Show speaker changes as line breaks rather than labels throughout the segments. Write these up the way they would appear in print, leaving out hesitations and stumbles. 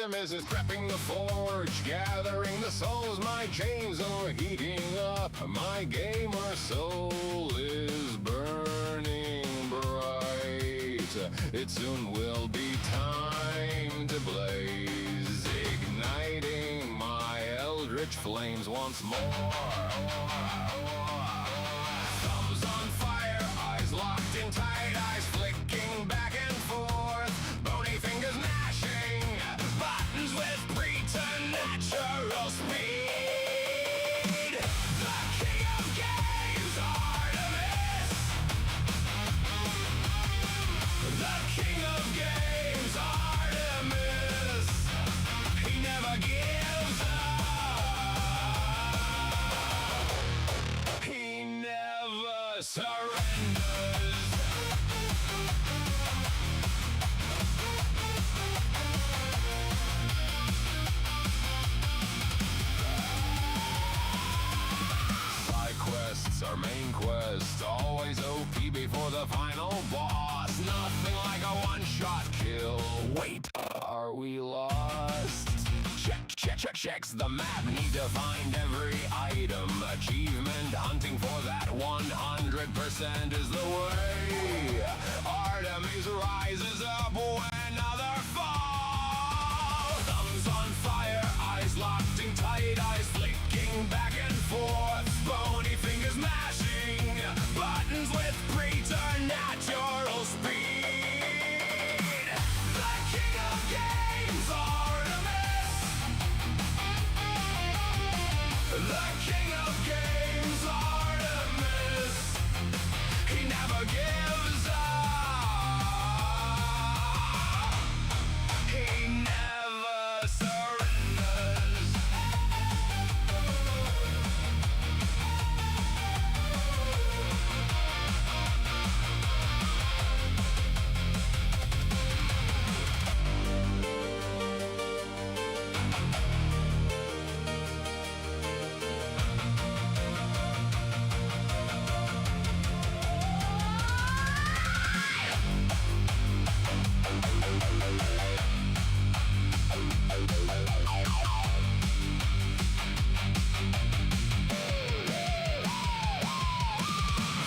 Artemis is prepping the forge, gathering the souls. My chains are heating up. My gamer soul is burning bright. It soon will be time to blaze, igniting my eldritch flames once more. Thumbs on fire, eyes locked in tight, eyes flicking back and forth, bony fingers gnashing, buttons with preternatural speed. The king of games, Artemis. The king of games, Artemis. He never gives up. He never surrenders. Side quests are main quests, always OP before the final boss. Nothing like a one-shot kill. Wait, are we lost? Checks the map, need to find every item. Achievement hunting for that 100% is the way. Artemis rises up when others fall. Thumbs on fire, eyes locked in tight, eyes flicking back and forth, bony fingers mashing, buttons with preternatural speed. The king of games, Artemis. The king of games, Artemis. He never gives up. He never surrenders.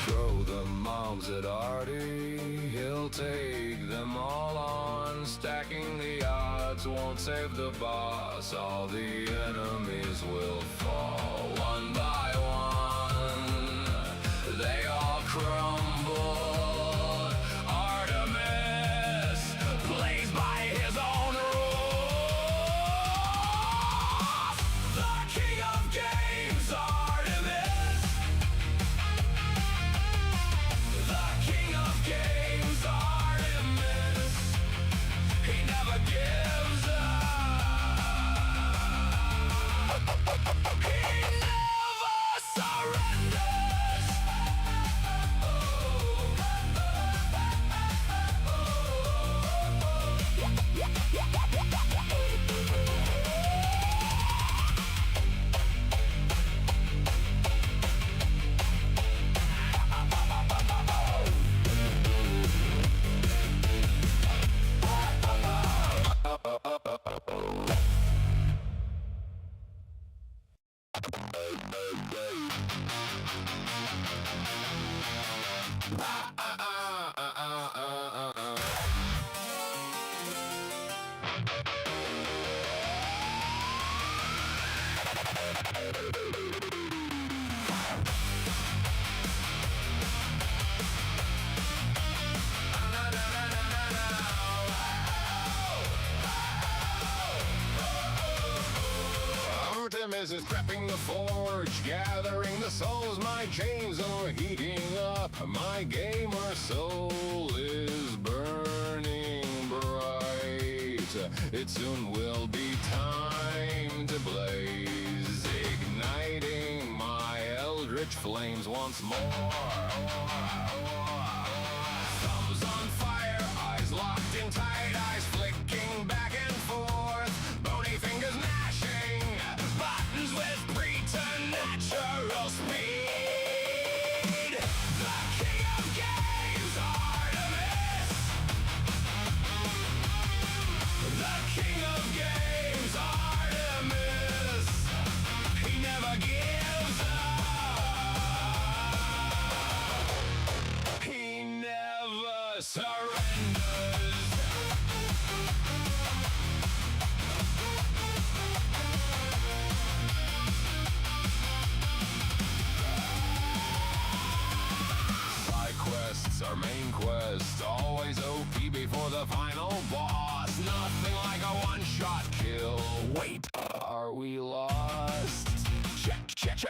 Throw the mobs at Artie, he'll take them all on. Stacking the odds won't save the boss, all the enemies will fall. One by one, they all crumble. Artemis plays by his own rules. The king of games, Artemis. The king of games, Artemis. He never gives up. He never surrenders. Artemis is prepping the forge, gathering the souls. My chains are heating up. My gamer soul is burning bright. It soon will be time to blaze, igniting my eldritch flames once more. Thumbs on fire, eyes locked in tight, eyes flicking back and forth, bony fingers gnashing, buttons with preternatural speed. The king of games, Artemis. The king of games. surrenders. Side quests are main quest, always OP before the final boss. Nothing like a one-shot kill. Wait, are we lost?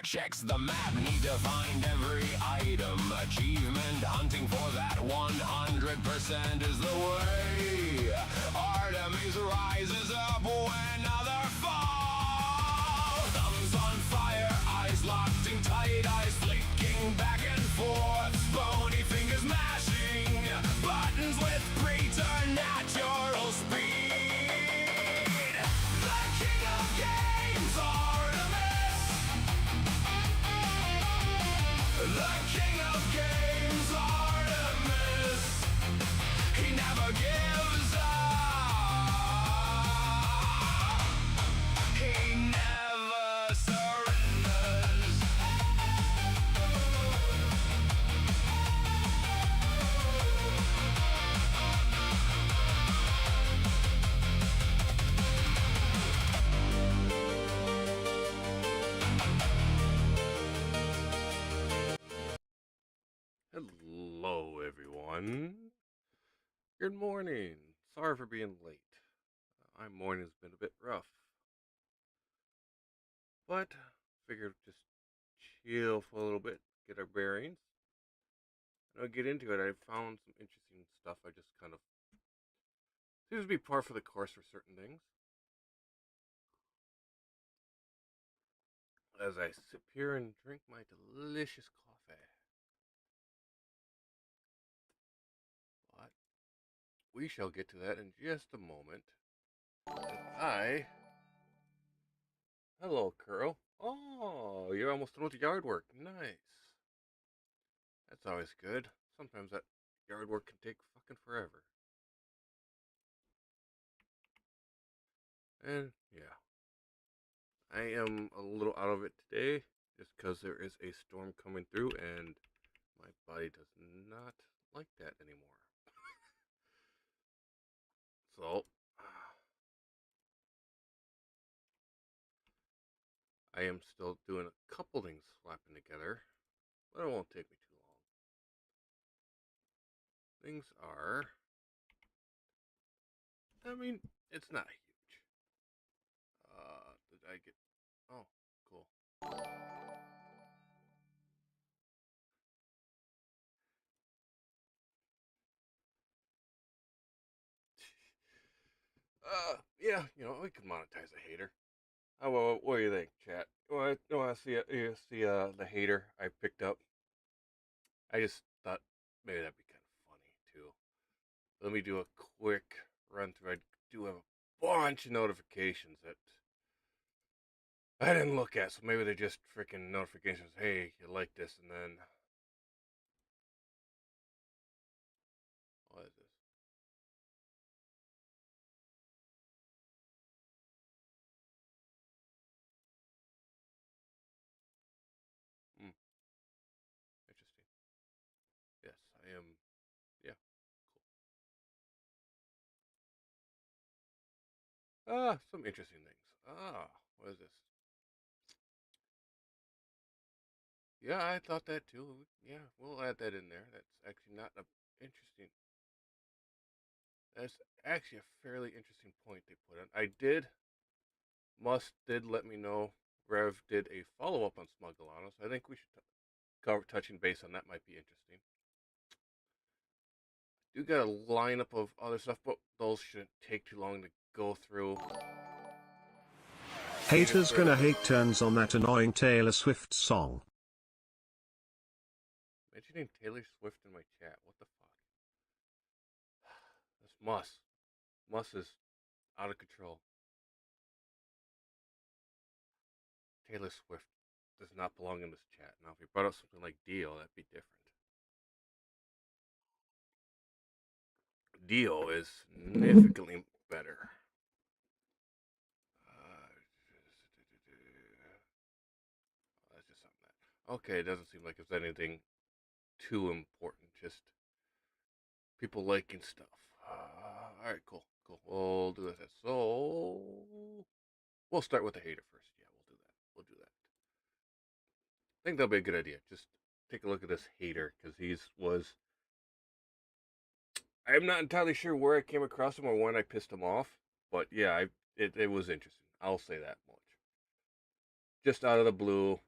Checks the map, need to find every item. Achievement hunting for that 100% is the way. Artemis rises up when other fall. Thumbs on fire, eyes locked in tight, eyes flicking back and forth. Bony fingers mashing buttons with preternatural speed. The king of games, Artemis. The king of games, Artemis. He never gives up. He never surrenders.
Hello, everyone. Good morning. Sorry for being late. My morning's been a bit rough, but figured just chill for a little bit, get our bearings, and I'll get into it. I found some interesting stuff. I just kind of seems to be par for the course for certain things. As I sip here and drink my delicious coffee. But we shall get to that in just a moment. And hello, Curl. Oh, you're almost done with the yard work. Nice. That's always good. Sometimes that yard work can take fucking forever. And yeah, I am a little out of it today just because there is a storm coming through and my body does not like that anymore. So, I am still doing a couple things slapping together, but it won't take me too long. Things are, I mean, it's not huge. Did I get, oh, cool. Yeah, we could monetize a hater. Well, what do you think, chat? Want to see the hater I picked up? I just thought maybe that'd be kind of funny too. Let me do a quick run through. I do have a bunch of notifications that I didn't look at, so maybe they're just freaking notifications. Hey, you like this, and then what is this? Interesting. Yes, I am. Yeah, cool. Some interesting things. What is this? Yeah, I thought that too. Yeah, we'll add that in there. That's actually not a interesting. That's actually a fairly interesting point they put in. Did let me know Rev did a follow up on Smuggelano, so I think we should cover touching base on that might be interesting. Do got a lineup of other stuff, but those shouldn't take too long to go through.
Haters gonna hate turns on that annoying Taylor Swift song.
Mentioning Taylor Swift in my chat, what the fuck? This Muss is out of control. Taylor Swift does not belong in this chat. Now, if you brought up something like Dio, that'd be different. Dio is significantly better. That's just something that. Okay, it doesn't seem like it's anything too important. Just people liking stuff. All right, cool. We'll do this. So we'll start with the hater first. Yeah, we'll do that. I think that'll be a good idea. Just take a look at this hater because I'm not entirely sure where I came across him or when I pissed him off, but yeah, it was interesting. I'll say that much. Just out of the blue,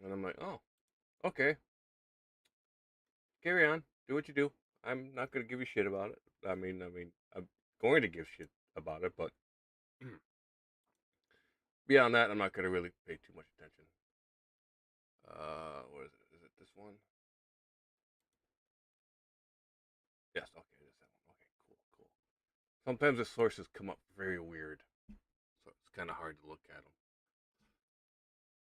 and I'm like, oh, okay, carry on, do what you do. I'm not gonna give you shit about it. I'm going to give shit about it, but beyond that, I'm not gonna really pay too much attention. What is it? Is it this one? Yes, okay, it is that one. Okay, cool. Sometimes the sources come up very weird, so it's kind of hard to look at them.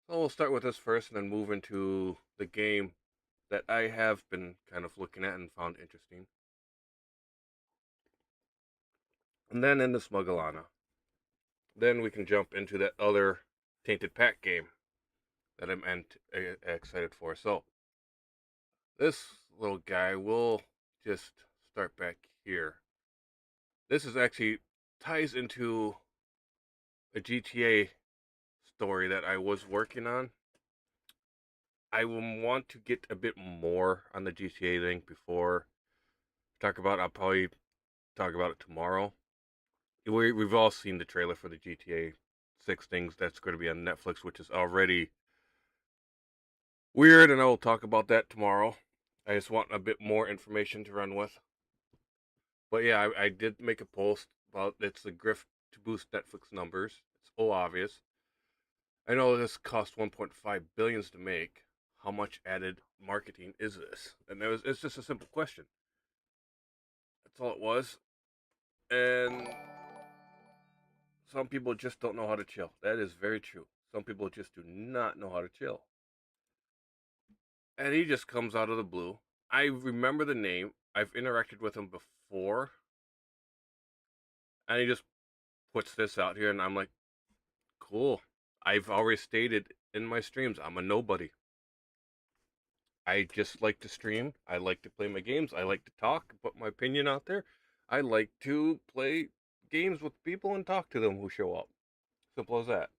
So we'll start with this first and then move into the game that I have been kind of looking at and found interesting. And then into Smugglana. Then we can jump into that other Tainted Pack game that I'm excited for. So, this little guy will just start back here. This is actually ties into a GTA story that I was working on. I will want to get a bit more on the GTA thing before talk about it. I'll probably talk about it tomorrow. We've all seen the trailer for the GTA 6 things that's going to be on Netflix, which is already weird, and I will talk about that tomorrow. I just want a bit more information to run with. But yeah, I did make a post about it's the grift to boost Netflix numbers. It's so obvious. I know this cost 1.5 billions to make. How much added marketing is this? And it's just a simple question. That's all it was. And some people just don't know how to chill. That is very true. Some people just do not know how to chill. And he just comes out of the blue. I remember the name. I've interacted with him before. And he just puts this out here, and I'm like, cool. I've already stated in my streams, I'm a nobody. I just like to stream. I like to play my games. I like to talk, put my opinion out there. I like to play games with people and talk to them who show up. Simple as that.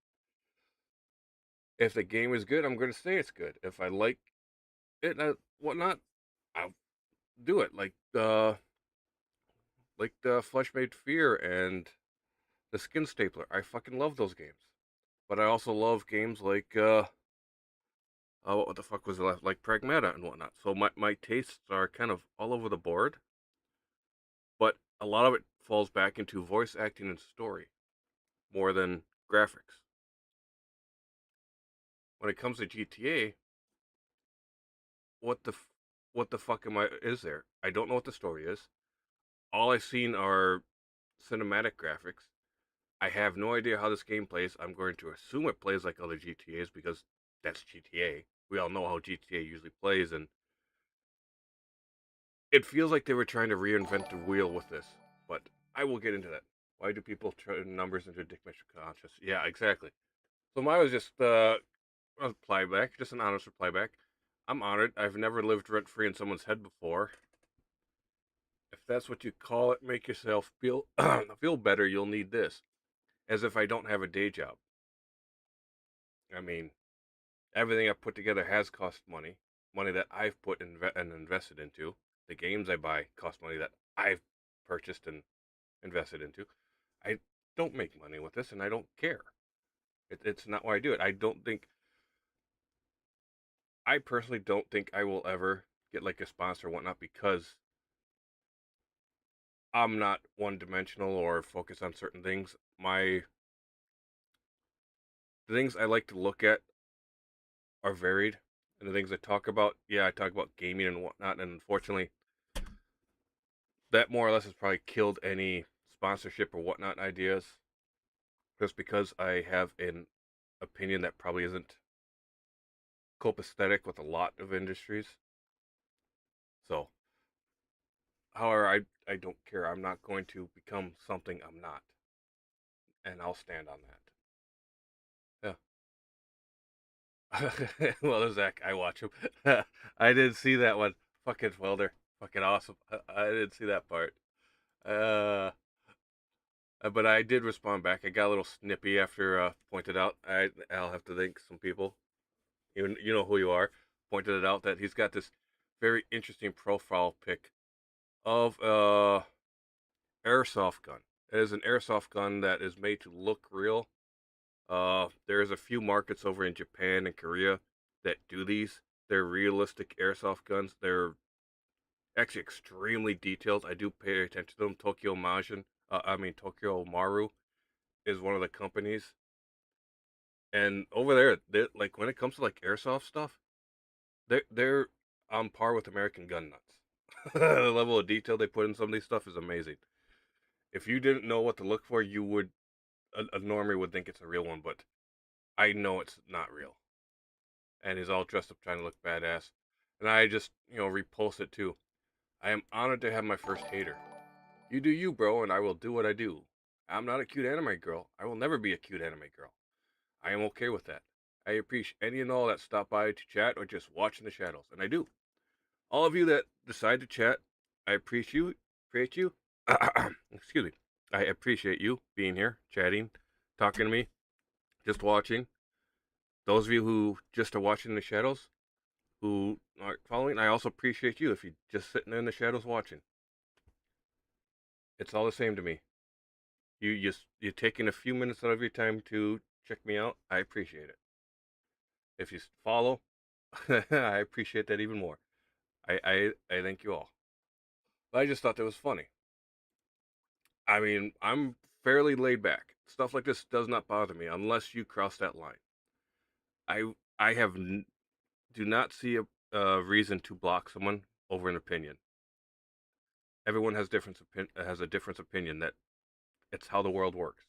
If the game is good, I'm going to say it's good. If I like it, whatnot, I'll do it. Like the Flesh Made Fear and the Skin Stapler. I fucking love those games. But I also love games like what the fuck was it left? Like Pragmata and whatnot. So my tastes are kind of all over the board. But a lot of it falls back into voice acting and story more than graphics. When it comes to GTA, what the fuck is there? I don't know what the story is. All I've seen are cinematic graphics. I have no idea how this game plays. I'm going to assume it plays like other GTAs because that's GTA. We all know how GTA usually plays, and it feels like they were trying to reinvent the wheel with this. But I will get into that. Why do people turn numbers into Dick Mitchell conscious? Yeah, exactly. So mine was just a reply back, just an honest reply back. I'm honored. I've never lived rent free in someone's head before. If that's what you call it, make yourself feel feel better. You'll need this. As if I don't have a day job. I mean, everything I've put together has cost money, money that I've put and invested into. The games I buy cost money that I've purchased and invested into. I don't make money with this, and I don't care. It's not why I do it. I personally don't think I will ever get like a sponsor or whatnot because I'm not one-dimensional or focused on certain things. The things I like to look at are varied, and the things I talk about, yeah, I talk about gaming and whatnot, and unfortunately, that more or less has probably killed any sponsorship or whatnot ideas, just because I have an opinion that probably isn't copacetic with a lot of industries. So, however, I don't care. I'm not going to become something I'm not, and I'll stand on that. Yeah. Well, Zach, I watch him. I did see that one. Fucking welder. Fucking awesome. I didn't see that part. Uh, but I did respond back. I got a little snippy after pointed out. I'll have to thank some people. You know who you are. Pointed it out that he's got this very interesting profile pic of airsoft gun. It is an airsoft gun that is made to look real. There's a few markets over in Japan and Korea that do these. They're realistic airsoft guns. They're actually extremely detailed. I do pay attention to them. Tokyo Maru is one of the companies. And over there, like when it comes to like airsoft stuff, they're on par with American gun nuts. The level of detail they put in some of these stuff is amazing. If you didn't know what to look for, you would a normie would think it's a real one, but I know it's not real. And he's all dressed up trying to look badass. And I just, repost it too. I am honored to have my first hater. You do you, bro, and I will do what I do. I'm not a cute anime girl. I will never be a cute anime girl. I am okay with that. I appreciate any and all that stop by to chat or just watch in the shadows, and I do. All of you that decide to chat, I appreciate you. Excuse me. I appreciate you being here, chatting, talking to me, just watching. Those of you who just are watching in the shadows, who aren't following, I also appreciate you if you're just sitting in the shadows watching. It's all the same to me. You're taking a few minutes out of your time to check me out. I appreciate it. If you follow, I appreciate that even more. I thank you all. But I just thought that was funny. I mean, I'm fairly laid back. Stuff like this does not bother me unless you cross that line. I do not see a reason to block someone over an opinion. Everyone has has a different opinion that it's how the world works.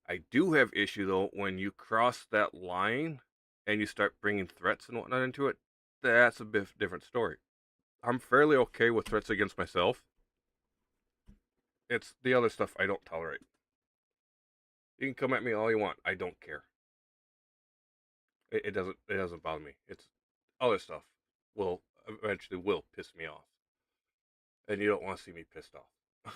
I do have issue though when you cross that line and you start bringing threats and whatnot into it. That's a bit different story. I'm fairly okay with threats against myself. It's the other stuff I don't tolerate. You can come at me all you want. I don't care. It doesn't bother me. It's other stuff will eventually will piss me off, and you don't want to see me pissed off.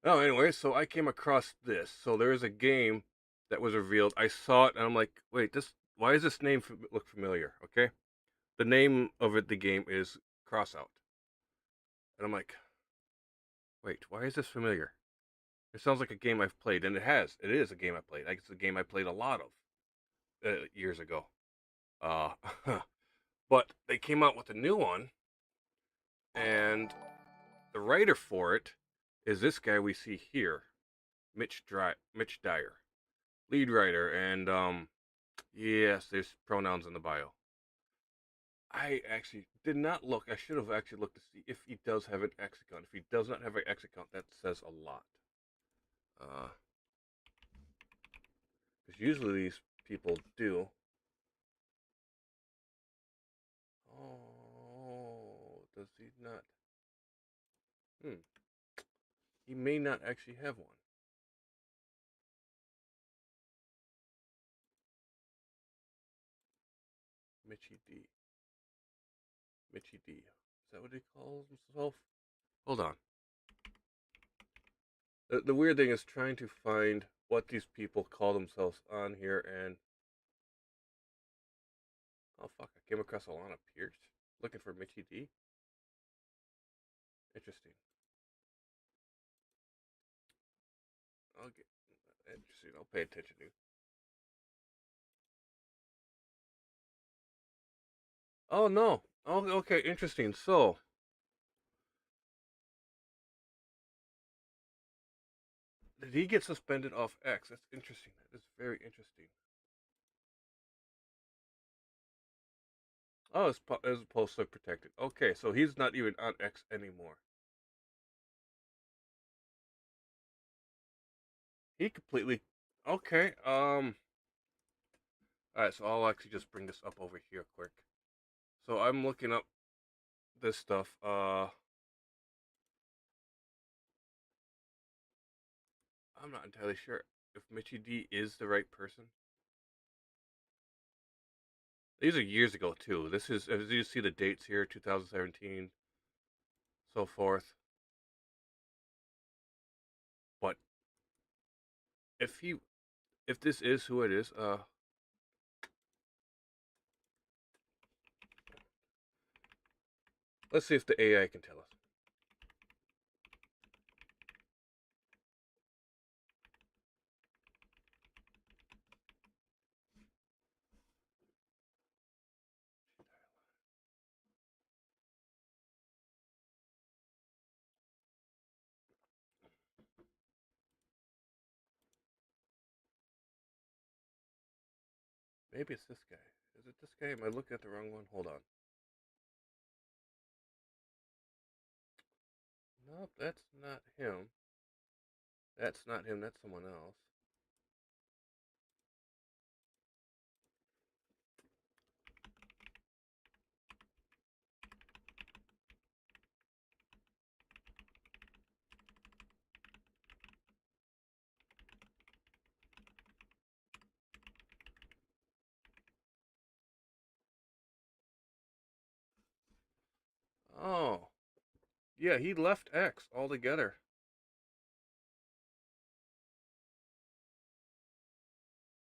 Oh, anyway, so I came across this. So there is a game that was revealed. I saw it and I'm like, wait, this. Why does this name look familiar? Okay, the name of it, the game is Crossout, and I'm like, wait, why is this familiar? It sounds like a game I've played, and it has. It is a game I played. Like it's a game I played a lot of years ago. Uh, but they came out with a new one, and the writer for it is this guy we see here, Mitch Dyer, lead writer, and yes, there's pronouns in the bio. I actually did not look. I should have actually looked to see if he does have an X account. If he does not have an X account, that says a lot. Because usually these people do. Oh, does he not? Hmm. He may not actually have one. Mitchy D. Mitchy D. Is that what he calls himself? Hold on. The weird thing is trying to find what these people call themselves on here, and oh fuck, I came across Alana Pierce looking for Mitchy D. Interesting. I'll get interesting. I'll pay attention to. Oh no. Oh, okay. Interesting. So, did he get suspended off X? That's interesting. That is very interesting. Oh, his posts are protected. Okay, so he's not even on X anymore. He completely. Okay. All right. So I'll actually just bring this up over here quick. So I'm looking up this stuff. I'm not entirely sure if Mitchy D is the right person. These are years ago too. This is, as you see the dates here, 2017, so forth. But if this is who it is, let's see if the AI can tell us. Maybe it's this guy. Is it this guy? Am I looking at the wrong one? Hold on. Nope, that's not him. That's not him. That's someone else. Oh, yeah, he left X altogether.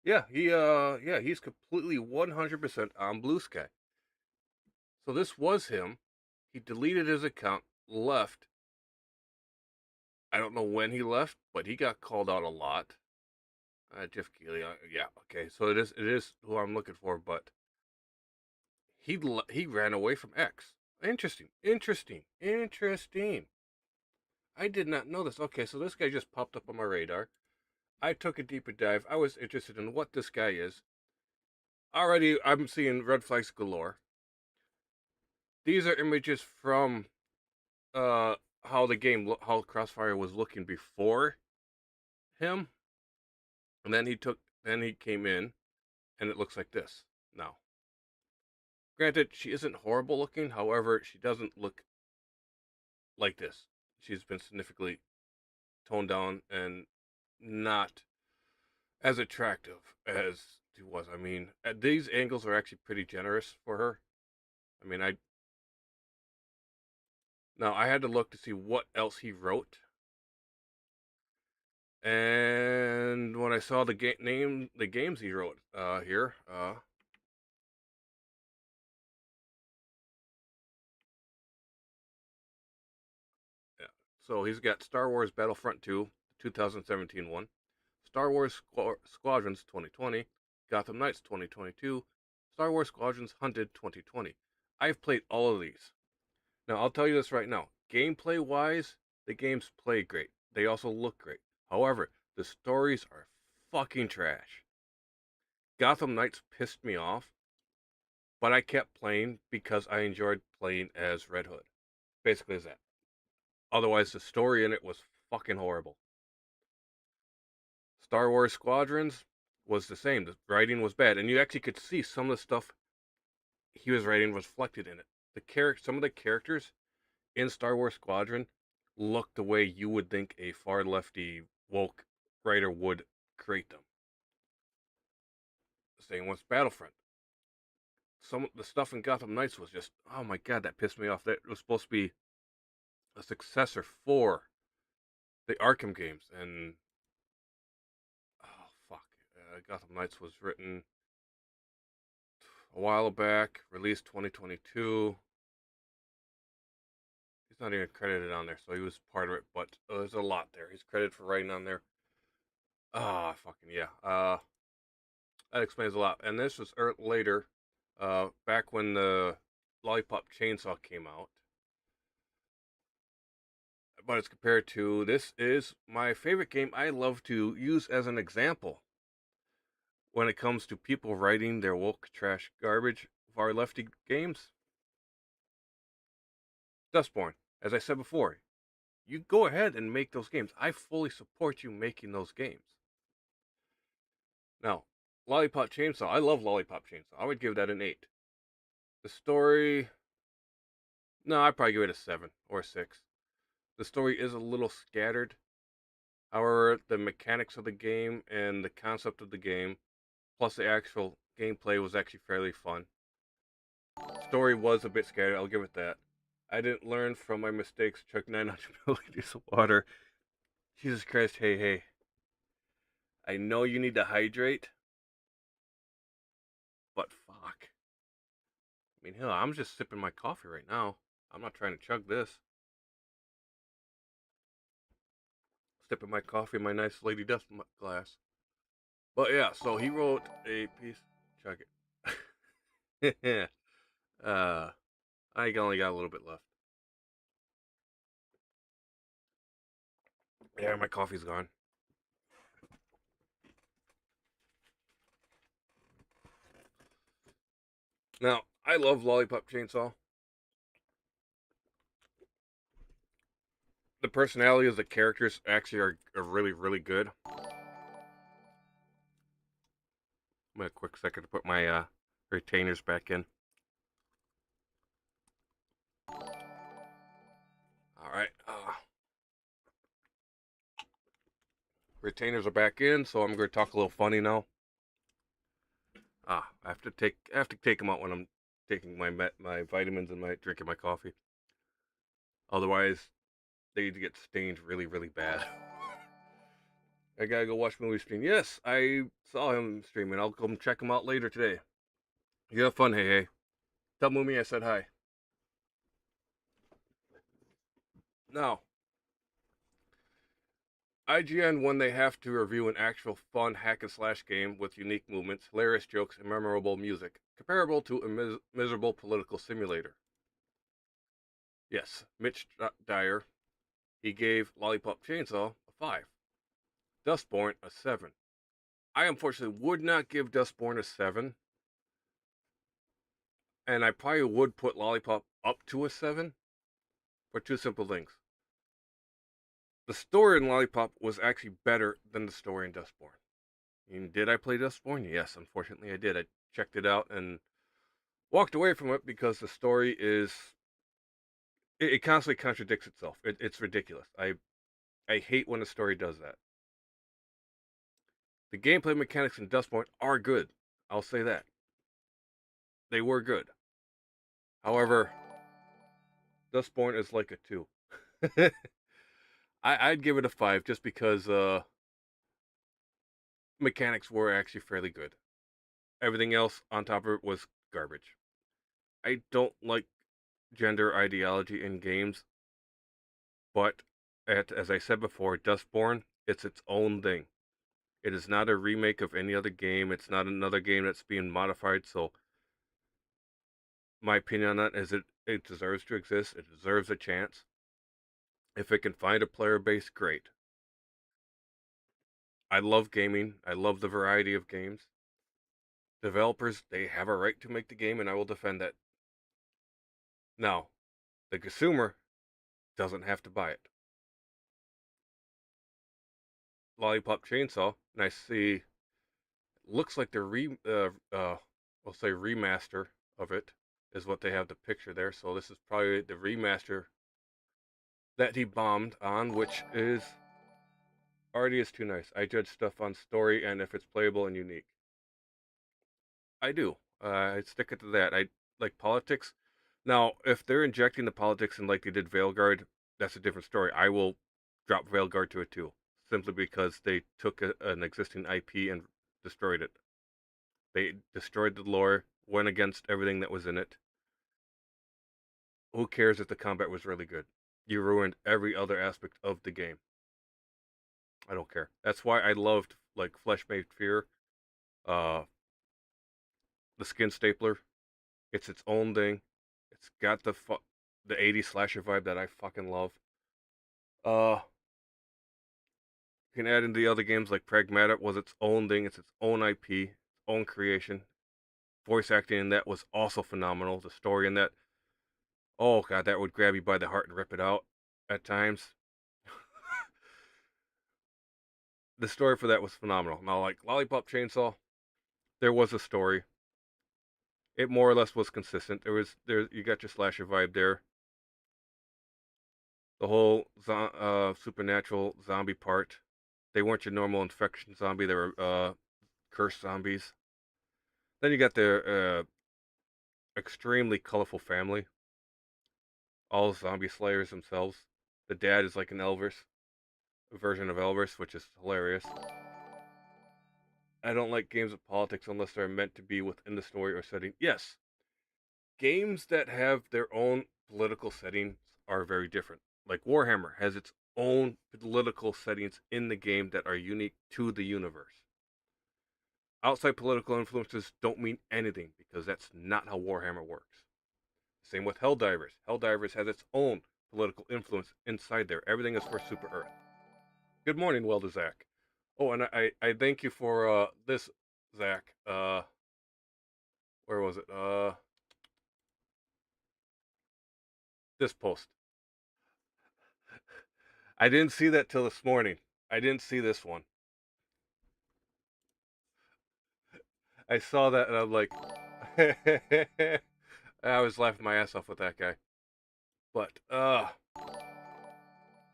Yeah, he's completely 100% on Blue Sky. So this was him. He deleted his account, left. I don't know when he left, but he got called out a lot. Jeff Keighley. Yeah, okay. So it is who I'm looking for, but he ran away from X. Interesting. I did not know this. Okay, so this guy just popped up on my radar. I took a deeper dive. I was interested in what this guy is. Already, I'm seeing red flags galore. These are images from how how Crossfire was looking before him, and then he came in, and it looks like this now. Granted, she isn't horrible looking. However, she doesn't look like this. She's been significantly toned down and not as attractive as she was. I mean, these angles are actually pretty generous for her. I mean, I had to look to see what else he wrote, and when I saw the the games he wrote here, yeah. So he's got Star Wars Battlefront 2, 2017 one, Star Wars Squadrons 2020, Gotham Knights 2022, Star Wars Squadrons Hunted 2020. I've played all of these. Now, I'll tell you this right now. Gameplay wise, the games play great. They also look great. However, the stories are fucking trash. Gotham Knights pissed me off, but I kept playing because I enjoyed playing as Red Hood. Basically, is that. Otherwise, the story in it was fucking horrible. Star Wars Squadrons was the same. The writing was bad, and you actually could see some of the stuff he was writing reflected in it. Some of the characters in Star Wars Squadron look the way you would think a far lefty woke writer would create them. Same with Battlefront. Some of the stuff in Gotham Knights was just, oh my god, that pissed me off. That was supposed to be a successor for the Arkham games, and oh fuck, Gotham Knights was written a while back, released 2022. He's not even credited on there, so he was part of it, but there's a lot there. He's credited for writing on there. Ah, fucking yeah. That explains a lot. And this was later, back when the Lollipop Chainsaw came out. But it's compared to, this is my favorite game I love to use as an example when it comes to people writing their woke trash garbage far lefty games. Dustborn, as I said before, you go ahead and make those games. I fully support you making those games. Now, Lollipop Chainsaw, I love Lollipop Chainsaw. I would give that an 8. The story, no, I'd probably give it a 7 or a 6. The story is a little scattered. However, the mechanics of the game and the concept of the game, plus the actual gameplay, was actually fairly fun. Story was a bit scary, I'll give it that. I didn't learn from my mistakes, chug 900 milliliters of water. Jesus Christ, hey. I know you need to hydrate, but fuck. I mean, hell, I'm just sipping my coffee right now. I'm not trying to chug this. Sipping my coffee in my nice Lady Dust glass. But yeah, so he wrote a piece. Chug it. I only got a little bit left. Yeah, my coffee's gone. Now, I love Lollipop Chainsaw. The personality of the characters actually are really, really good. I'm gonna quick second to put my retainers back in. Alright. Retainers are back in, so I'm gonna talk a little funny now. I have to take them out when I'm taking my vitamins and drinking my coffee. Otherwise, they get stained really, really bad. I gotta go watch movie stream. Yes, I saw him streaming. I'll come check him out later today. You have fun, hey. Tell Moomy I said hi. Now, IGN, when they have to review an actual fun hack and slash game with unique movements, hilarious jokes, and memorable music, comparable to a miserable political simulator. Yes, Mitch Dyer, he gave Lollipop Chainsaw a 5. Dustborn a 7. I unfortunately would not give Dustborn a 7. And I probably would put Lollipop up to a 7 for two simple things. The story in Lollipop was actually better than the story in Dustborn. And did I play Dustborn? Yes, unfortunately I did. I checked it out and walked away from it because the story is... It constantly contradicts itself. It's ridiculous. I hate when a story does that. The gameplay mechanics in Dustborn are good. I'll say that. They were good. However, Dustborn is like a 2. I'd give it a 5 just because mechanics were actually fairly good. Everything else on top of it was garbage. I don't like gender ideology in games, but as I said before, Dustborn, it's its own thing. It is not a remake of any other game. It's not another game that's being modified. So my opinion on that is it deserves to exist. It deserves a chance. If it can find a player base, great. I love gaming. I love the variety of games. Developers, they have a right to make the game, and I will defend that. Now, the consumer doesn't have to buy it. Lollipop Chainsaw, and I see, looks like the we'll say remaster of it is what they have the picture there. So this is probably the remaster that he bombed on, which is already is too nice. I judge stuff on story and if it's playable and unique. I do. I stick it to that. I like politics. Now, if they're injecting the politics in like they did Veilguard, that's a different story. I will drop Veilguard to it too, simply because they took an existing IP and destroyed it. They destroyed the lore, went against everything that was in it. Who cares if the combat was really good? You ruined every other aspect of the game. I don't care. That's why I loved like Flesh Made Fear, uh, the Skin Stapler. It's its own thing. It's got the 80s slasher vibe that I fucking love. You can add in the other games like Pragmata was its own thing. It's its own IP, its own creation. Voice acting in that was also phenomenal. The story in that, oh god, that would grab you by the heart and rip it out at times. The story for that was phenomenal. Now, like Lollipop Chainsaw, there was a story. It more or less was consistent. There you got your slasher vibe there. The whole supernatural zombie part. They weren't your normal infection zombie. They were cursed zombies. Then you got the extremely colorful family. All zombie slayers themselves. The dad is like an Elvis, a version of Elvis, which is hilarious. I don't like games of politics unless they're meant to be within the story or setting. Yes, games that have their own political settings are very different. Like Warhammer has its own political settings in the game that are unique to the universe. Outside political influences don't mean anything because that's not how Warhammer works. Same with Helldivers. Helldivers has its own political influence inside there. Everything is for Super Earth. Good morning, Welder Zach. Oh, and I thank you for this, Zach. Where was it? This post. I didn't see that till this morning. I didn't see this one. I saw that and I'm like, I was laughing my ass off with that guy. But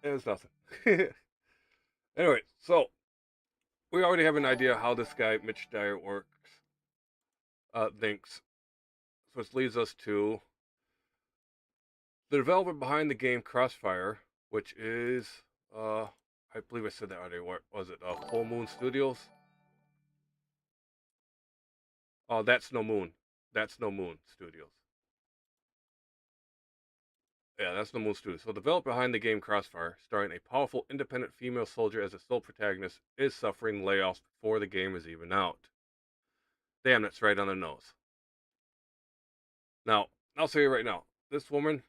it was nothing. Anyway, so we already have an idea how this guy Mitch Dyer works, thinks. So this leads us to the developer behind the game Crossfire, which is I believe I said that already. What was it? Full Moon Studios. Oh, that's no moon. That's no moon Studios. Yeah, that's No Moon Studios. So, the developer behind the game Crossfire, starring a powerful independent female soldier as a sole protagonist, is suffering layoffs before the game is even out. Damn, that's right on the nose. Now, I'll say it right now. This woman,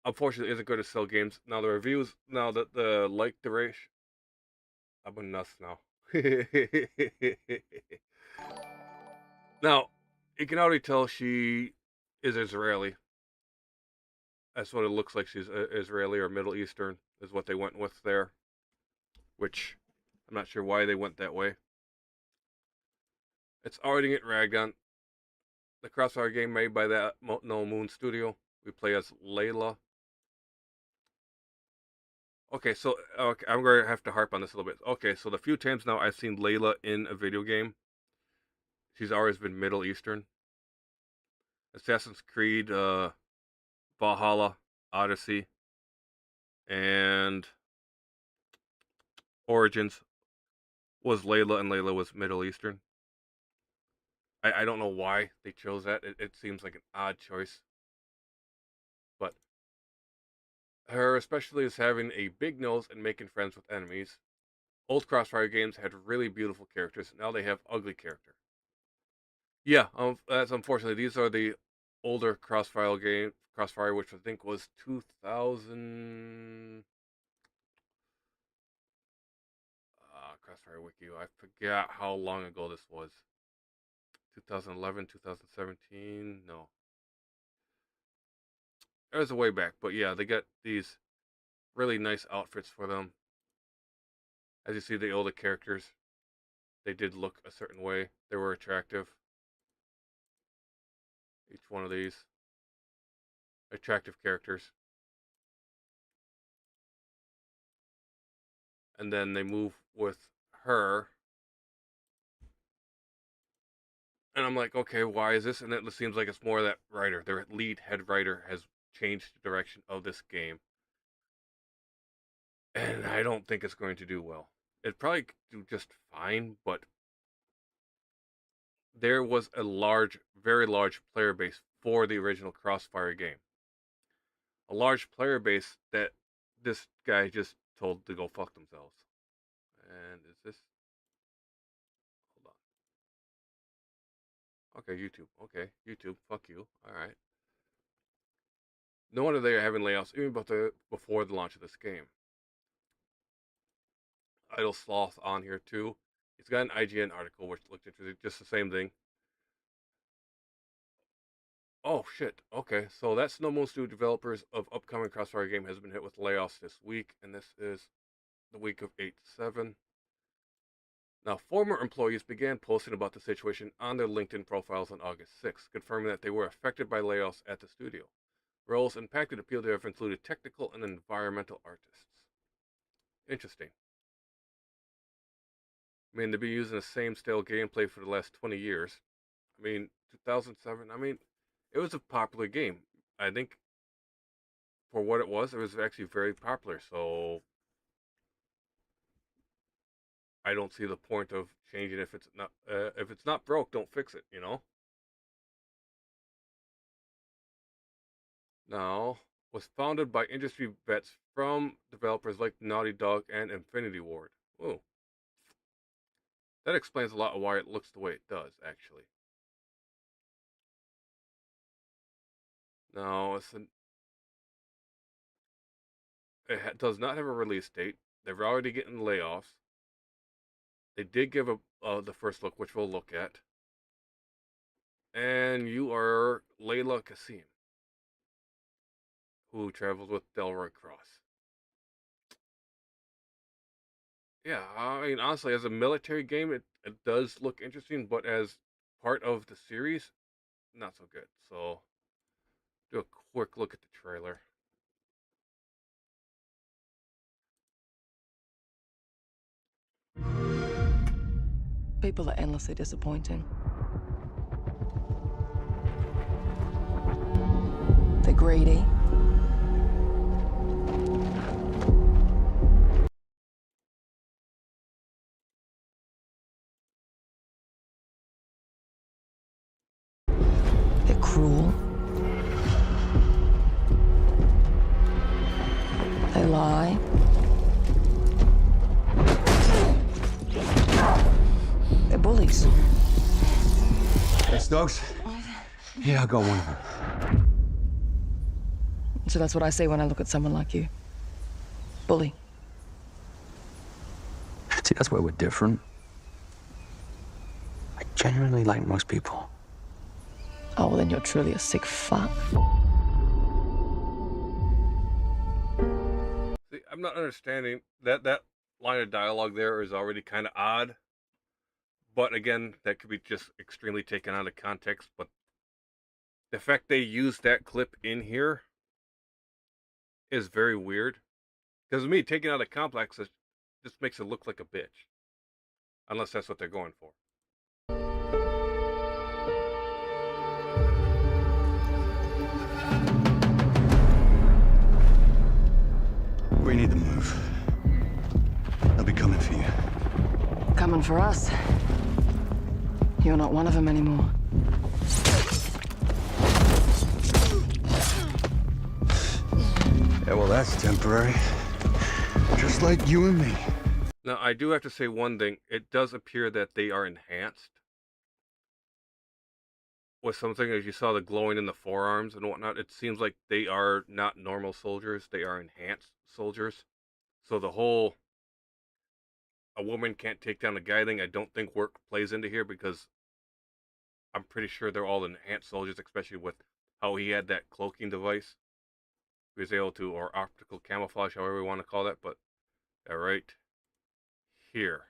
unfortunately, isn't going to sell games. Now, the reviews, now that the like duration, I'm a nuts now. Now, you can already tell she is Israeli. That's what it looks like. She's Israeli or Middle Eastern, is what they went with there. Which I'm not sure why they went that way. It's already getting ragged on. The Crossfire game made by that No Moon Studio. We play as Layla. Okay, so okay, I'm going to have to harp on this a little bit. Okay, so the few times now I've seen Layla in a video game, she's always been Middle Eastern. Assassin's Creed, Valhalla, Odyssey, and Origins was Layla, and Layla was Middle Eastern. I don't know why they chose that. It seems like an odd choice. But her especially is having a big nose and making friends with enemies. Old Crossfire games had really beautiful characters. Now they have ugly characters. Yeah, that's unfortunately these are the older Crossfire, which I think was 2000. Crossfire Wiki. I forget how long ago this was. 2011, 2017. No, it was a way back. But yeah, they got these really nice outfits for them. As you see, the older characters, they did look a certain way. They were attractive. Each one of these attractive characters. And then they move with her. And I'm like, okay, why is this? And it seems like it's more that writer, their lead head writer, has changed the direction of this game. And I don't think it's going to do well. It probably could do just fine, but there was a large, very large player base for the original Crossfire game. A large player base that this guy just told to go fuck themselves. And is this? Hold on. Okay, YouTube. Okay, YouTube. Fuck you. All right. No wonder they are having layoffs even before the launch of this game. Idle Sloth on here too. He's got an IGN article which looked into just the same thing. Oh shit. Okay, so that's No Moon Studio developers of upcoming Crossfire game has been hit with layoffs this week, and this is the week of 8/7. Now, former employees began posting about the situation on their LinkedIn profiles on August 6th, confirming that they were affected by layoffs at the studio. Roles impacted appear to have included technical and environmental artists. Interesting. I mean, they've been using the same stale gameplay for the last 20 years. I mean, 2007. I mean, it was a popular game. I think for what it was actually very popular. So I don't see the point of changing if it's not broke, don't fix it. You know. Now was founded by industry vets from developers like Naughty Dog and Infinity Ward. Oh, that explains a lot of why it looks the way it does, actually. Now does not have a release date. They're already getting layoffs. They did give the first look, which we'll look at. And you are Layla Kassim, who travels with Delroy Cross. Yeah, I mean, honestly, as a military game, it does look interesting, but as part of the series, not so good. So, do a quick look at the trailer.
People are endlessly disappointing. They're greedy. They're cruel. They lie. They're bullies.
Yes, dogs? Yeah, I got one of them.
So that's what I see when I look at someone like you. Bully.
See, that's where we're different. I genuinely like most people.
Oh, well, then you're truly a sick fuck.
See, I'm not understanding that line of dialogue there is already kind of odd. But again, that could be just extremely taken out of context. But the fact they used that clip in here is very weird. Because to me, taking out a complex just makes it look like a bitch. Unless that's what they're going for.
We need to move. They'll be coming for you.
Coming for us. You're not one of them anymore.
Yeah, well, that's temporary. Just like you and me.
Now, I do have to say one thing. It does appear that they are enhanced. With something as you saw the glowing in the forearms and whatnot, it seems like they are not normal soldiers. They are enhanced soldiers. So the whole a woman can't take down a guy thing, I don't think plays into here because I'm pretty sure they're all enhanced soldiers, especially with how he had that cloaking device. He was able to, or optical camouflage, however we want to call that, but right here.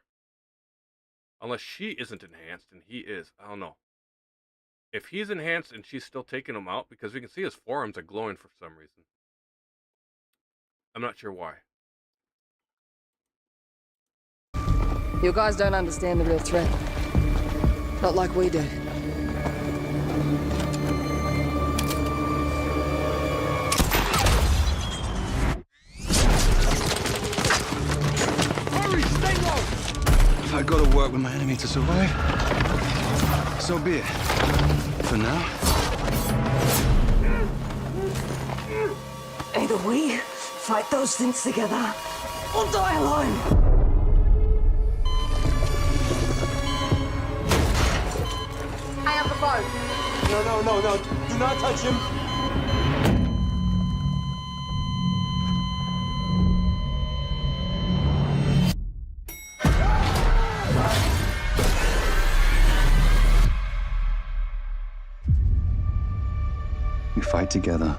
Unless she isn't enhanced and he is, I don't know. If he's enhanced and she's still taking him out, because we can see his forearms are glowing for some reason. I'm not sure why.
You guys don't understand the real threat. Not like we do.
Hurry, stay low! If I go to work with my enemy to survive, so be it. For now.
Either we fight those things together, or die alone. Hang up the phone.
No. Do not touch him.
We fight together,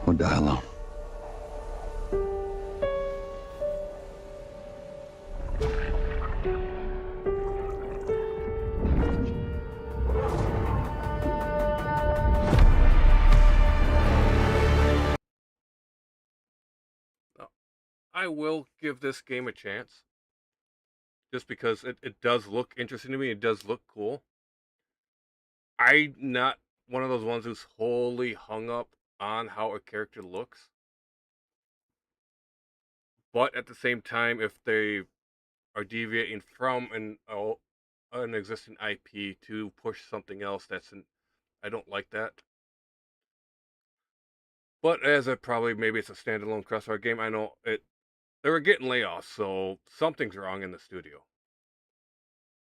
or die alone.
I will give this game a chance. Just because it does look interesting to me. It does look cool. I'm not one of those ones who's wholly hung up on how a character looks, but at the same time, if they are deviating from an existing IP to push something else, I don't like that. But as maybe it's a standalone Crossfire game, I know they were getting layoffs, so something's wrong in the studio.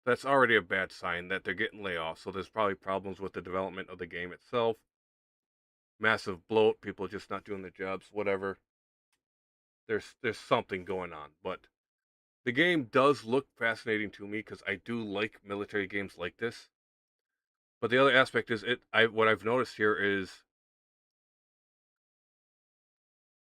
That's already a bad sign that they're getting layoffs, so there's probably problems with the development of the game itself. Massive bloat, people just not doing their jobs, whatever. There's something going on, but the game does look fascinating to me because I do like military games like this. But the other aspect is what I've noticed here is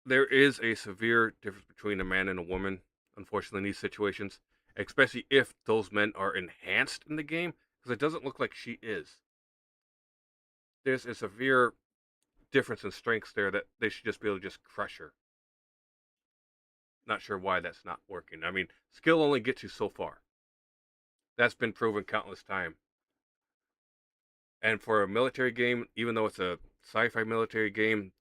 there is a severe difference between a man and a woman, unfortunately, in these situations, especially if those men are enhanced in the game, because it doesn't look like she is. There's a severe difference in strengths there that they should just be able to just crush her. Not sure why that's not working. I mean, skill only gets you so far. That's been proven countless times. And for a military game, even though it's a sci-fi military game,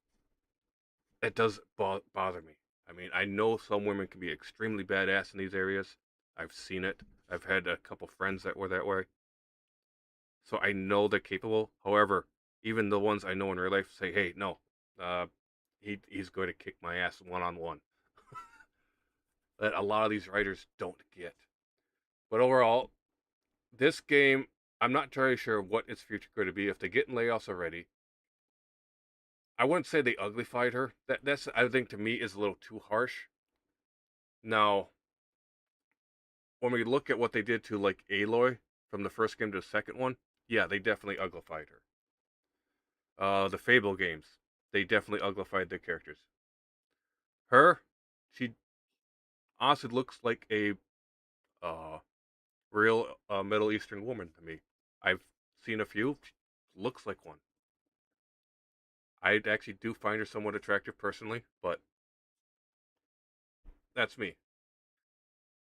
it does bother me. I mean, I know some women can be extremely badass in these areas. I've seen it. I've had a couple friends that were that way. So I know they're capable. However, even the ones I know in real life say, hey, no, he's going to kick my ass one-on-one. That a lot of these writers don't get. But overall, this game, I'm not entirely sure what its future going to be. If they get in layoffs already, I wouldn't say they uglified her. That's I think to me is a little too harsh. Now, when we look at what they did to like Aloy from the first game to the second one, yeah, they definitely uglified her. The Fable games, they definitely uglified their characters. Her, she honestly looks like a real Middle Eastern woman to me. I've seen a few. She looks like one. I actually do find her somewhat attractive personally, but that's me.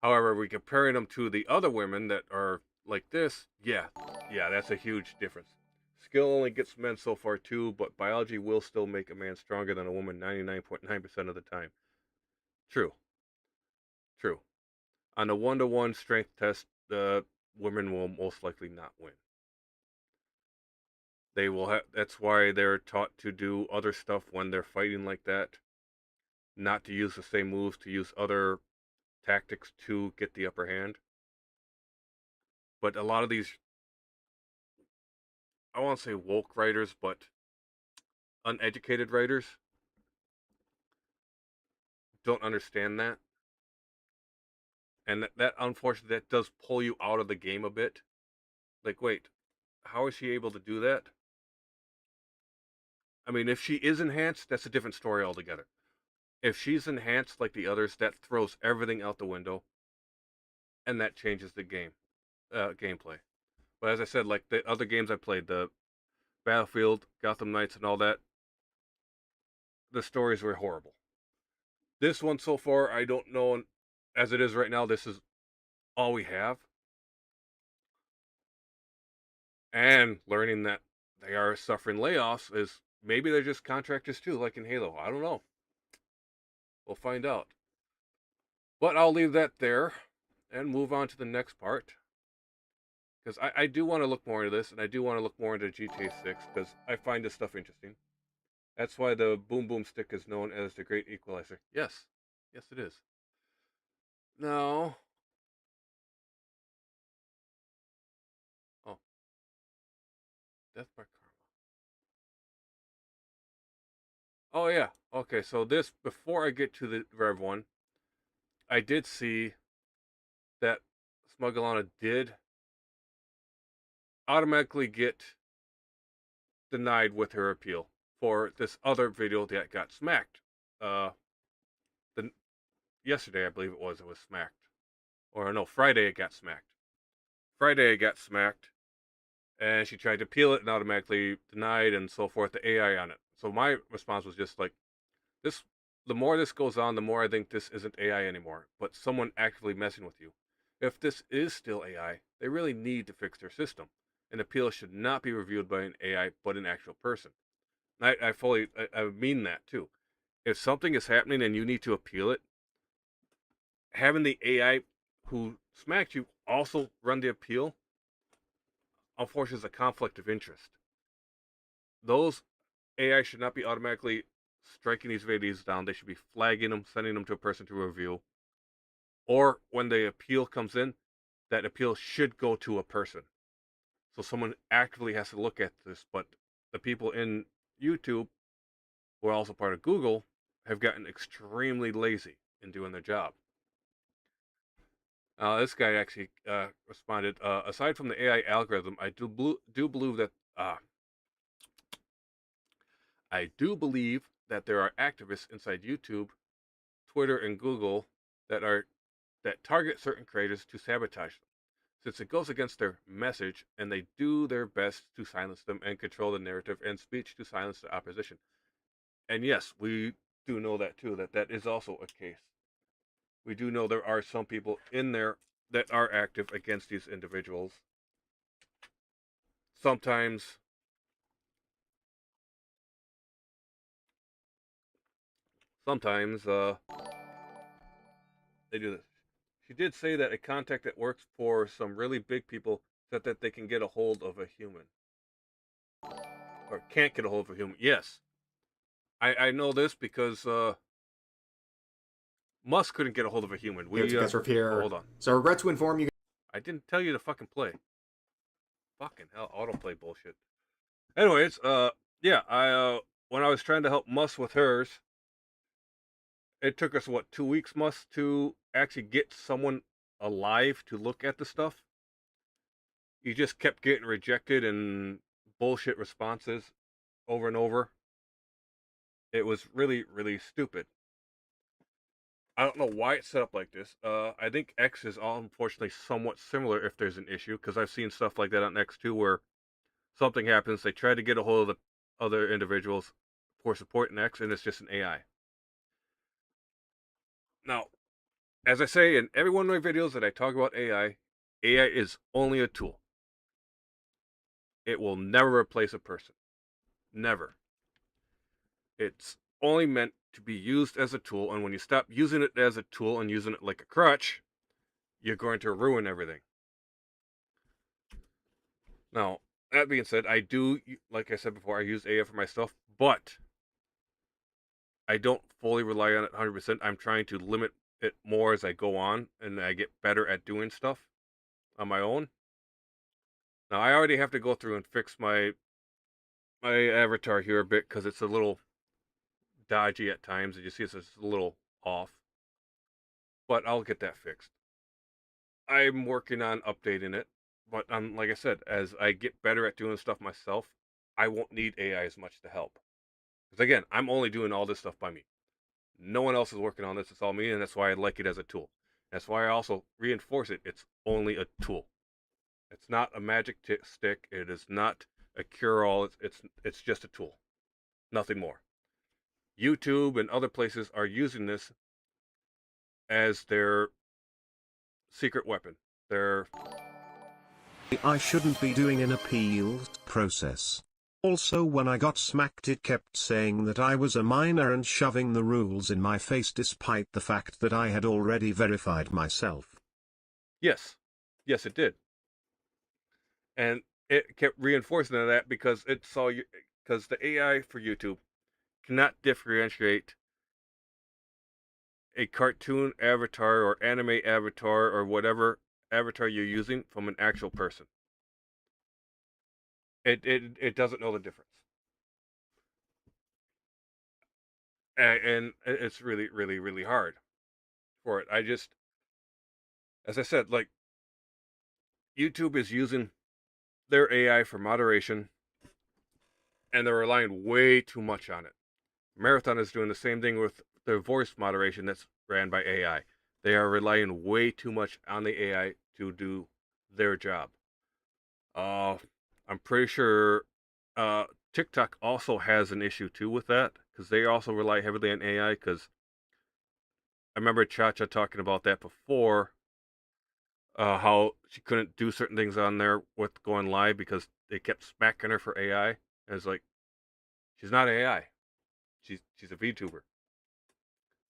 However, we comparing them to the other women that are like this, yeah, that's a huge difference. Skill only gets men so far too, but biology will still make a man stronger than a woman 99.9% of the time. True. On a 1-to-1 strength test, the women will most likely not win. They will have. That's why they're taught to do other stuff when they're fighting like that. Not to use the same moves, to use other tactics to get the upper hand. But a lot of these, I won't say woke writers, but uneducated writers don't understand that. And that unfortunately, that does pull you out of the game a bit. Like, wait, how is she able to do that? I mean, if she is enhanced, that's a different story altogether. If she's enhanced like the others, that throws everything out the window, and that changes the gameplay. But as I said, like the other games I played, the Battlefield, Gotham Knights, and all that, the stories were horrible. This one so far, I don't know. As it is right now, this is all we have. And learning that they are suffering layoffs is maybe they're just contractors too, like in Halo. I don't know. We'll find out. But I'll leave that there and move on to the next part. Because I do want to look more into this, and I do want to look more into GTA 6, because I find this stuff interesting. That's why the Boom Boom Stick is known as the Great Equalizer. Yes, it is. Now, oh, Death by Karma. Oh yeah, okay. So this before I get to the Rev one, I did see that Smugglana did automatically get denied with her appeal for this other video that got smacked. Yesterday I believe it was smacked, or no, Friday it got smacked. And she tried to appeal it and automatically denied and so forth. The AI on it. So my response was just like, this. The more this goes on, the more I think this isn't AI anymore, but someone actively messing with you. If this is still AI, they really need to fix their system. an appeal should not be reviewed by an AI, but an actual person. I mean that too. If something is happening and you need to appeal it, having the AI who smacked you also run the appeal, unfortunately, is a conflict of interest. Those AI should not be automatically striking these videos down. They should be flagging them, sending them to a person to review. Or when the appeal comes in, that appeal should go to a person. So someone actively has to look at this. But the people in YouTube, who are also part of Google, have gotten extremely lazy in doing their job. This guy actually responded, aside from the AI algorithm, I do believe that there are activists inside YouTube, Twitter, and Google that target certain creators to sabotage them, since it goes against their message, and they do their best to silence them and control the narrative and speech to silence the opposition. And yes, we do know that too, that is also a case. We do know there are some people in there that are active against these individuals. Sometimes they do this. She did say that a contact that works for some really big people said that they can get a hold of a human. Or can't get a hold of a human. Yes. I know this because Musk couldn't get a hold of a human. Hold on.
So I regret to inform you.
I didn't tell you to fucking play. Fucking hell, autoplay bullshit. Anyways, yeah, when I was trying to help Musk with hers, it took us, 2 weeks, Musk, to actually get someone alive to look at the stuff. You just kept getting rejected and bullshit responses over and over. It was really, really stupid. I don't know why it's set up like this. I think X is unfortunately somewhat similar if there's an issue, because I've seen stuff like that on X too, where something happens, they try to get a hold of the other individuals for support in X, and it's just an AI. Now, as I say in every one of my videos that I talk about AI is only a tool. It will never replace a person. Never. It's only meant to be used as a tool, and when you stop using it as a tool and using it like a crutch, you're going to ruin everything. Now, that being said, I do, like I said before, I use AI for my stuff, but I don't fully rely on it 100%. I'm trying to limit it more as I go on, and I get better at doing stuff on my own. Now, I already have to go through and fix my avatar here a bit, because it's a little dodgy at times, and you see it's just a little off, but I'll get that fixed. I'm working on updating it, but like I said, as I get better at doing stuff myself, I won't need AI as much to help, because again, I'm only doing all this stuff by me. No one else is working on this. It's all me, and that's why I like it as a tool. That's why I also reinforce it. It's only a tool. It's not a magic stick. It is not a cure-all. It's just a tool, nothing more. YouTube and other places are using this as their secret weapon.
I shouldn't be doing an appeals process. Also, when I got smacked, it kept saying that I was a minor and shoving the rules in my face, despite the fact that I had already verified myself.
Yes, it did. And it kept reinforcing that because it saw you, because the AI for YouTube cannot differentiate a cartoon avatar or anime avatar or whatever avatar you're using from an actual person. It doesn't know the difference. And it's really, really, really hard for it. As I said, like, YouTube is using their AI for moderation, and they're relying way too much on it. Marathon is doing the same thing with their voice moderation that's ran by AI. They are relying way too much on the AI to do their job. I'm pretty sure TikTok also has an issue too with that, because they also rely heavily on AI, because I remember Chacha talking about that before. how she couldn't do certain things on there with going live because they kept smacking her for AI. And it's like, she's not AI. She's a VTuber.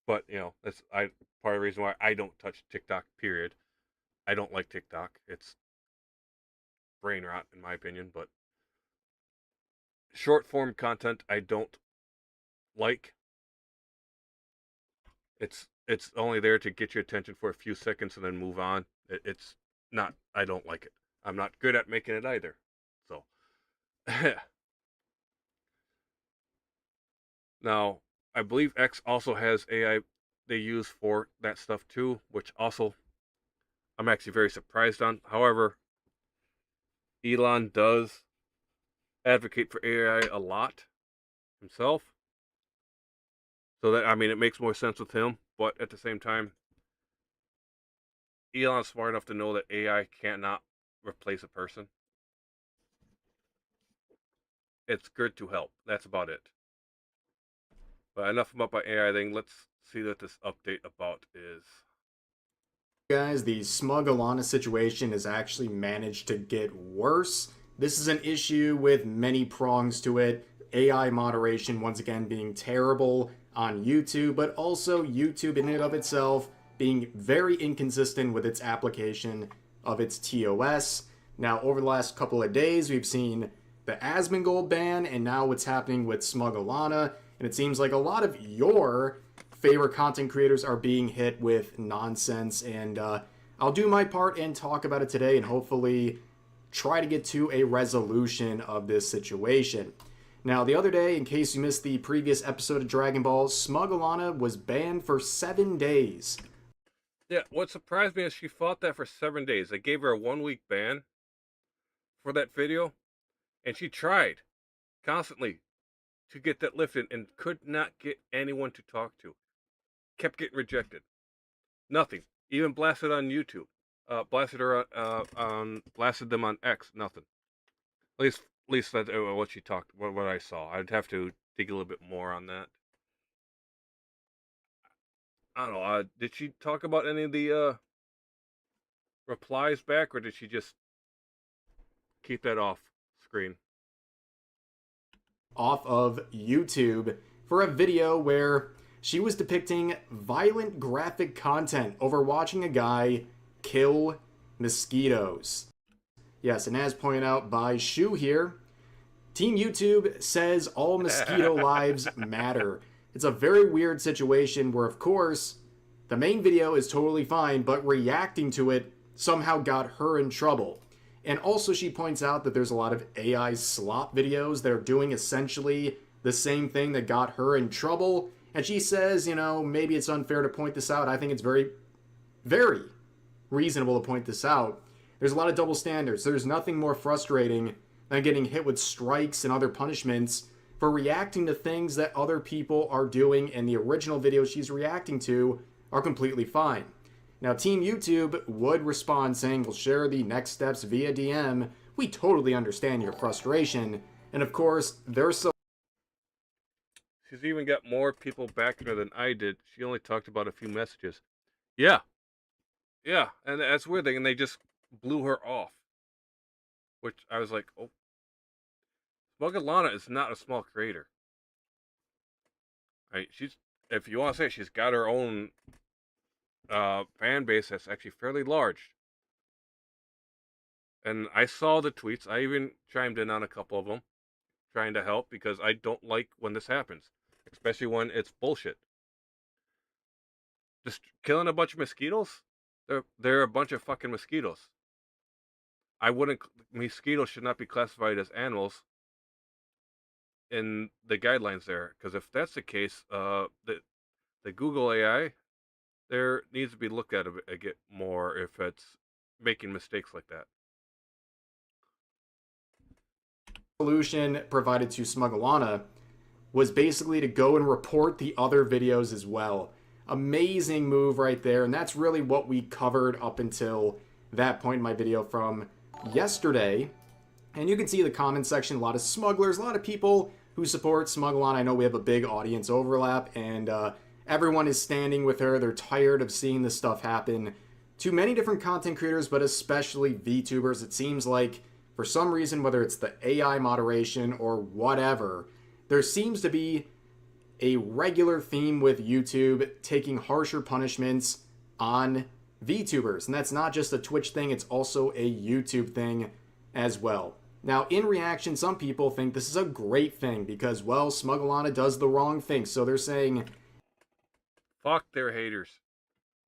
But that's part of the reason why I don't touch TikTok. Period. I don't like TikTok. It's brain rot in my opinion. But short form content I don't like. It's only there to get your attention for a few seconds and then move on. It's not. I don't like it. I'm not good at making it either. So now I believe X also has AI they use for that stuff too, which also I'm actually very surprised on. However, Elon does advocate for AI a lot himself. So that, it makes more sense with him, but at the same time, Elon's smart enough to know that AI cannot replace a person. It's good to help. That's about it. But enough about my AI thing. Let's see what this update about is.
Guys, the Smug Alana situation has actually managed to get worse. This is an issue with many prongs to it. AI moderation, once again, being terrible on YouTube, but also YouTube in and of itself being very inconsistent with its application of its TOS. Now, over the last couple of days, we've seen the Asmongold ban, and now what's happening with Smug Alana, and it seems like a lot of your favorite content creators are being hit with nonsense, and I'll do my part and talk about it today and hopefully try to get to a resolution of this situation. Now, the other day, in case you missed the previous episode of Dragon Ball, Smug Alana was banned for 7 days.
Yeah, what surprised me is she fought that for 7 days. They gave her a 1-week ban for that video, and she tried constantly to get that lifted and could not get anyone to talk to. Kept getting rejected. Nothing. Even blasted on YouTube. Blasted her blasted them on X. Nothing. At least that's what she talked. What I saw. I'd have to dig a little bit more on that. I don't know. Did she talk about any of the replies back, or did she just keep that off screen?
Off of YouTube for a video where she was depicting violent graphic content over watching a guy kill mosquitoes. Yes, and as pointed out by Shu here, Team YouTube says all mosquito lives matter. It's a very weird situation where, of course, the main video is totally fine, but reacting to it somehow got her in trouble. And also she points out that there's a lot of AI slop videos that are doing essentially the same thing that got her in trouble. And she says, maybe it's unfair to point this out. I think it's very, very reasonable to point this out. There's a lot of double standards. There's nothing more frustrating than getting hit with strikes and other punishments for reacting to things that other people are doing, and the original videos she's reacting to are completely fine. Now, Team YouTube would respond saying, we'll share the next steps via DM. We totally understand your frustration. And of course, they're so...
She's even got more people backing her than I did. She only talked about a few messages. Yeah. Yeah, and that's weird thing, and they just blew her off. Which I was like, oh. Smug Alana is not a small creator. If you want to say, she's got her own fan base that's actually fairly large. And I saw the tweets. I even chimed in on a couple of them, trying to help, because I don't like when this happens, especially when it's bullshit. Just killing a bunch of mosquitoes? They're a bunch of fucking mosquitoes. Mosquitoes should not be classified as animals in the guidelines there, because if that's the case, the Google AI, there needs to be looked at a bit more if it's making mistakes like that.
Solution provided to Smug Alana was basically to go and report the other videos as well. Amazing move right there, and that's really what we covered up until that point in my video from yesterday. And you can see the comment section, a lot of smugglers, a lot of people who support Smug Alana. I know we have a big audience overlap, and everyone is standing with her. They're tired of seeing this stuff happen to many different content creators, but especially VTubers. It seems like for some reason, whether it's the AI moderation or whatever, there seems to be a regular theme with YouTube taking harsher punishments on VTubers. And that's not just a Twitch thing, it's also a YouTube thing as well. Now, in reaction, some people think this is a great thing because, well, Smugglana does the wrong thing. So they're saying,
fuck their haters.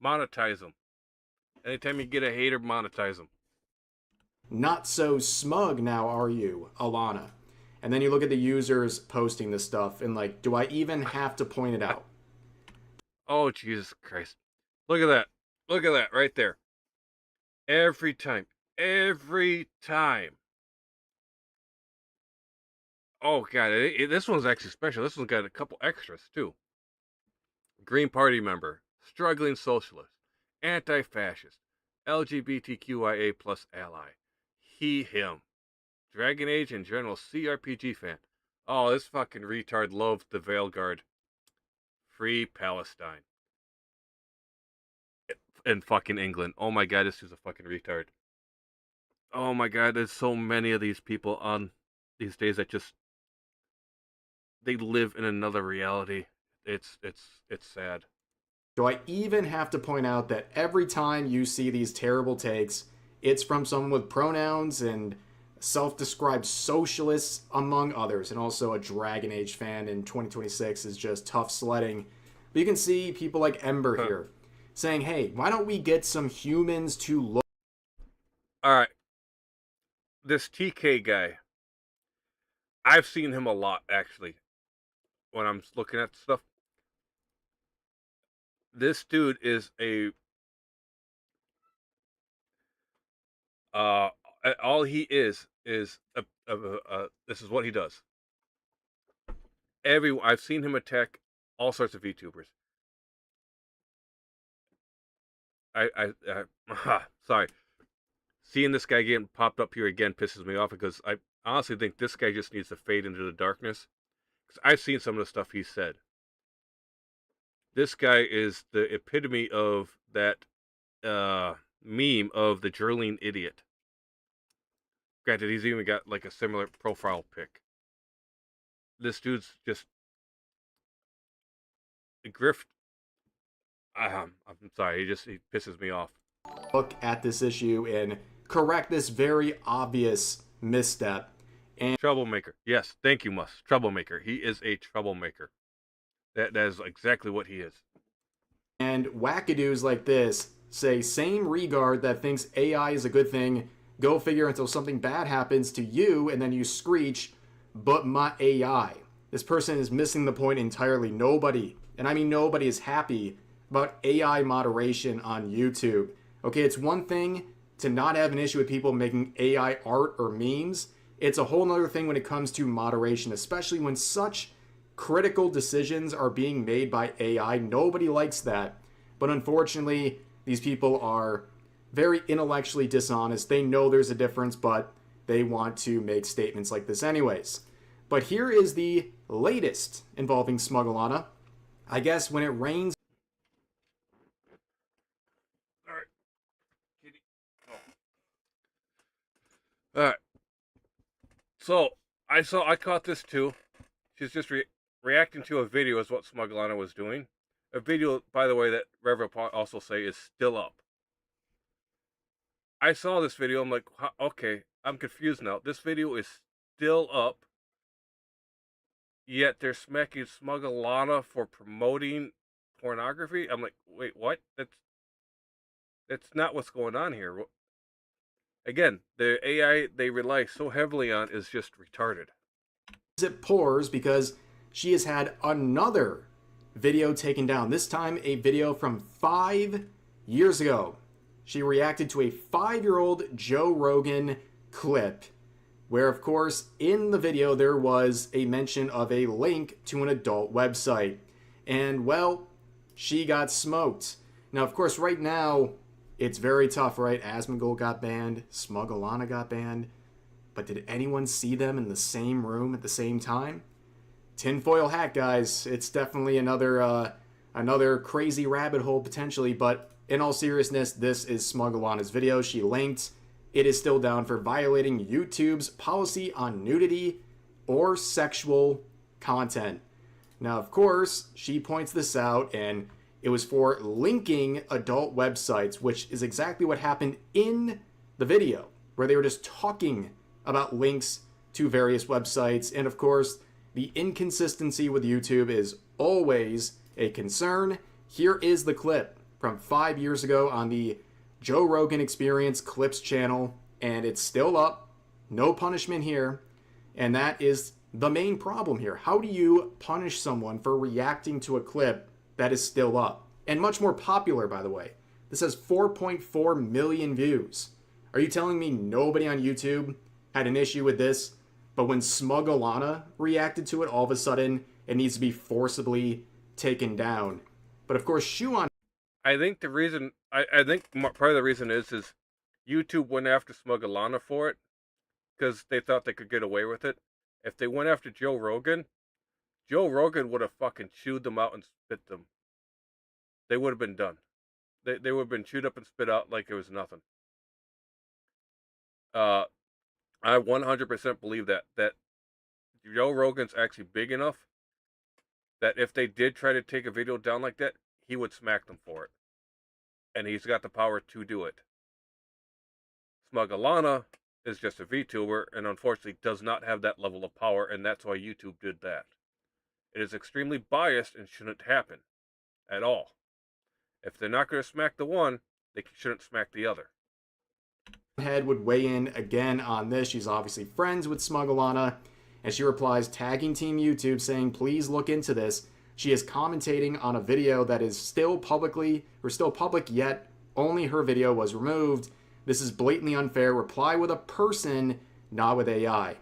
Monetize them. Anytime you get a hater, monetize them.
not so smug now, are you, Alana? And then you look at the users posting this stuff and like, do I even have to point it out?
Oh, Jesus Christ. Look at that. Look at that right there. Every time. Every time. Oh, God. This one's actually special. This one's got a couple extras, too. Green Party member. Struggling socialist. Anti-fascist. LGBTQIA plus ally. He, him. Dragon Age and general CRPG fan. Oh, this fucking retard loved the Veilguard. Free Palestine. In fucking England. Oh my God, this is a fucking retard. Oh my God, there's so many of these people on these days that just they live in another reality. It's sad.
Do I even have to point out that every time you see these terrible takes, it's from someone with pronouns and self-described socialists, among others, and also a Dragon Age fan in 2026 is just tough sledding. But you can see people like Ember here saying, hey, why don't we get some humans to look?
Alright. This TK guy, I've seen him a lot, actually, when I'm looking at stuff. This dude is all he is this is what he does. I've seen him attack all sorts of VTubers. Sorry. Seeing this guy getting popped up here again pisses me off because I honestly think this guy just needs to fade into the darkness. Because I've seen some of the stuff he said. This guy is the epitome of that meme of the Jerling idiot. Granted, he's even got like a similar profile pic. This dude's just a grift. I'm sorry, he pisses me off.
Look at this issue and correct this very obvious misstep. And
Troublemaker. Yes, thank you, Mus. Troublemaker. He is a troublemaker. That is exactly what he is.
And wackadoos like this say same regard that thinks AI is a good thing. Go figure until something bad happens to you and then you screech, but my AI. This person is missing the point entirely. Nobody, and I mean nobody, is happy about AI moderation on YouTube. Okay, it's one thing to not have an issue with people making AI art or memes. It's a whole nother thing when it comes to moderation, especially when such critical decisions are being made by AI. Nobody likes that. But unfortunately, these people are very intellectually dishonest. They know there's a difference, but they want to make statements like this anyways. But here is the latest involving Smugglana. I guess when it rains...
Alright. Kitty. Oh. Alright. So, I caught this too. She's just reacting to a video is what Smugglana was doing. A video, by the way, that Rev also say is still up. I saw this video, I'm like, okay, I'm confused now. This video is still up, yet they're smacking Smugglana for promoting pornography? I'm like, wait, what? That's not what's going on here. Again, the AI they rely so heavily on is just retarded.
It pours because she has had another video taken down. This time a video from 5 years ago. She reacted to a 5-year-old Joe Rogan clip where, of course, in the video there was a mention of a link to an adult website. And, well, she got smoked. Now, of course, right now, it's very tough, right? Asmongold got banned, Smugglana got banned. But did anyone see them in the same room at the same time? Tinfoil hat, guys. It's definitely another another crazy rabbit hole potentially, but in all seriousness, this is Smug-Alana's video. She linked. It is still down for violating YouTube's policy on nudity or sexual content. Now, of course, she points this out, and it was for linking adult websites, which is exactly what happened in the video, where they were just talking about links to various websites. And of course, the inconsistency with YouTube is always a concern. Here is the clip from 5 years ago on the Joe Rogan Experience Clips channel, and it's still up. No punishment here. And that is the main problem here. How do you punish someone for reacting to a clip that is still up? And much more popular, by the way. This has 4.4 million views. Are you telling me nobody on YouTube had an issue with this, but when Smug-Alana reacted to it, all of a sudden it needs to be forcibly taken down? But of course, Shuon.
I think the reason, I think part of the reason is YouTube went after Smug-Alana for it because they thought they could get away with it. If they went after Joe Rogan would have fucking chewed them out and spit them. They would have been done. They would have been chewed up and spit out like it was nothing. I 100% believe that Joe Rogan's actually big enough that if they did try to take a video down like that, he would smack them for it. And he's got the power to do it. Smug-Alana is just a VTuber and unfortunately does not have that level of power, and that's why YouTube did that. It is extremely biased and shouldn't happen at all. If they're not going to smack the one, they shouldn't smack the other.
Head would weigh in again on this. She's obviously friends with Smug-Alana, and she replies, tagging Team YouTube, saying, please look into this. She is commentating on a video that is still public, yet only her video was removed. This is blatantly unfair. Reply with a person, not with AI.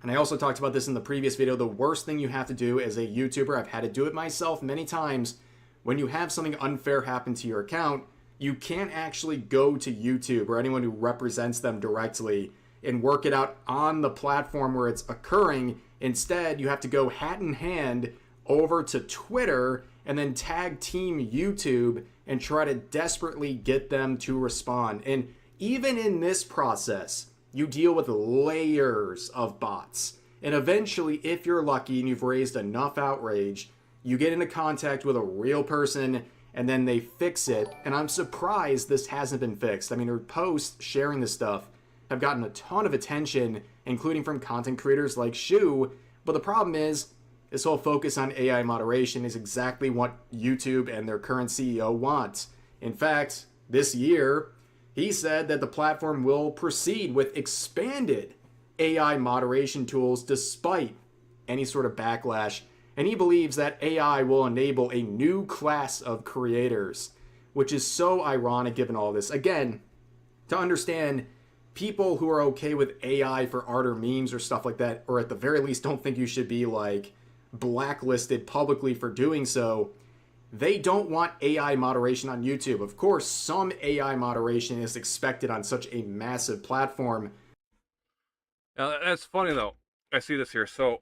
And I also talked about this in the previous video. The worst thing you have to do as a YouTuber, I've had to do it myself many times, when you have something unfair happen to your account, you can't actually go to YouTube or anyone who represents them directly and work it out on the platform where it's occurring. Instead, you have to go hat in hand over to Twitter and then tag Team YouTube and try to desperately get them to respond. And even in this process, you deal with layers of bots. And eventually, if you're lucky and you've raised enough outrage, you get into contact with a real person and then they fix it. And I'm surprised this hasn't been fixed. I mean, her posts sharing this stuff have gotten a ton of attention, including from content creators like Shu. But the problem is, this whole focus on AI moderation is exactly what YouTube and their current CEO want. In fact, this year, he said that the platform will proceed with expanded AI moderation tools despite any sort of backlash. And he believes that AI will enable a new class of creators, which is so ironic given all this. Again, to understand, people who are okay with AI for art or memes or stuff like that, or at the very least don't think you should be like blacklisted publicly for doing so, they don't want AI moderation on YouTube. Of course, some AI moderation is expected on such a massive platform.
Now, that's funny though. I see this here. So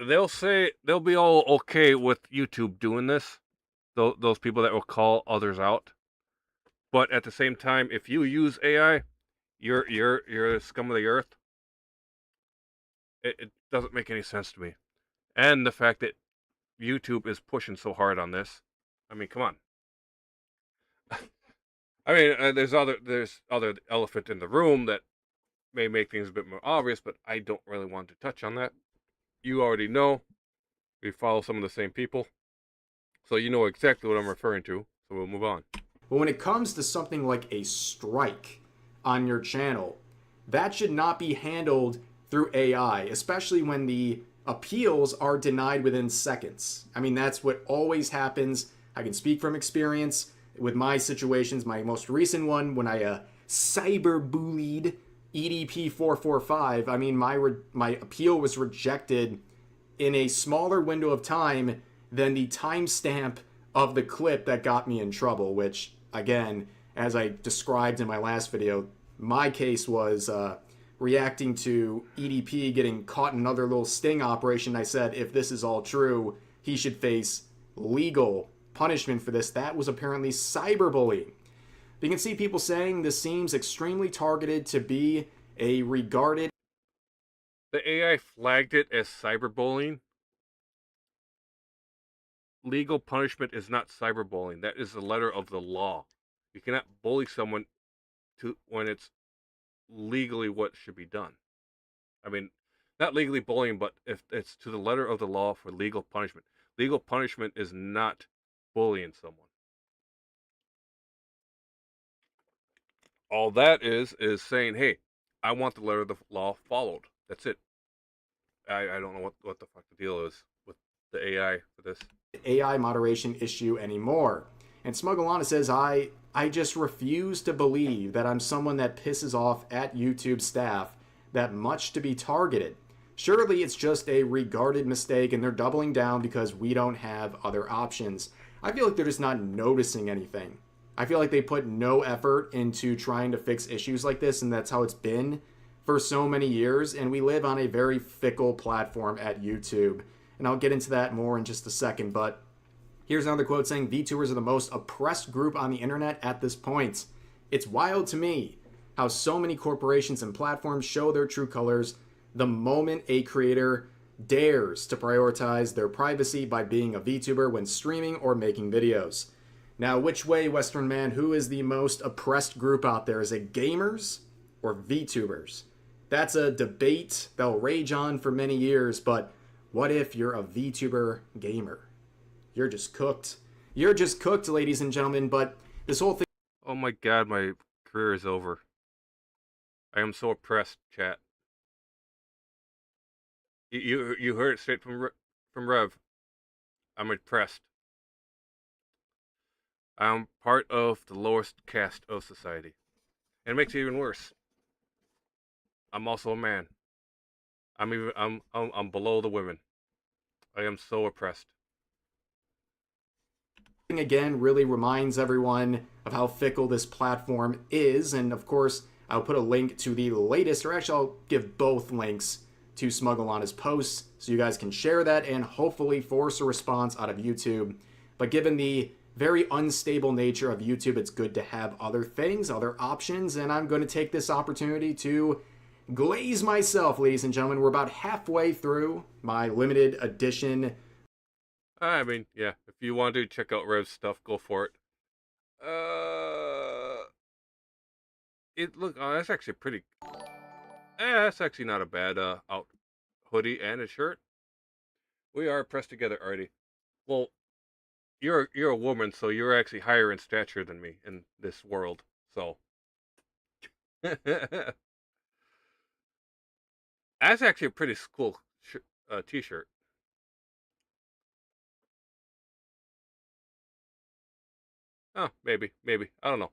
they'll say they'll be all okay with YouTube doing this. Those people that will call others out. But at the same time, if you use AI, you're the scum of the earth. It doesn't make any sense to me. And the fact that YouTube is pushing so hard on this. I mean, come on. I mean, there's other elephant in the room that may make things a bit more obvious, but I don't really want to touch on that. You already know. We follow some of the same people. So you know exactly what I'm referring to. So we'll move on.
But when it comes to something like a strike on your channel, that should not be handled through AI, especially when the appeals are denied within seconds. I mean, that's what always happens. I can speak from experience with my situations. My most recent one, when I cyberbullied EDP445, I mean, my appeal was rejected in a smaller window of time than the timestamp of the clip that got me in trouble, which, again, as I described in my last video, my case was reacting to EDP getting caught in another little sting operation. I said, if this is all true, he should face legal punishment for this. That was apparently cyberbullying. But you can see people saying this seems extremely targeted to be a regarded...
The AI flagged it as cyberbullying. Legal punishment is not cyberbullying. That is the letter of the law. You cannot bully someone to when it's legally what should be done. I mean, not legally bullying, but if it's to the letter of the law for legal punishment. Legal punishment is not bullying someone. All that is saying, hey, I want the letter of the law followed. That's it. I don't know what the fuck the deal is with the AI for this.
AI moderation issue anymore. And Smugglana says, I just refuse to believe that I'm someone that pisses off at YouTube staff that much to be targeted. Surely it's just a regarded mistake and they're doubling down because we don't have other options. I feel like they're just not noticing anything. I feel like they put no effort into trying to fix issues like this, and that's how it's been for so many years, and we live on a very fickle platform at YouTube. And I'll get into that more in just a second, but here's another quote saying, VTubers are the most oppressed group on the internet at this point. It's wild to me how so many corporations and platforms show their true colors the moment a creator dares to prioritize their privacy by being a VTuber when streaming or making videos. Now, which way, Western man, who is the most oppressed group out there? Is it gamers or VTubers? That's a debate that'll rage on for many years, but what if you're a VTuber gamer? You're just cooked. You're just cooked, ladies and gentlemen, but this whole thing...
Oh my god, my career is over. I am so oppressed, chat. You heard it straight from Rev. I'm oppressed. I'm part of the lowest caste of society. And it makes it even worse. I'm also a man. I'm below the women. I am so oppressed.
Again, really reminds everyone of how fickle this platform is, and of course, I'll put a link to the latest, or actually I'll give both links to Smugglana's posts, so you guys can share that and hopefully force a response out of YouTube. But given the very unstable nature of YouTube, it's good to have other things, other options, and I'm going to take this opportunity to glaze myself, ladies and gentlemen. We're about halfway through my limited edition.
I mean, yeah, if you want to check out Rev's stuff, go for it. That's actually pretty. That's actually not a bad out hoodie and a shirt. We are pressed together, Artie. Well, you're a woman, so you're actually higher in stature than me in this world. So that's actually a pretty cool t-shirt. Oh, maybe. I don't know.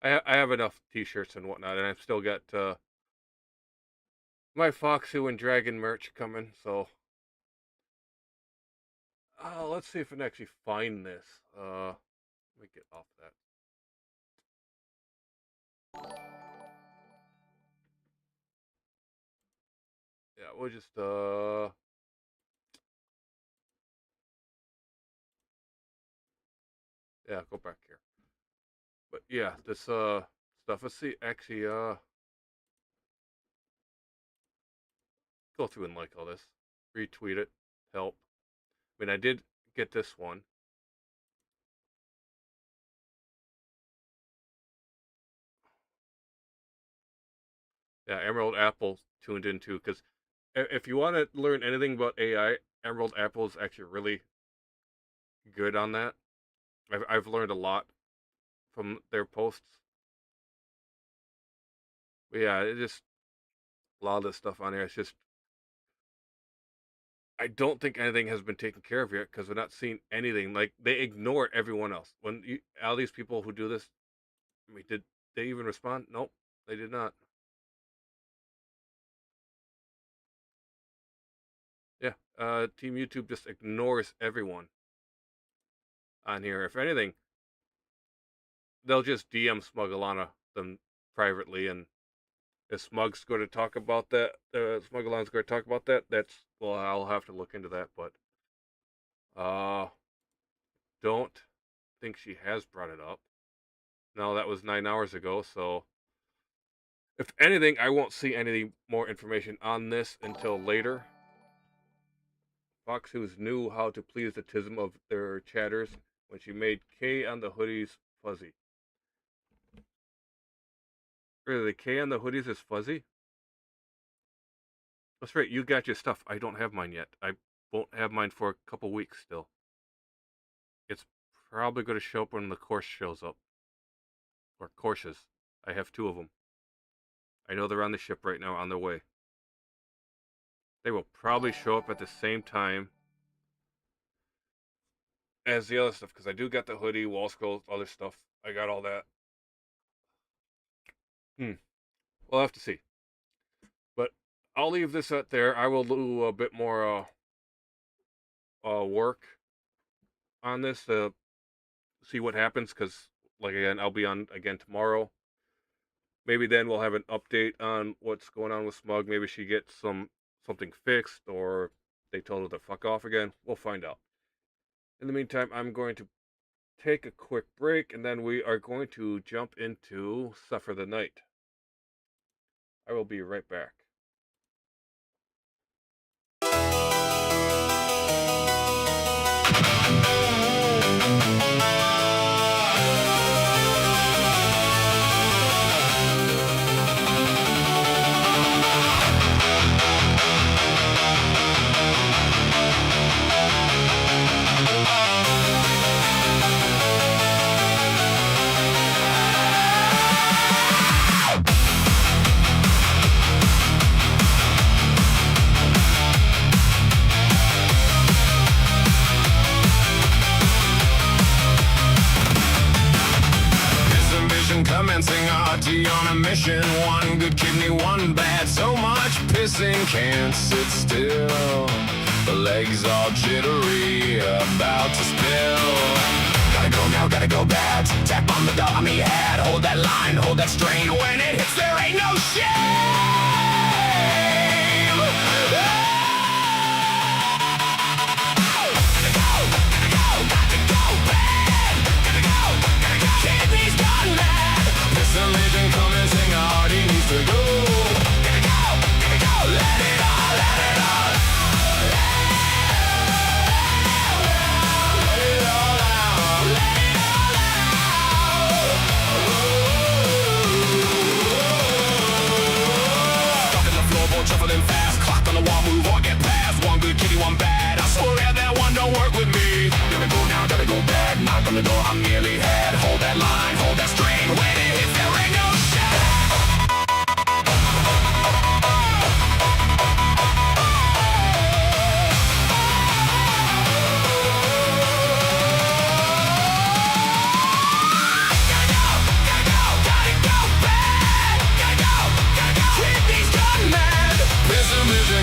I have enough t-shirts and whatnot, and I've still got my Foxu and Dragon merch coming, so let's see if I can actually find this. Let me get off that. Yeah, we'll just yeah, go back here. But yeah, this stuff. Let's see, actually go through and like all this. Retweet it. Help. I mean, I did get this one. Yeah, Emerald Apple tuned in too, because if you want to learn anything about AI, Emerald Apple is actually really good on that. I've learned a lot from their posts. But yeah, it just a lot of this stuff on here. It's just I don't think anything has been taken care of yet because we're not seeing anything. Like they ignore everyone else. When all these people who do this, I mean, did they even respond? Nope, they did not. Yeah, Team YouTube just ignores everyone on here. If anything, they'll just DM Smugglana them privately, and if Smug's going to talk about that, Smugglana's going to talk about that. Well, I'll have to look into that. But don't think she has brought it up. No, that was 9 hours ago, so if anything, I won't see any more information on this until later. Fox News knew how to please the tism of their chatters when she made K on the hoodies fuzzy. Really, the K on the hoodies is fuzzy? That's right, you got your stuff. I don't have mine yet. I won't have mine for a couple weeks still. It's probably going to show up when the course shows up. Or courses. I have 2 of them. I know they're on the ship right now, on their way. They will probably show up at the same time as the other stuff, because I do got the hoodie, wall scrolls, other stuff. I got all that. We'll have to see. But I'll leave this out there. I will do a bit more work on this to see what happens, because, like, again, I'll be on again tomorrow. Maybe then we'll have an update on what's going on with Smug. Maybe she gets something fixed, or they told her to fuck off again. We'll find out. In the meantime, I'm going to take a quick break, and then we are going to jump into Suffer the Night. I will be right back.
Commencing RT on a mission. 1 good kidney, 1 bad. So much pissing, can't sit still. The legs all jittery, about to spill. Gotta go now, gotta go bad. Tap on the dummy head. Hold that line, hold that strain. When it hits, there ain't no shame. Kidneys gone mad. Pissing commencing hard, he needs to go. Gotta go, let it all, let it all. Let it all out, let it all out. Stuck in the floorboard, shuffling fast. Clock on the wall, move or get past. 1 good kitty, 1 bad. I swear that 1 don't work with me. Gotta go now, gotta go back. Knock on the door, I'm nearly had. Hold that line, hold that string. When it hits, there ain't no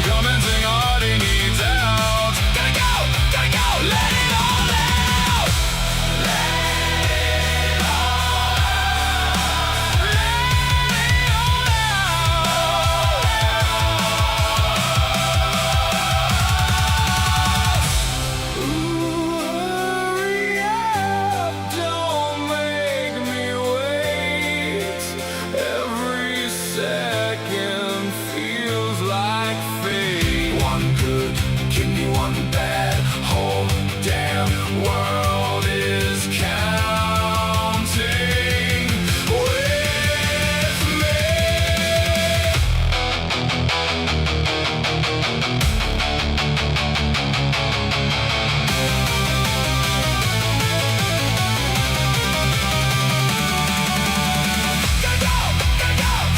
commenting hard, he needs out. Gotta go, let it all out. Let it all out. Let it all out. Ooh, hurry up, don't make me wait. Every second feels like fate. 1 good kidney, 1 bad. Whole damn world is counting with me.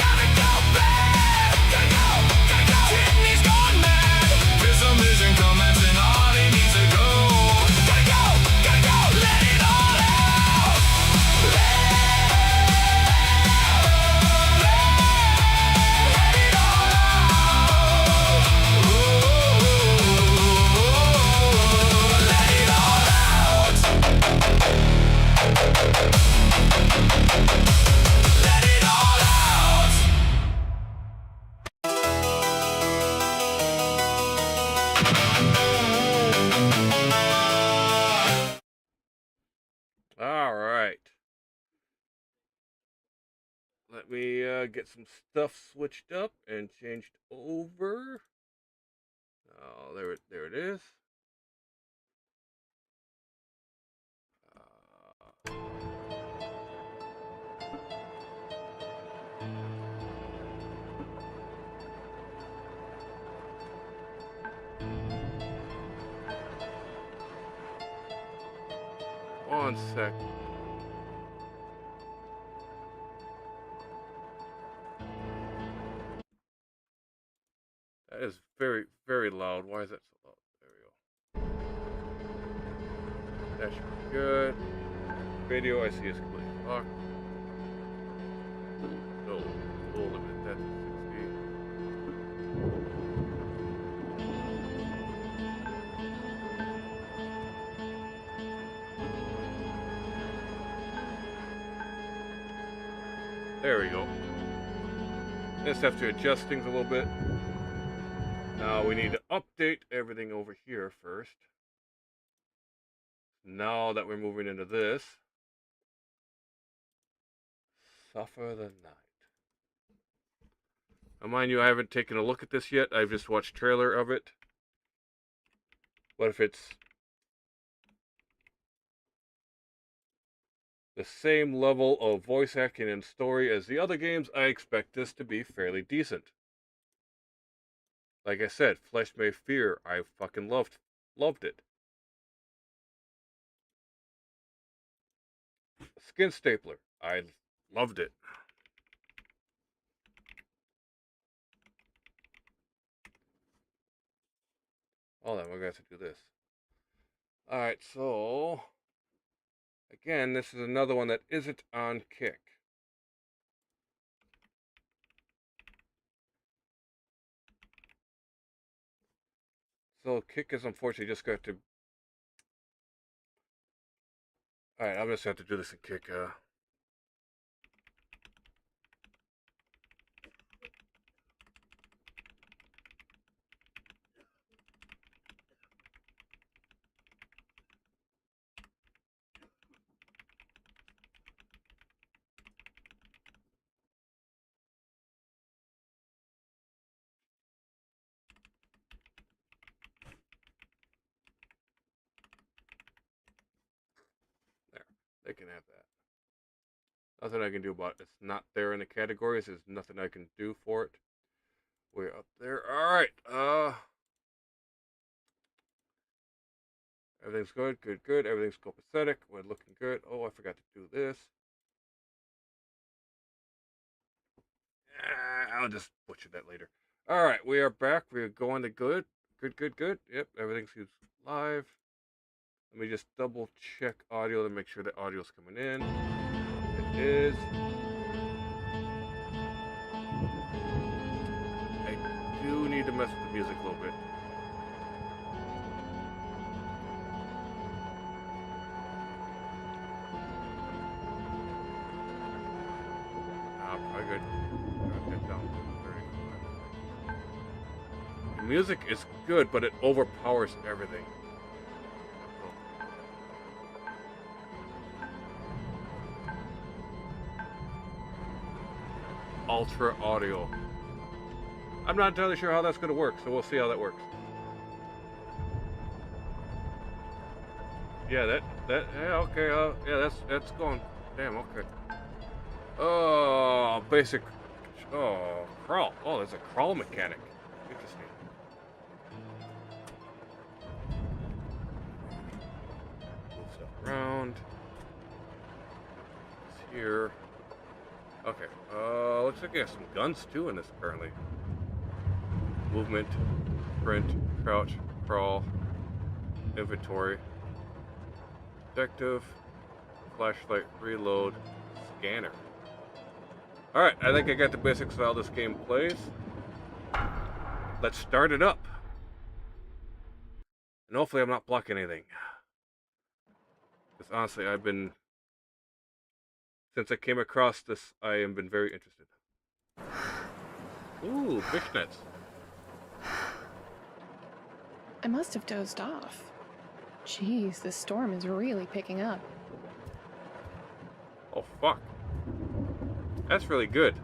Gotta go bad. Gotta go. Kidneys gone mad. Vision commenting hard, he needs to go. Gotta go,
All right. Let me get some stuff switched up and changed over. Oh, there it is. One sec. That is very, very loud. Why is that so loud? There we go. That should be good. Video I see is completely fucked. So we'll limit that to 60. There we go. Just have to adjust things a little bit. Now we need to update everything over here first. Now that we're moving into this, Suffer the Night. Now mind you, I haven't taken a look at this yet. I've just watched trailer of it. But if it's the same level of voice acting and story as the other games, I expect this to be fairly decent. Like I said, Flesh May Fear, I fucking loved it. Skin Stapler, I loved it. Hold on, we're going to have to do this. Alright, so again, this is another one that isn't on Kick. So Kick is unfortunately just going to... Alright, I'm just going to have to do this in Kick. They can have that. Nothing I can do about it. It's not there in the categories. There's nothing I can do for it. We're up there. Alright. Everything's good, good. Everything's copacetic. We're looking good. Oh, I forgot to do this. I'll just butcher that later. Alright, we are back. We are going to good. Good. Yep, everything seems live. Let me just double check audio to make sure the audio's coming in. It is. I do need to mess with the music a little bit. Probably good. Get down to 35. The music is good, but it overpowers everything. Ultra audio. I'm not entirely sure how that's going to work, so we'll see how that works. Yeah, yeah, okay, yeah, that's going. Damn, okay. Oh, basic. Oh, crawl. Oh, there's a crawl mechanic. Interesting. Move stuff around. It's here. Okay. Looks like I have some guns too in this apparently. Movement, sprint, crouch, crawl, inventory, detective, flashlight, reload, scanner. Alright, I think I got the basics of how this game plays. Let's start it up. And hopefully I'm not blocking anything. Because honestly, since I came across this, I have been very interested. Ooh, fishnets.
I must have dozed off. Jeez, this storm is really picking up.
Oh, fuck. That's really good.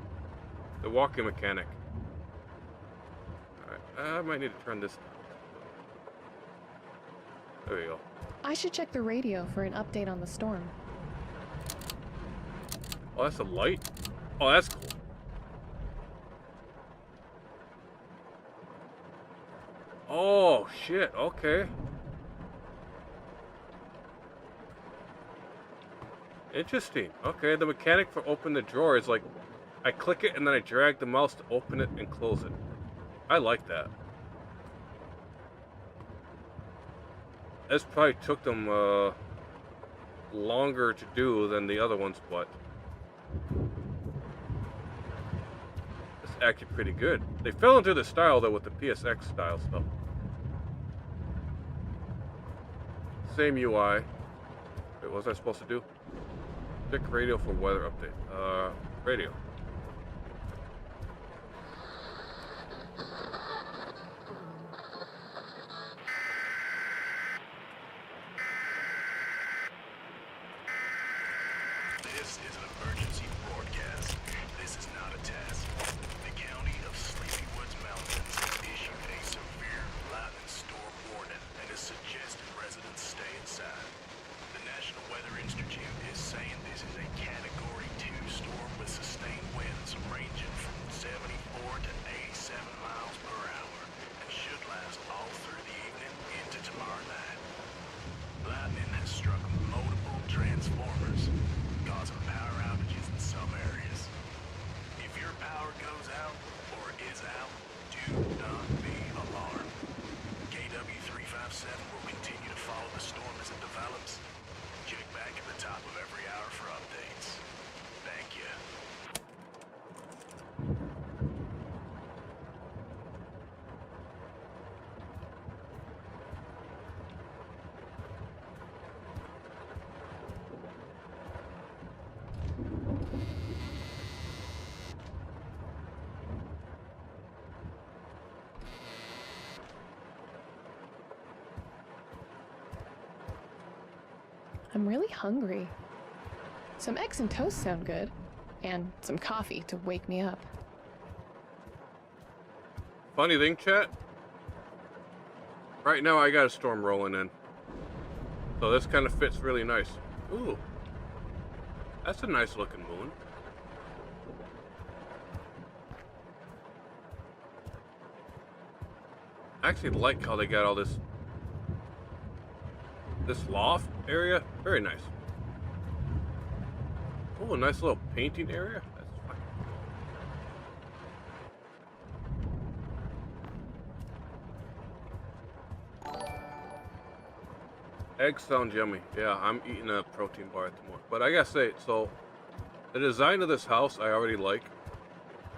The walking mechanic. Alright, I might need to turn this down. There we go.
I should check the radio for an update on the storm.
Oh, that's a light? Oh, that's cool. Oh, shit. Okay. Interesting. Okay, the mechanic for open the drawer is like, I click it and then I drag the mouse to open it and close it. I like that. This probably took them longer to do than the other ones, but it's actually pretty good. They fell into the style though with the PSX style stuff. Same UI. Wait, what was I supposed to do? Check radio for weather update. Radio.
This is an emergency broadcast. This is not a test. The county of Sleepy Woods Mountains has issued a severe lightning storm warning and has suggested residents stay inside. The National Weather Institute is saying this is a Category 2 storm with sustained winds ranging from 74 to 87 miles per hour and should last all through the evening into tomorrow night. Lightning has struck multiple transformers, causing power outages in some areas. If your power goes out or is out, do not be alarmed. KW357 will continue to follow the storm as it develops. Check back at the top of every hour for updates. Thank you.
I'm really hungry. Some eggs and toast sound good, and some coffee to wake me up.
Funny thing, chat. Right now I got a storm rolling in. So this kind of fits really nice. Ooh. That's a nice looking moon. I actually like how they got all this loft area. Very nice. Oh, a nice little painting area. That's fine. Eggs sound yummy. Yeah, I'm eating a protein bar at the moment. But I gotta say, so the design of this house I already like.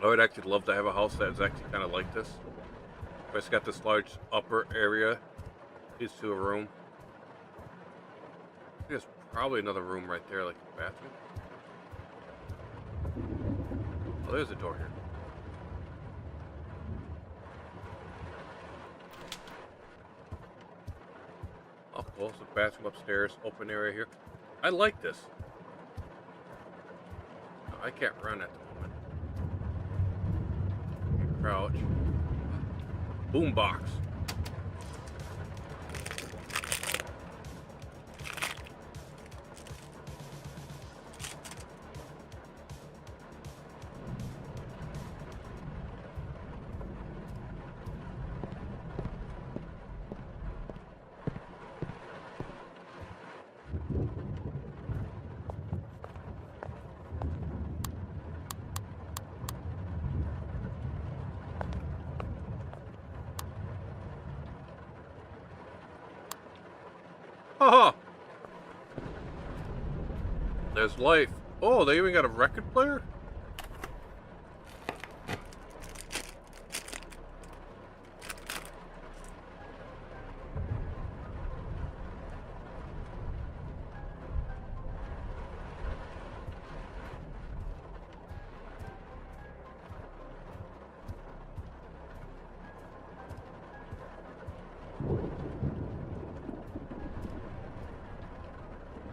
I would actually love to have a house that's actually kind of like this. Where it's got this large upper area. Leads to a room. There's probably another room right there, like a bathroom. Oh, there's a door here. Oh, cool. So bathroom upstairs, open area here. I like this. No, I can't run at the moment. Crouch. Boombox. Haha! There's life. Oh, they even got a record player?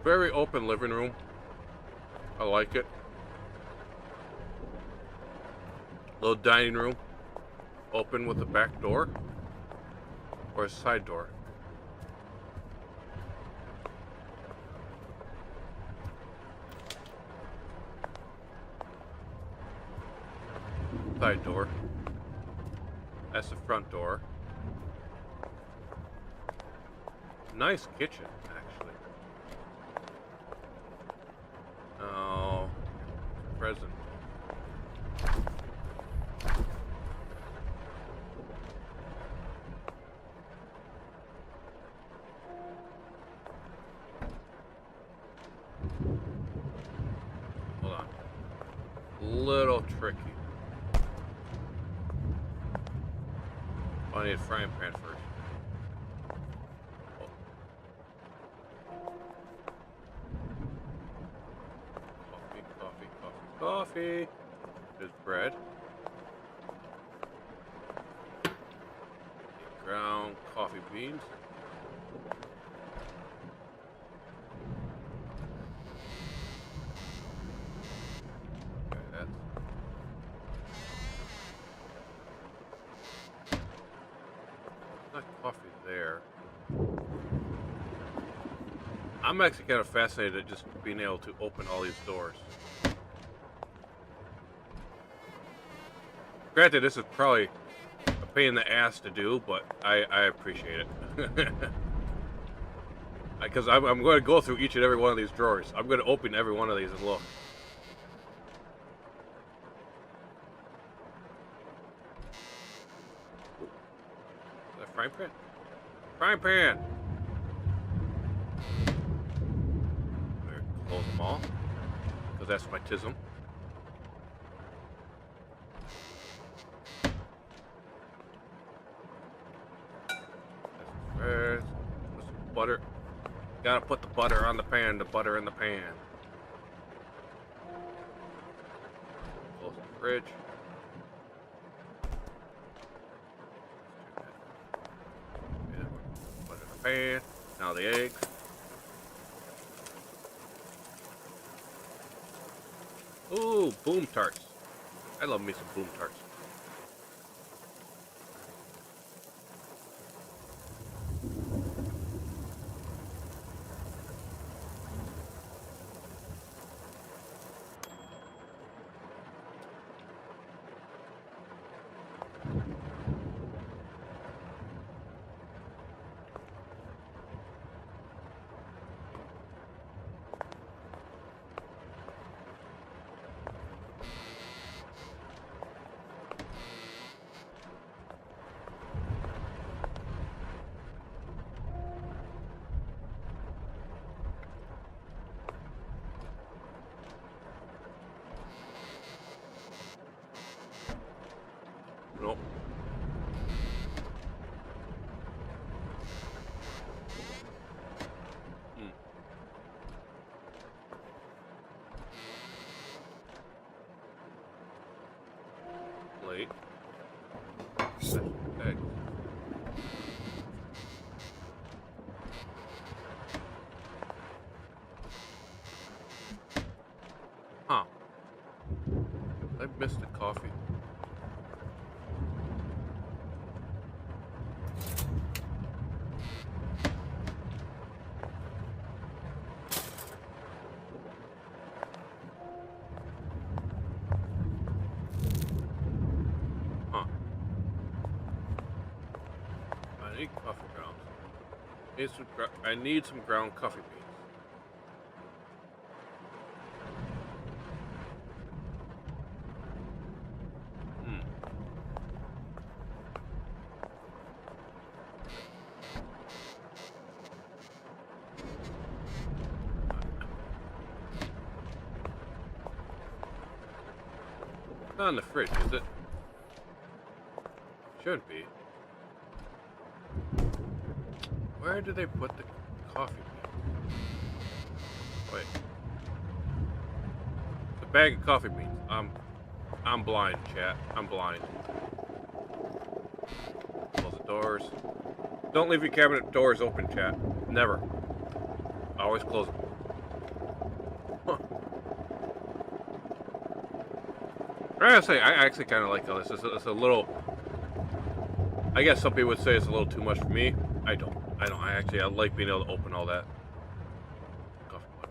Very open living room. I like it. Little dining room. Open with a back door. Or a side door. Side door. That's the front door. Nice kitchen, actually. Oh, present. Hold on. Little tricky. I need a frying pan first. Coffee. There's bread. Ground coffee beans. Okay, that's... not coffee there. I'm actually kind of fascinated at just being able to open all these doors. Granted, this is probably a pain in the ass to do, but I appreciate it. Because I'm going to go through each and every one of these drawers. I'm going to open every one of these and look. Is that a frying pan? Frying pan! Better close them all. Because that's my tism. Put some butter. Gotta put the butter on the pan, the butter in the pan. Close the fridge. Butter in the pan. Now the eggs. Ooh, boom tarts. I love me some boom tarts. Nope. Plate. Egg. Huh. I missed the coffee. I need coffee grounds. I need some ground coffee beans. Not in the fridge, is it? Should be. Where do they put the coffee beans? Wait. The bag of coffee beans. I'm blind, chat. I'm blind. Close the doors. Don't leave your cabinet doors open, chat. Never. Always close them. Huh. I gotta say, I actually kind of like all this. It's a little. I guess some people would say it's a little too much for me. I don't. I like being able to open all that. Coffee mug.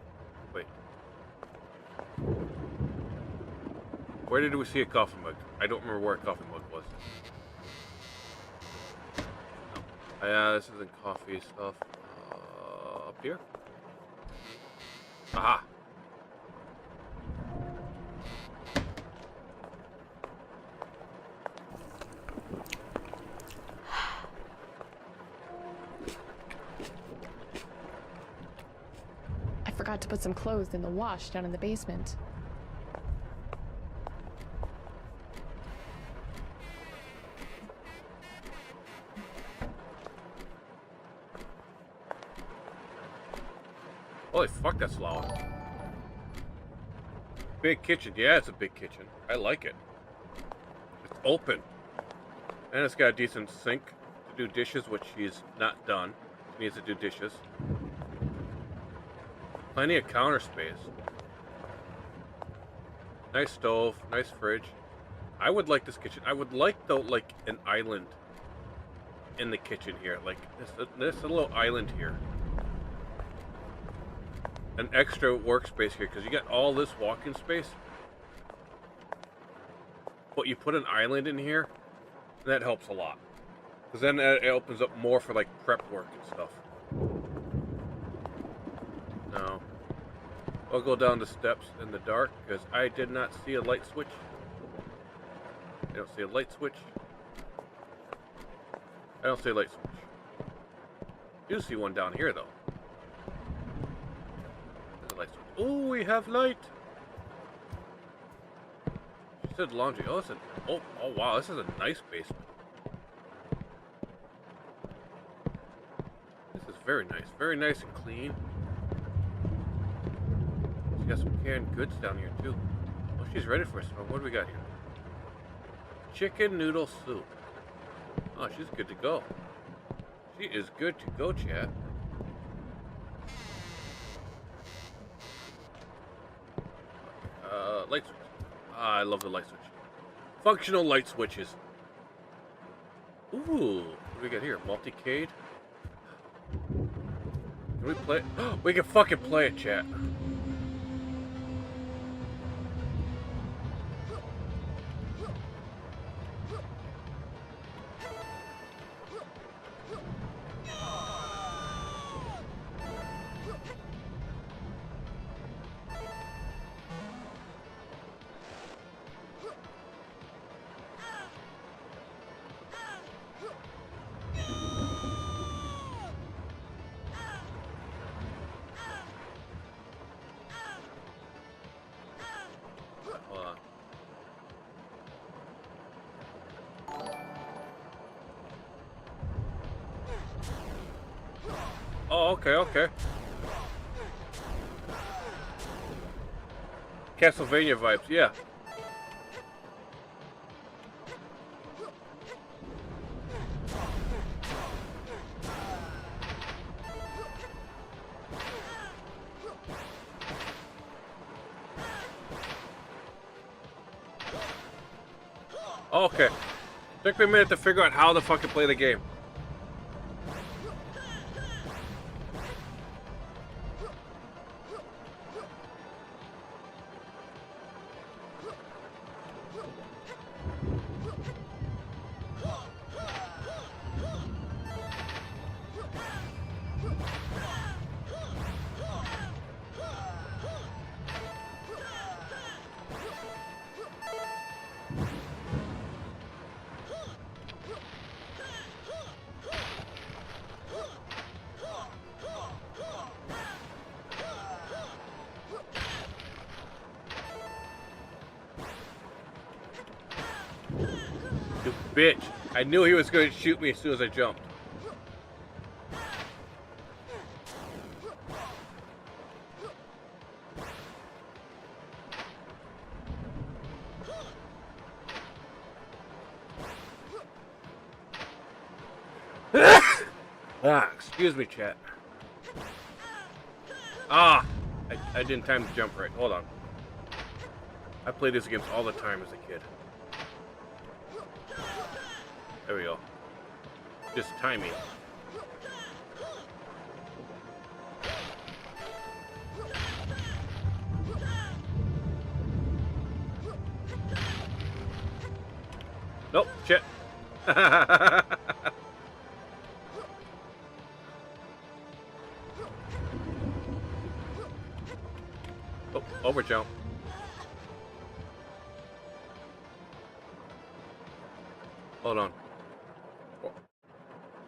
Wait. Where did we see a coffee mug? I don't remember where a coffee mug was. No. Yeah, this isn't coffee stuff. Up here? Aha!
I forgot to put some clothes in the wash down in the basement.
Holy fuck, that's loud. Big kitchen. Yeah, it's a big kitchen. I like it. It's open. And it's got a decent sink to do dishes, which she's not done. She needs to do dishes. Plenty of counter space. Nice stove, nice fridge. I would like this kitchen. I would like, though, like an island in the kitchen here. Like this little island here. An extra workspace here, because you got all this walk-in space. But you put an island in here, and that helps a lot. Because then it opens up more for like prep work and stuff. No. I'll go down the steps in the dark, because I did not see a light switch. I don't see a light switch. I don't see a light switch. I do see one down here, though. Oh, we have light. She said laundry. Oh, oh wow, this is a nice basement. This is very nice and clean. She's got some canned goods down here too. Oh, she's ready for us. What do we got here? Chicken noodle soup. Oh, she's good to go. She is good to go, chat. Light switch. Ah, I love the light switch. Functional light switches. Ooh, what do we got here? Multicade. Can we play it? We can fucking play it, chat. Oh, okay. Castlevania vibes, yeah. Okay. Took me a minute to figure out how to fucking play the game. You bitch. I knew he was going to shoot me as soon as I jumped. Excuse me, chat. I didn't time to jump right. Hold on. I played these games all the time as a kid. There we go. Just timing. Nope, shit. Oh, over jump. Hold on.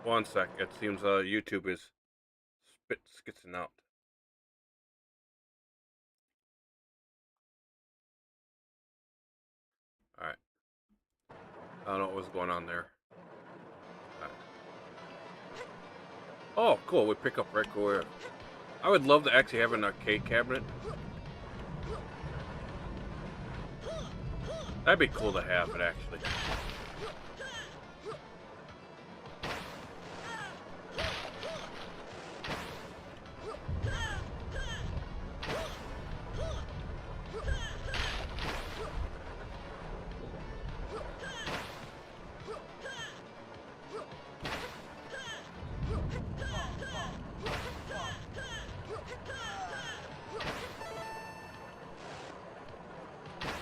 One sec. It seems YouTube is skitzing out. Alright. I don't know what was going on there. Right. Oh, cool. We pick up right where. I would love to actually have an arcade cabinet. That'd be cool to have it, actually.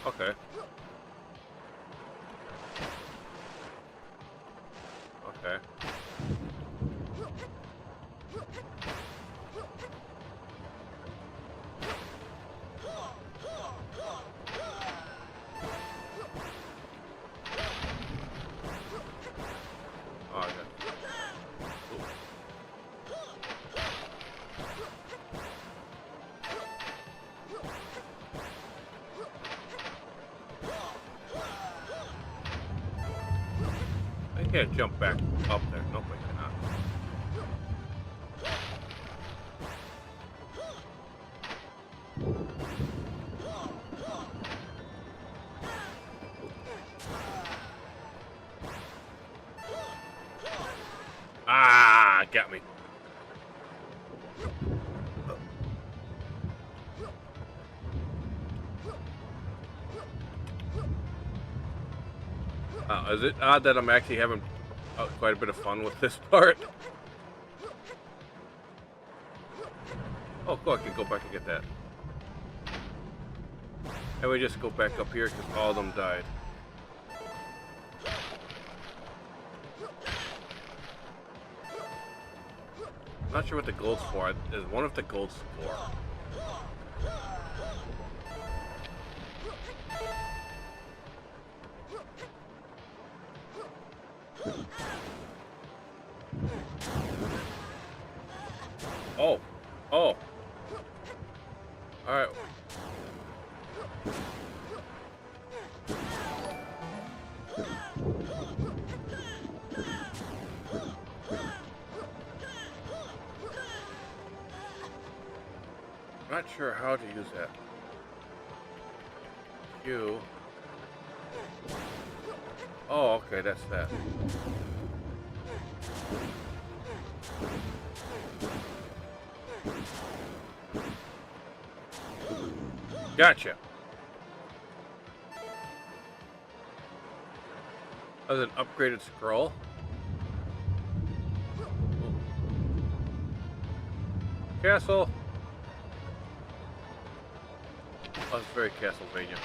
Okay. Okay. Oh, okay. I can't jump back up there. Nope, I cannot. Ah, got me. Is it odd that I'm actually having quite a bit of fun with this part? Oh, cool, I can go back and get that. And we just go back up here because all of them died. Not sure what the gold's for. Is one of the gold's for? Oh, oh. All right. Not sure how to use that. Q. Oh, okay, that's that. Gotcha. That was an upgraded scroll. Castle. Oh, it's very Castlevania.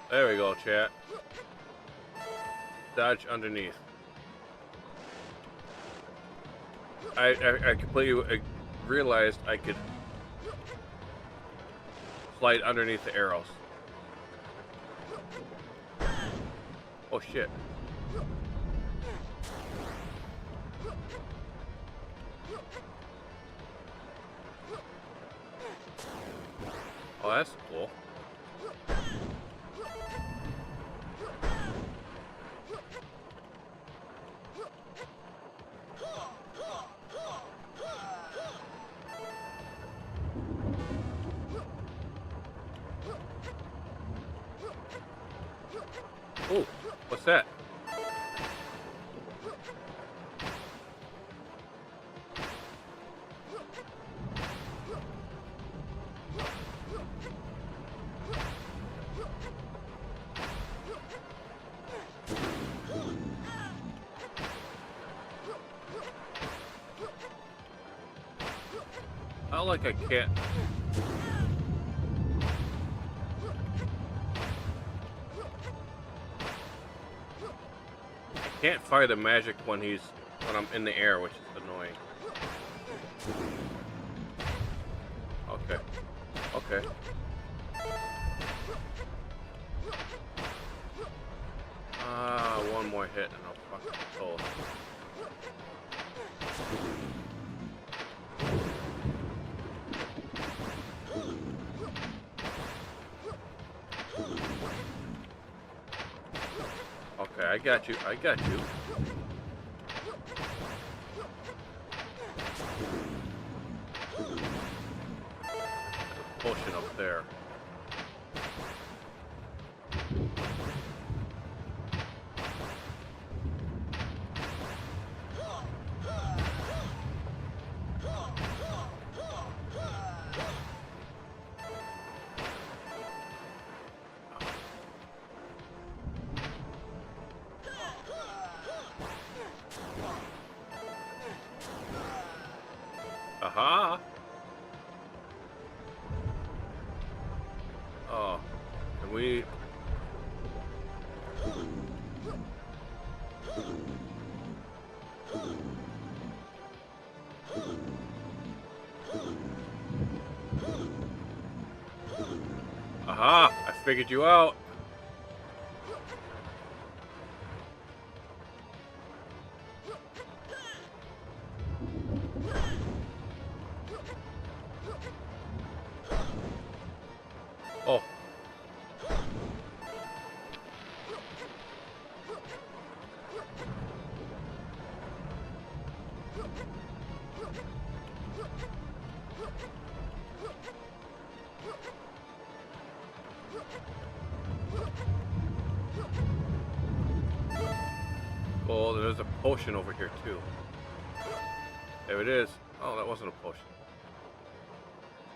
There we go, chat. Dodge underneath. I completely realized I could slide underneath the arrows. Oh shit. Oh, that's cool. What's that? Not like I can't. I can't fire the magic when I'm in the air, which is annoying. Okay. Okay. One more hit and I'll fucking pull. Okay, I got you. I got you. There's a potion up there. Aha! Oh, can we? Aha! I figured you out. Oh. Oh, there's a potion over here too. There it is. Oh, that wasn't a potion.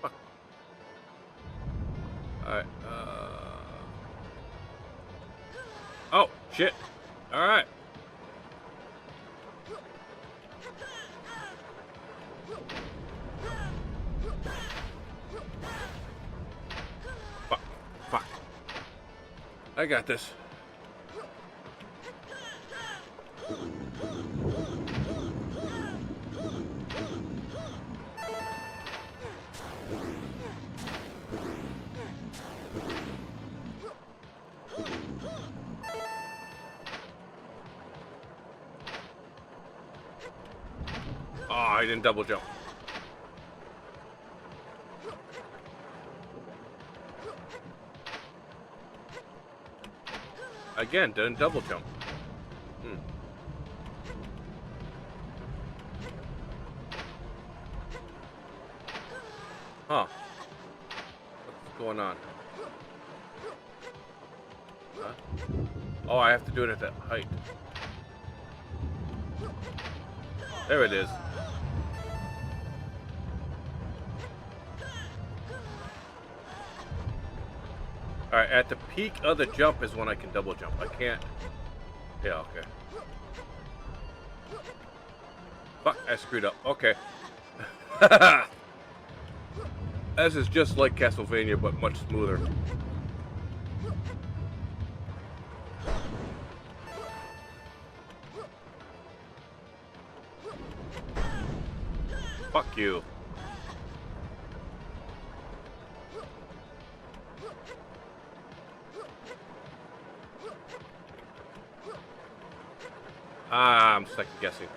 Fuck. Alright, oh, shit. Alright. Fuck. Fuck. I got this. Oh, I didn't double jump. Again, didn't double jump. Huh. What's going on? Huh? Oh, I have to do it at that height. There it is. Alright, at the peak of the jump is when I can double jump. I can't. Yeah, okay. Fuck, I screwed up. Okay. This is just like Castlevania, but much smoother. Fuck you. I'm second guessing.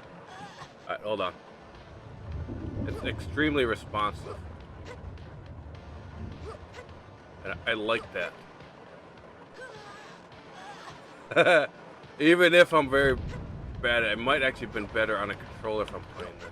Alright, hold on. It's extremely responsive. And I like that. Even if I'm very bad at it, it might actually have been better on a controller if I'm playing this.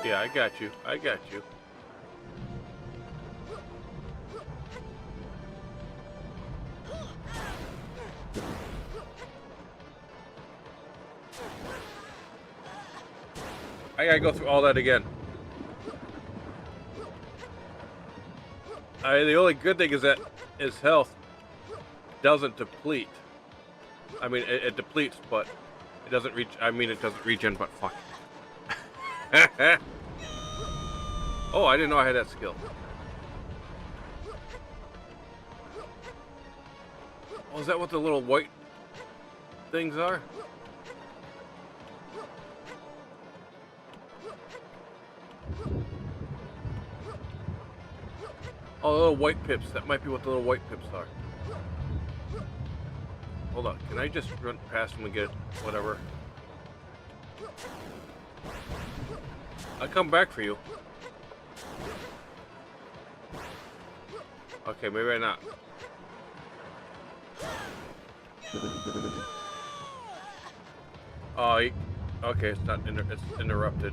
Yeah, I got you. I got you. I gotta go through all that again. The only good thing is that his health doesn't deplete. I mean, it depletes, but it doesn't reach. I mean, it doesn't regen, but fuck. Oh, I didn't know I had that skill. Oh, is that what the little white things are? Oh, the little white pips. That might be what the little white pips are. Hold on. Can I just run past them and get whatever? I'll come back for you. Okay, maybe not. Oh, okay, it's not. It's interrupted.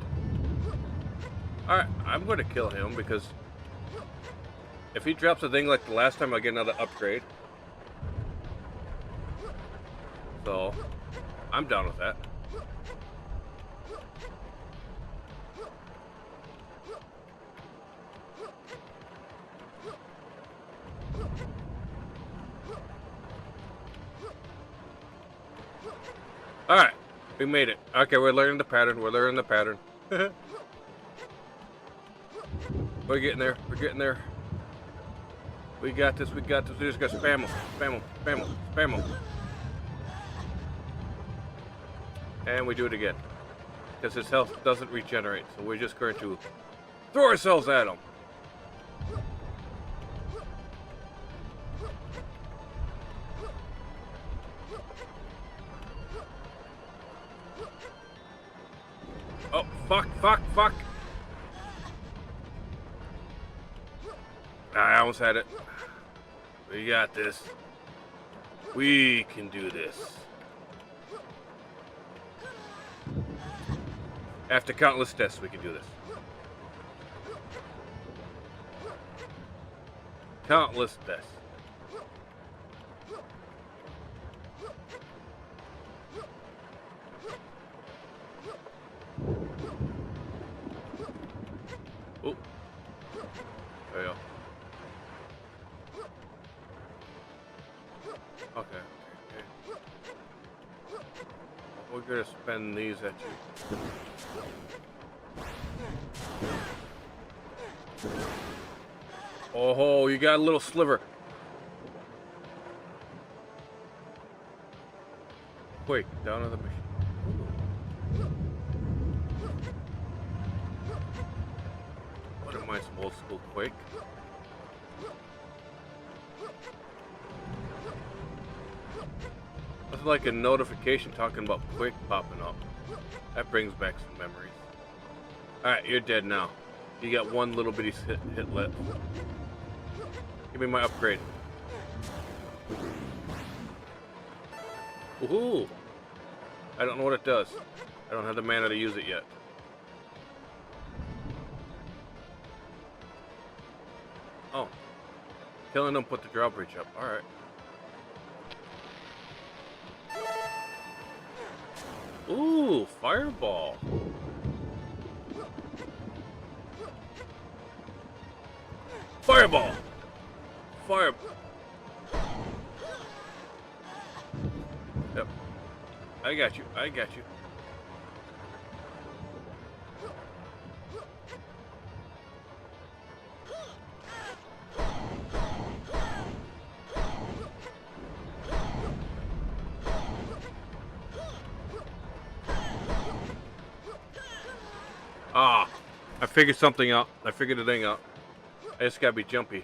All right, I'm going to kill him because if he drops a thing like the last time, I'll get another upgrade. So, I'm down with that. Alright, we made it. Okay, we're learning the pattern. We're learning the pattern. We're getting there. We're getting there. We got this. We got this. We just got to spam them. Spam them. Spam them. Spam them. And we do it again. Because his health doesn't regenerate. So we're just going to throw ourselves at him. Oh, fuck, fuck, fuck. I almost had it. We got this. We can do this. After countless deaths, we can do this. Countless deaths. Oh. There you go. Okay. We're gonna spend these at you. Oh, you got a little sliver. Quick, down on the machine. What am I, some old school Quake? That's like a notification talking about Quake popping up. That brings back some memories. Alright, you're dead now. You got one little bitty hit left. Give me my upgrade. Woohoo! I don't know what it does. I don't have the mana to use it yet. Oh. Killing them put the drawbridge up. Alright. Ooh, fireball. Fireball! Fire. Yep. I got you. I got you. Ah, I figured something out. I figured the thing out. I just gotta be jumpy.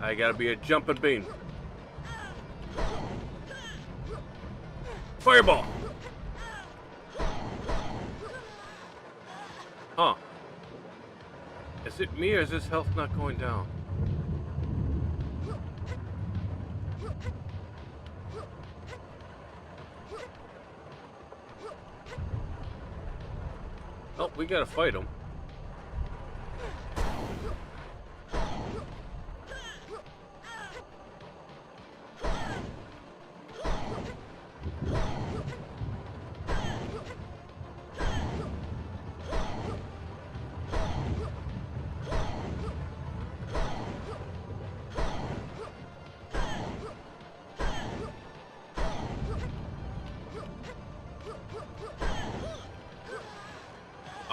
I gotta be a jumping bean. Fireball! Huh. Is it me or is his health not going down? Well, we gotta fight him.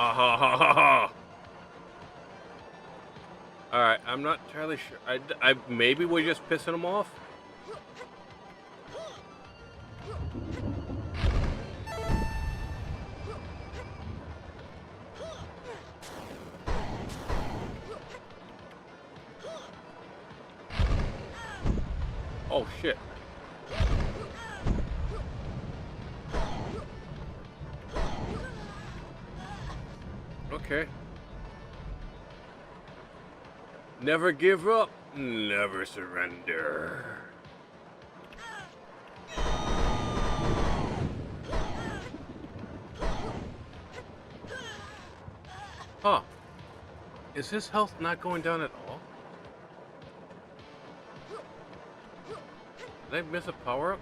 Ah ha ha ha ha! Alright, I'm not entirely sure. I maybe we're just pissing him off? Oh shit. Okay. Never give up, never surrender. Huh. Is his health not going down at all? Did I miss a power-up?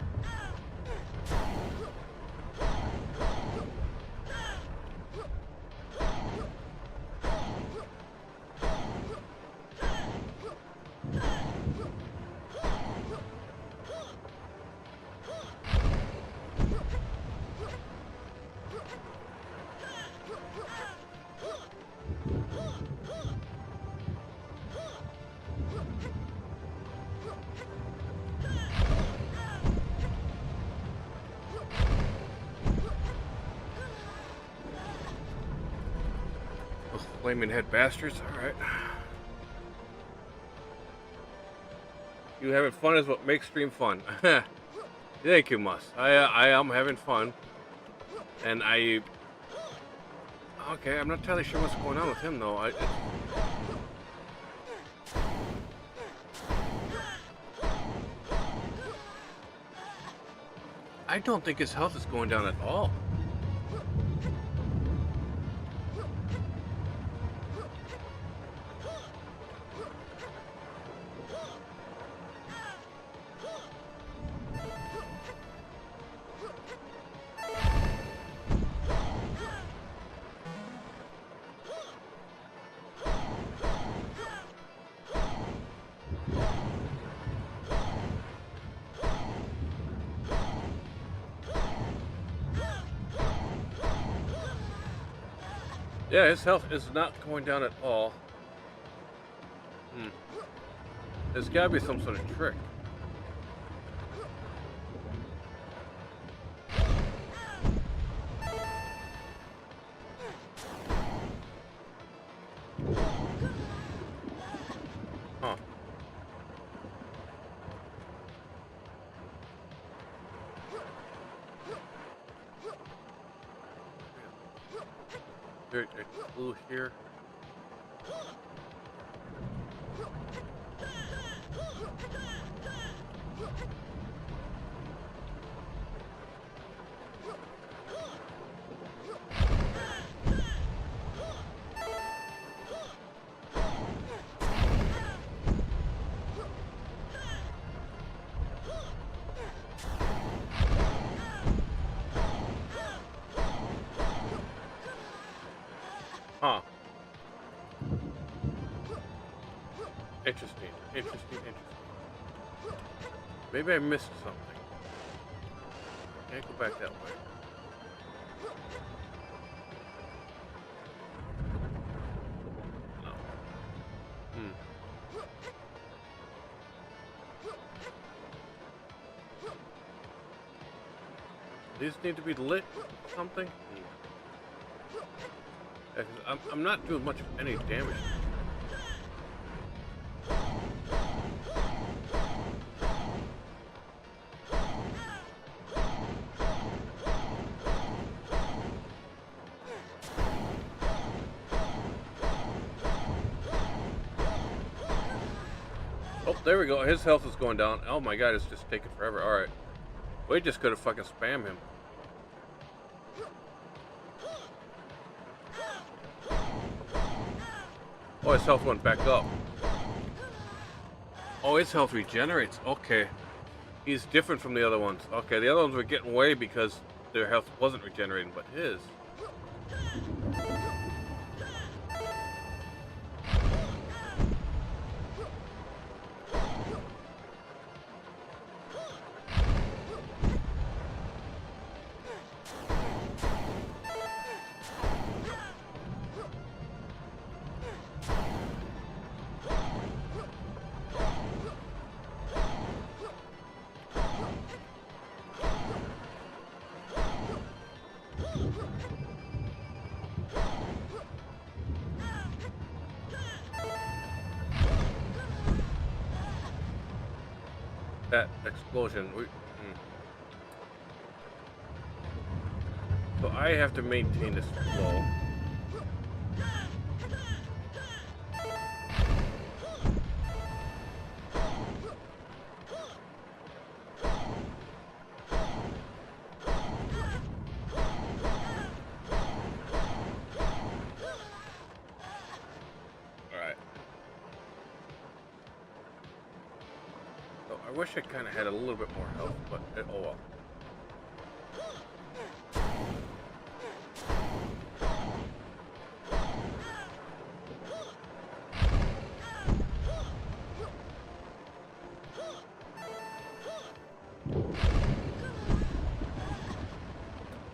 Flaming head bastards, alright. You having fun is what makes stream fun. Thank you, Mus. I am having fun. And okay, I'm not entirely sure what's going on with him though. I don't think his health is going down at all. Yeah, his health is not going down at all. There's gotta be some sort of trick. Huh. There's a clue here. Huh. Interesting. Maybe I missed something. Can't go back that way. No. These need to be lit something? Yeah, 'cause I'm not doing much of any damage. Oh, there we go. His health is going down. Oh my god, it's just taking forever. Alright. We just could have fucking spammed him. Oh, his health went back up. Oh, his health regenerates. Okay. He's different from the other ones. Okay, the other ones were getting away because their health wasn't regenerating, but his. That explosion. So I have to maintain this flow. Alright. So I wish I kind of had a little bit more health, but oh well.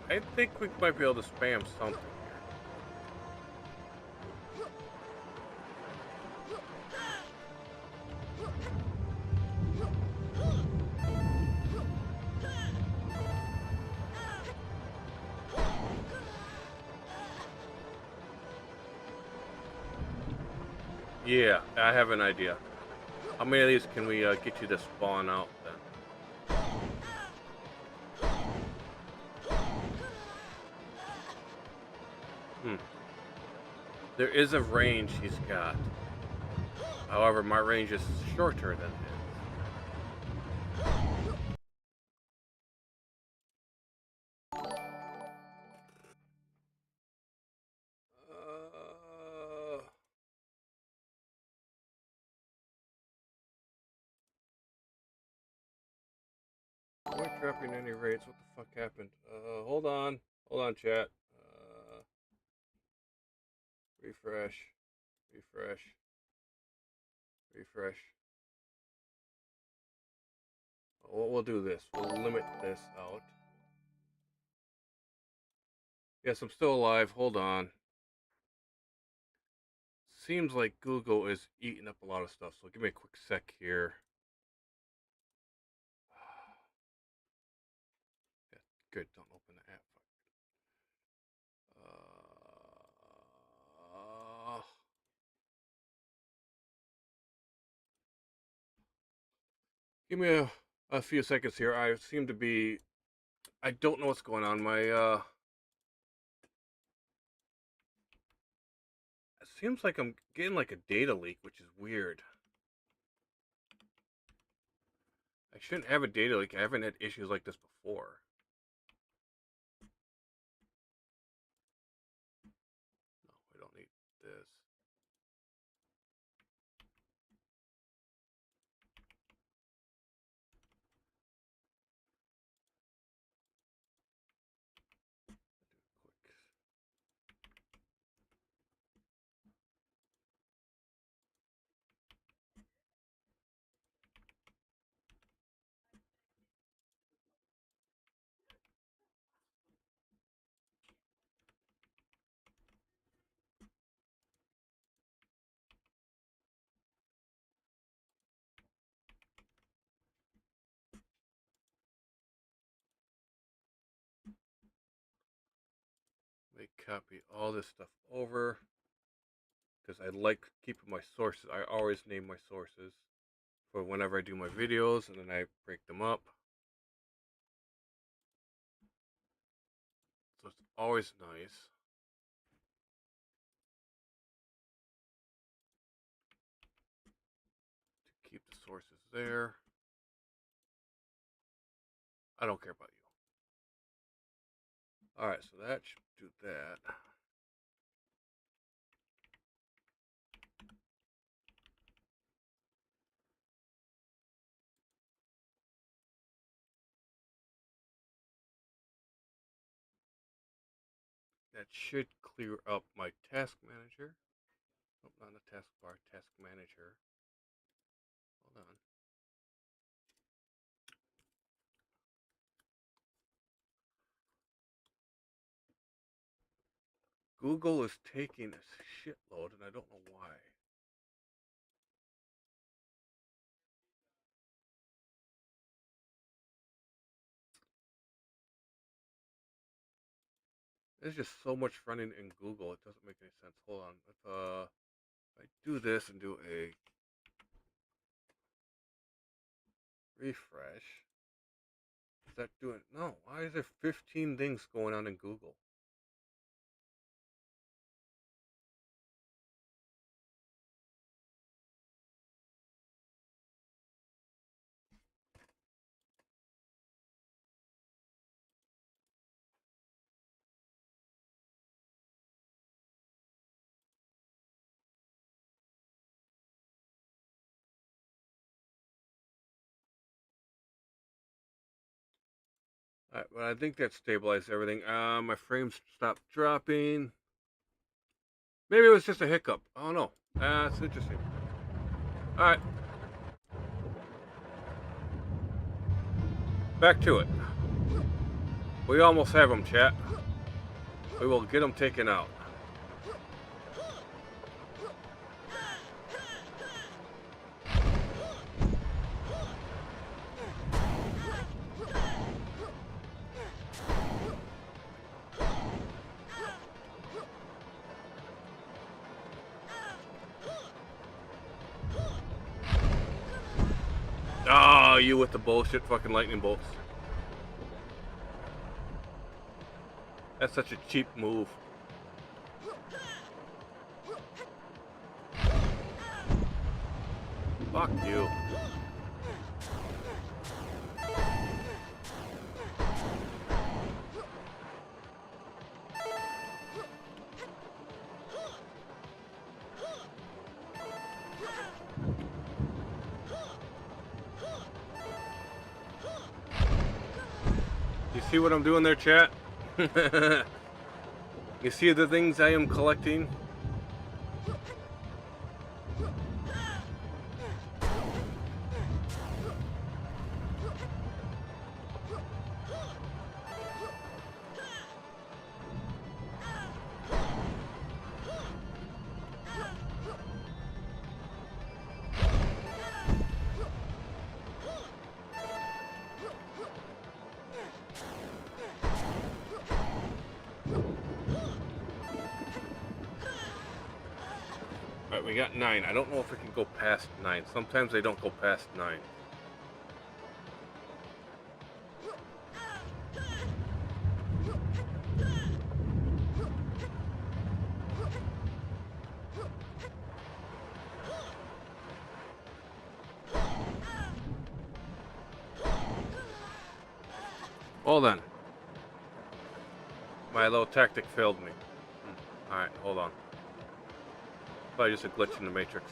I think we might be able to spam something here. Yeah, I have an idea. How many of these can we get you to spawn out then? There is a range he's got. However, my range is shorter than his. We're dropping any rates. What the fuck happened? Hold on. Hold on, chat. Refresh. Refresh. Refresh. We'll do this. We'll limit this out. Yes, I'm still alive. Hold on. Seems like Google is eating up a lot of stuff, so give me a quick sec here. Yeah, good, don't open the app. Give me a few seconds here. I seem to be... I don't know what's going on. My, it seems like I'm getting like a data leak, which is weird. I shouldn't have a data leak. I haven't had issues like this before. No, we don't need this. Quick. Let me copy all this stuff over. Because I like keeping my sources. I always name my sources for whenever I do my videos, and then I break them up. So it's always nice. To keep the sources there. I don't care about you. Alright, so that should do that. That should clear up my task manager. Oh, not the taskbar, task manager. Hold on. Google is taking a shitload, and I don't know why. There's just so much running in Google, it doesn't make any sense. Hold on. If I do this and do a refresh, is that doing? No. Why is there 15 things going on in Google? Alright, well, I think that stabilized everything. My frames stopped dropping. Maybe it was just a hiccup. I don't know. That's interesting. Alright. Back to it. We almost have them, chat. We will get them taken out. Oh, you with the bullshit fucking lightning bolts. That's such a cheap move. Fuck you. You see what I'm doing there, chat? You see the things I am collecting? We got 9. I don't know if we can go past 9. Sometimes they don't go past 9. Hold on. My little tactic failed me. Alright, hold on. Probably just a glitch in the matrix.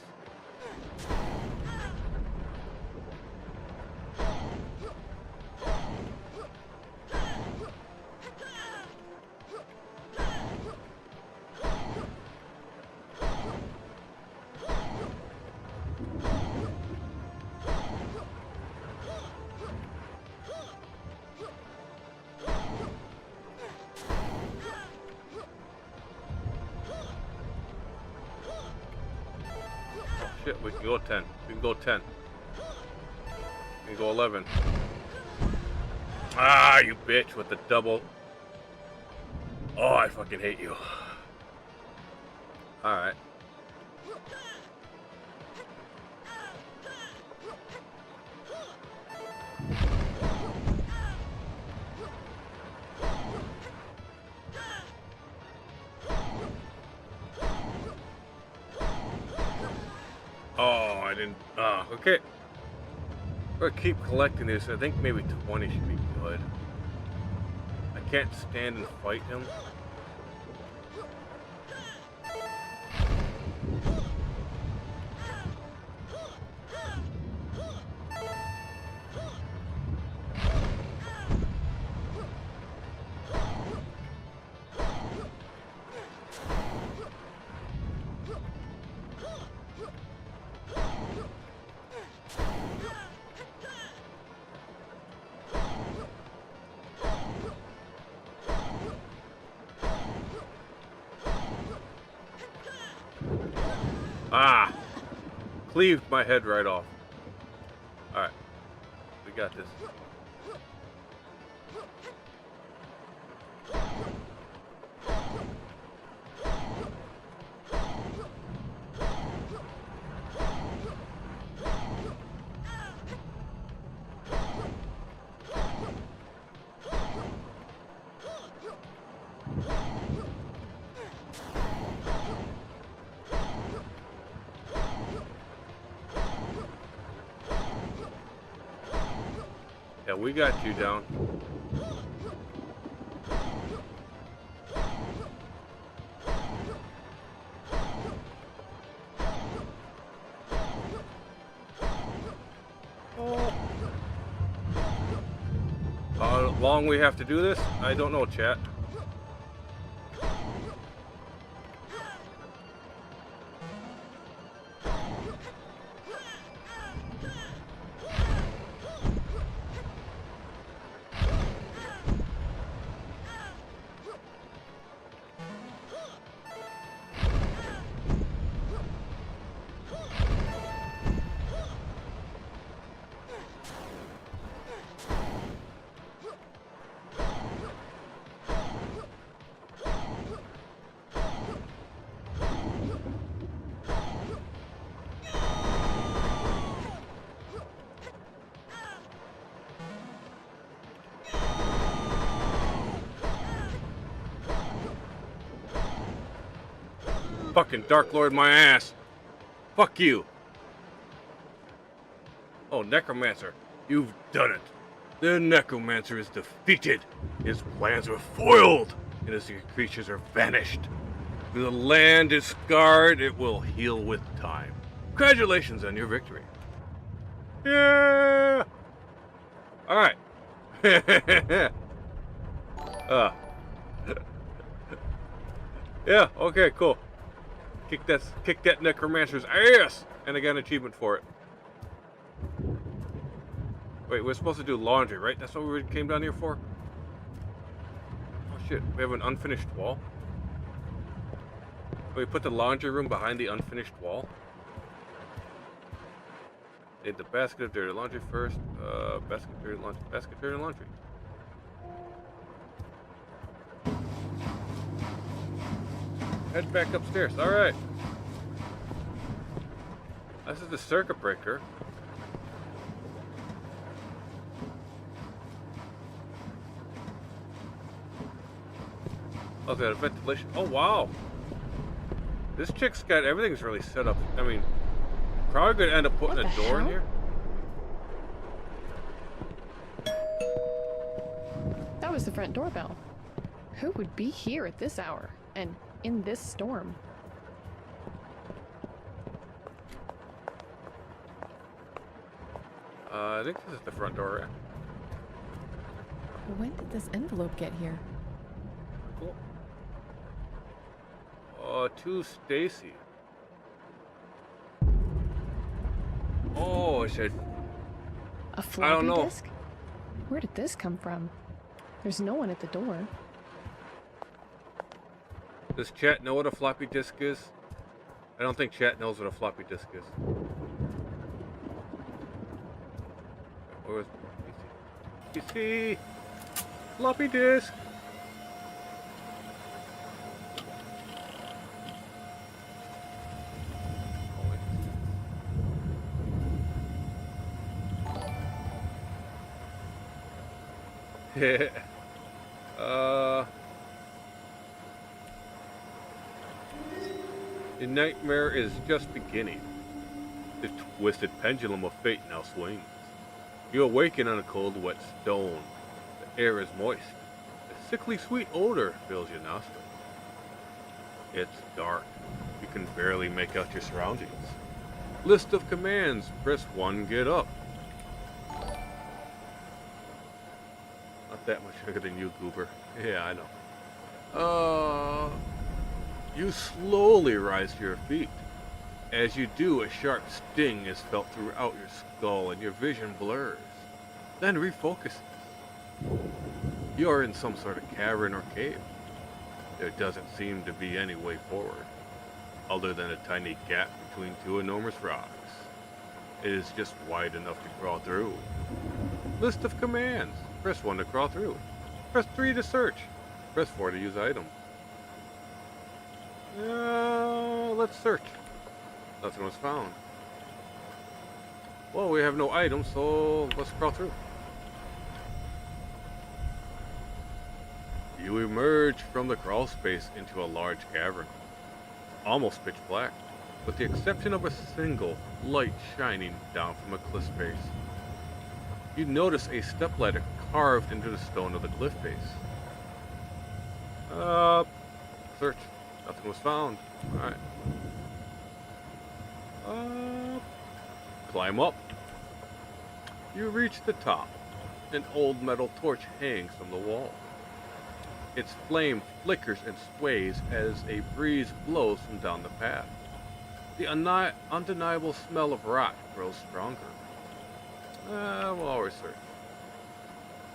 Shit, we can go 10. We can go 10. We can go 11. Ah, you bitch with the double. Oh, I fucking hate you. Alright. Oh, I didn't. Okay. We're gonna keep collecting this. I think maybe 20 should be good. I can't stand and fight him. Ah! Cleaved my head right off. Alright. We got this. Yeah, we got you down. How long we have to do this? I don't know, chat. Fucking Dark Lord my ass. Fuck you. Oh, Necromancer, you've done it. The Necromancer is defeated. His plans were foiled, and his creatures are vanished. The land is scarred. It will heal with time. Congratulations on your victory. Yeah. All right. Yeah. Okay. Cool. Kick that Necromancer's ass, and I got an achievement for it. Wait, we're supposed to do laundry, right? That's what we came down here for? Oh shit, we have an unfinished wall. We put the laundry room behind the unfinished wall. Need the basket of dirty laundry first. Basket of dirty laundry. Basket of dirty laundry. Head back upstairs. Alright. This is the circuit breaker. Oh, got a ventilation. Oh, wow. This chick's got everything's really set up. I mean, probably gonna end up putting a door in here.
That was the front doorbell. Who would be here at this hour and in this storm?
I think this is the front door.
When did this envelope get here?
Cool. To Stacy. Oh, I said.
A floppy
I don't know.
disk? Where did this come from? There's no one at the door.
Does chat know what a floppy disk is? I don't think chat knows what a floppy disk is. Where's PC? Floppy disk. The nightmare is just beginning. The twisted pendulum of fate now swings. You awaken on a cold, wet stone. The air is moist. A sickly sweet odor fills your nostrils. It's dark. You can barely make out your surroundings. List of commands. Press 1, get up. Not that much bigger than you, Goober. Yeah, I know. You slowly rise to your feet. As you do, a sharp sting is felt throughout your skull and your vision blurs, then refocuses. You are in some sort of cavern or cave. There doesn't seem to be any way forward, other than a tiny gap between two enormous rocks. It is just wide enough to crawl through. List of commands. Press 1 to crawl through. Press 3 to search. Press 4 to use item. Let's search. Nothing was found. Well, we have no items, so let's crawl through. You emerge from the crawl space into a large cavern. Almost pitch black, with the exception of a single light shining down from a cliff face. You notice a stepladder carved into the stone of the cliff face. Search. Nothing was found. Alright. Climb up. You reach the top. An old metal torch hangs from the wall. Its flame flickers and sways as a breeze blows from down the path. The undeniable smell of rot grows stronger. We'll always search.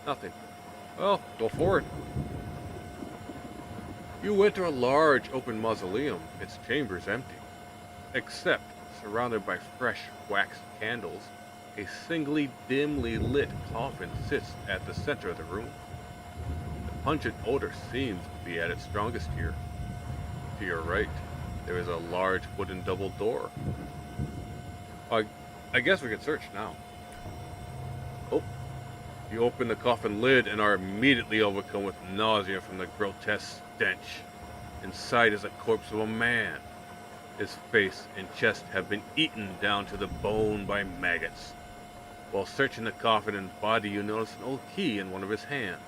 Nothing. Well, go forward. You enter a large open mausoleum. Its chamber's empty. Except, surrounded by fresh wax candles, a singly dimly lit coffin sits at the center of the room. The pungent odor seems to be at its strongest here. To your right, there is a large wooden double door. I guess we can search now. Oh, you open the coffin lid and are immediately overcome with nausea from the grotesque stench. Inside is a corpse of a man. His face and chest have been eaten down to the bone by maggots. While searching the coffin and body, you notice an old key in one of his hands.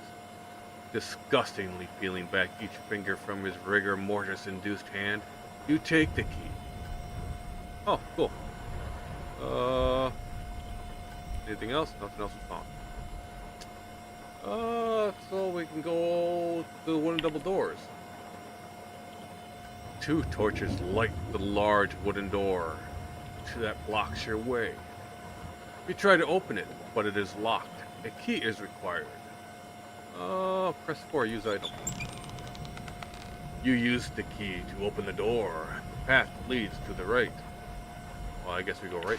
Disgustingly peeling back each finger from his rigor mortis-induced hand, you take the key. Oh, cool. Anything else? Nothing else was found. So we can go to the wooden double doors. Two torches light the large wooden door that blocks your way. You try to open it, but it is locked. A key is required. Press 4, use item. You use the key to open the door. The path leads to the right. Well, I guess we go right then.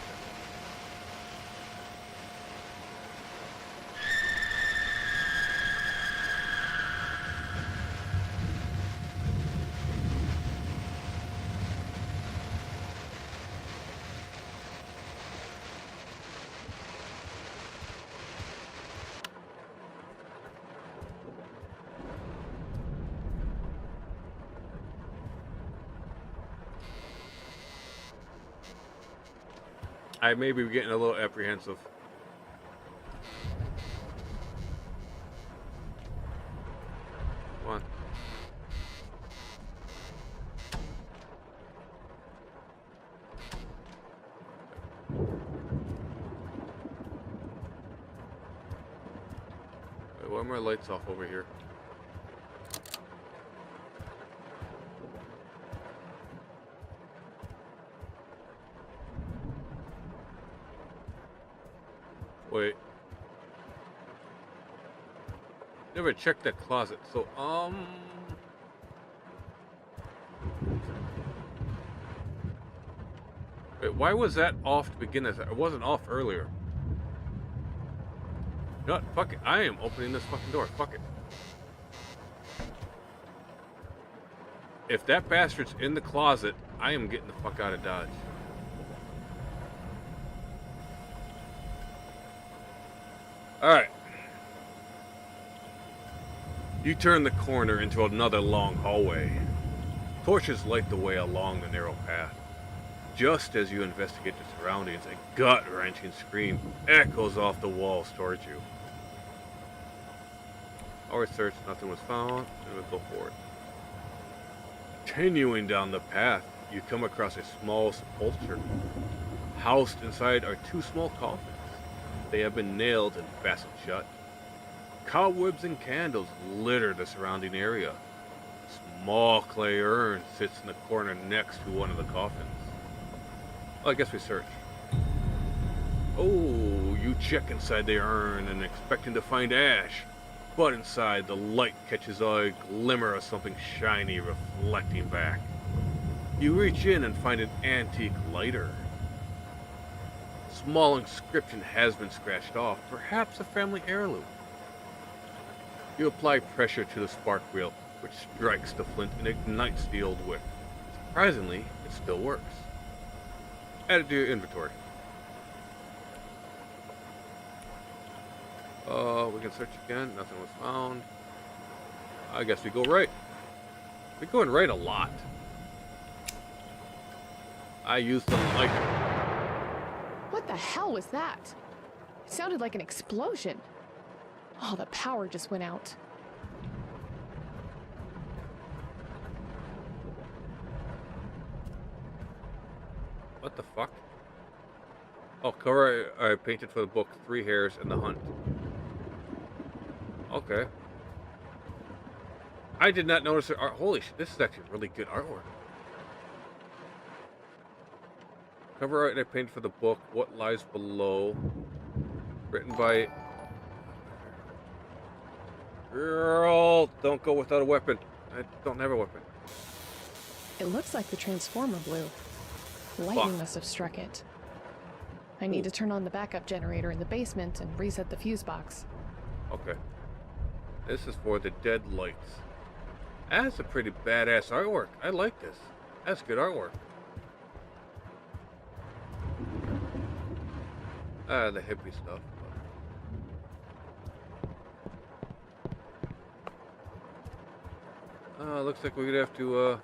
I may be getting a little apprehensive. Come on. Wait, why are my lights off over here? Wait. Never checked that closet, so, Wait, why was that off to begin with? It wasn't off earlier. You know what? Fuck it. I am opening this fucking door. Fuck it. If that bastard's in the closet, I am getting the fuck out of Dodge. Alright. You turn the corner into another long hallway. Torches light the way along the narrow path. Just as you investigate the surroundings, a gut-wrenching scream echoes off the walls towards you. Our search, nothing was found, and we'll go forward. Continuing down the path, you come across a small sepulcher. Housed inside are two small coffins. They have been nailed and fastened shut. Cobwebs and candles litter the surrounding area. A small clay urn sits in the corner next to one of the coffins. Well, I guess we search. Oh, you check inside the urn and expecting to find ash. But inside, the light catches a glimmer of something shiny reflecting back. You reach in and find an antique lighter. Small inscription has been scratched off, perhaps a family heirloom. You apply pressure to the spark wheel, which strikes the flint and ignites the old wick. Surprisingly, it still works. Add it to your inventory. We can search again. Nothing was found. I guess we go right. We're going right a lot. I used the lighter.
What the hell was that? It sounded like an explosion. Oh, the power just went out.
What the fuck? Oh, cover I painted for the book 3 Hairs and the Hunt. Okay. I did not notice the art. Holy shit, this is actually really good artwork. Cover art I painted for the book What Lies Below. Written by... Girl, don't go without a weapon. I don't have a weapon.
It looks like the transformer blew. Lightning must have struck it. I need to turn on the backup generator in the basement and reset the fuse box.
Okay. This is for the dead lights. That's a pretty badass artwork. I like this. That's good artwork. The hippie stuff. Looks like we're gonna have to,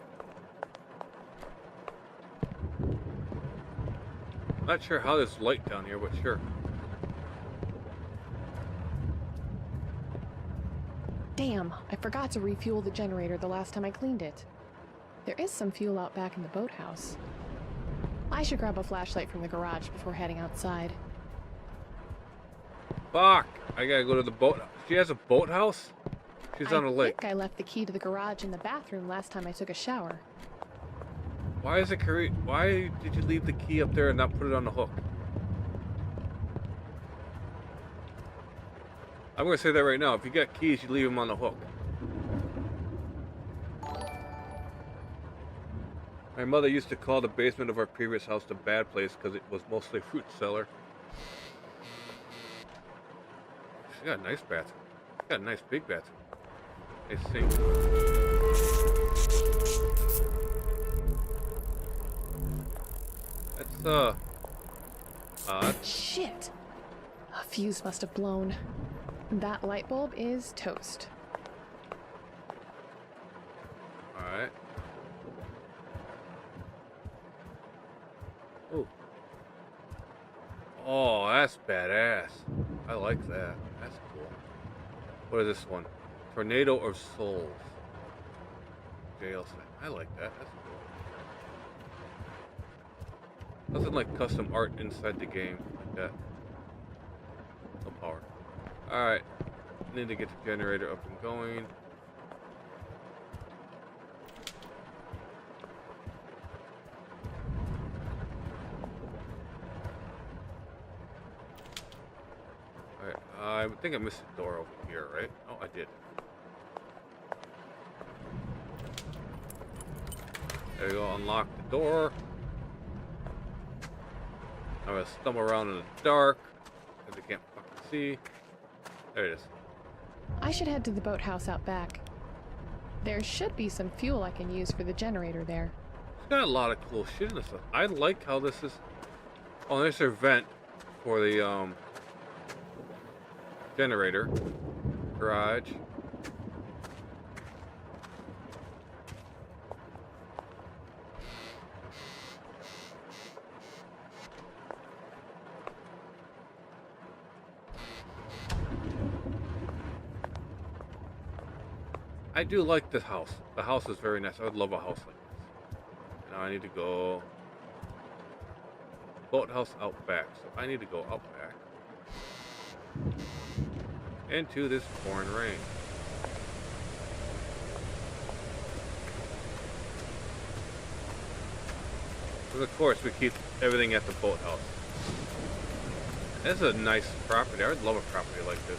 not sure how there's light down here, but sure.
Damn, I forgot to refuel the generator the last time I cleaned it. There is some fuel out back in the boathouse. I should grab a flashlight from the garage before heading outside.
Fuck! I gotta go to the boat. She has a boathouse? She's on a lake.
I think I left the key to the garage in the bathroom last time I took a shower.
Why is it why did you leave the key up there and not put it on the hook? I'm gonna say that right now. If you got keys, you leave them on the hook. My mother used to call the basement of our previous house the bad place because it was mostly a fruit cellar. She got a nice bathroom. She got a nice big bathroom. Nice sink. That's odd.
Shit! A fuse must have blown. That light bulb is toast.
Alright. Ooh. Oh, that's badass. I like that. That's cool. What is this one? Tornado of Souls. Jail set. I like that. That's cool. Nothing like custom art inside the game like that. No power. Alright. Need to get the generator up and going. Alright, I think I missed the door over here, right? Oh, I did. There you go, unlock the door. I'm gonna stumble around in the dark because I can't fucking see. There it is.
I should head to the boathouse out back. There should be some fuel I can use for the generator there.
It's got a lot of cool shit in this stuff. I like how this is... Oh, there's their vent for the generator. Garage. I do like this house. The house is very nice. I would love a house like this. Now I need to go... Boathouse out back. So I need to go out back. Into this pouring rain. Because of course we keep everything at the boathouse. This is a nice property. I would love a property like this.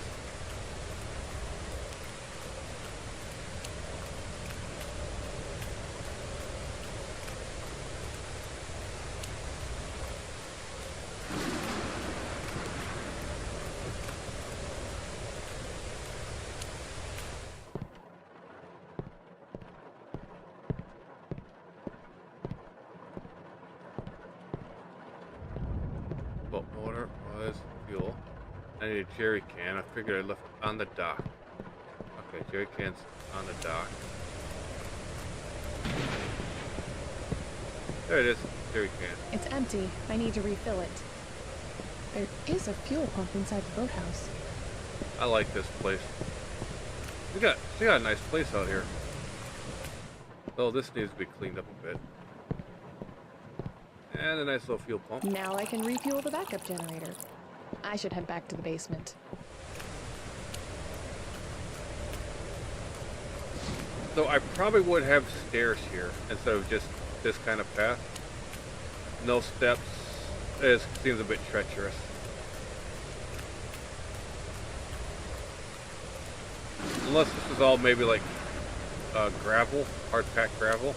need a jerry can. I figured I left it on the dock. Okay, jerry can's on the dock. There it is, jerry can.
It's empty. I need to refill it. There is a fuel pump inside the boathouse.
I like this place. We got a nice place out here. Though this needs to be cleaned up a bit. And a nice little fuel pump.
Now I can refuel the backup generator. I should head back to the basement.
So I probably would have stairs here instead of just this kind of path. No steps. It seems a bit treacherous. Unless this is all maybe like gravel, hard packed gravel.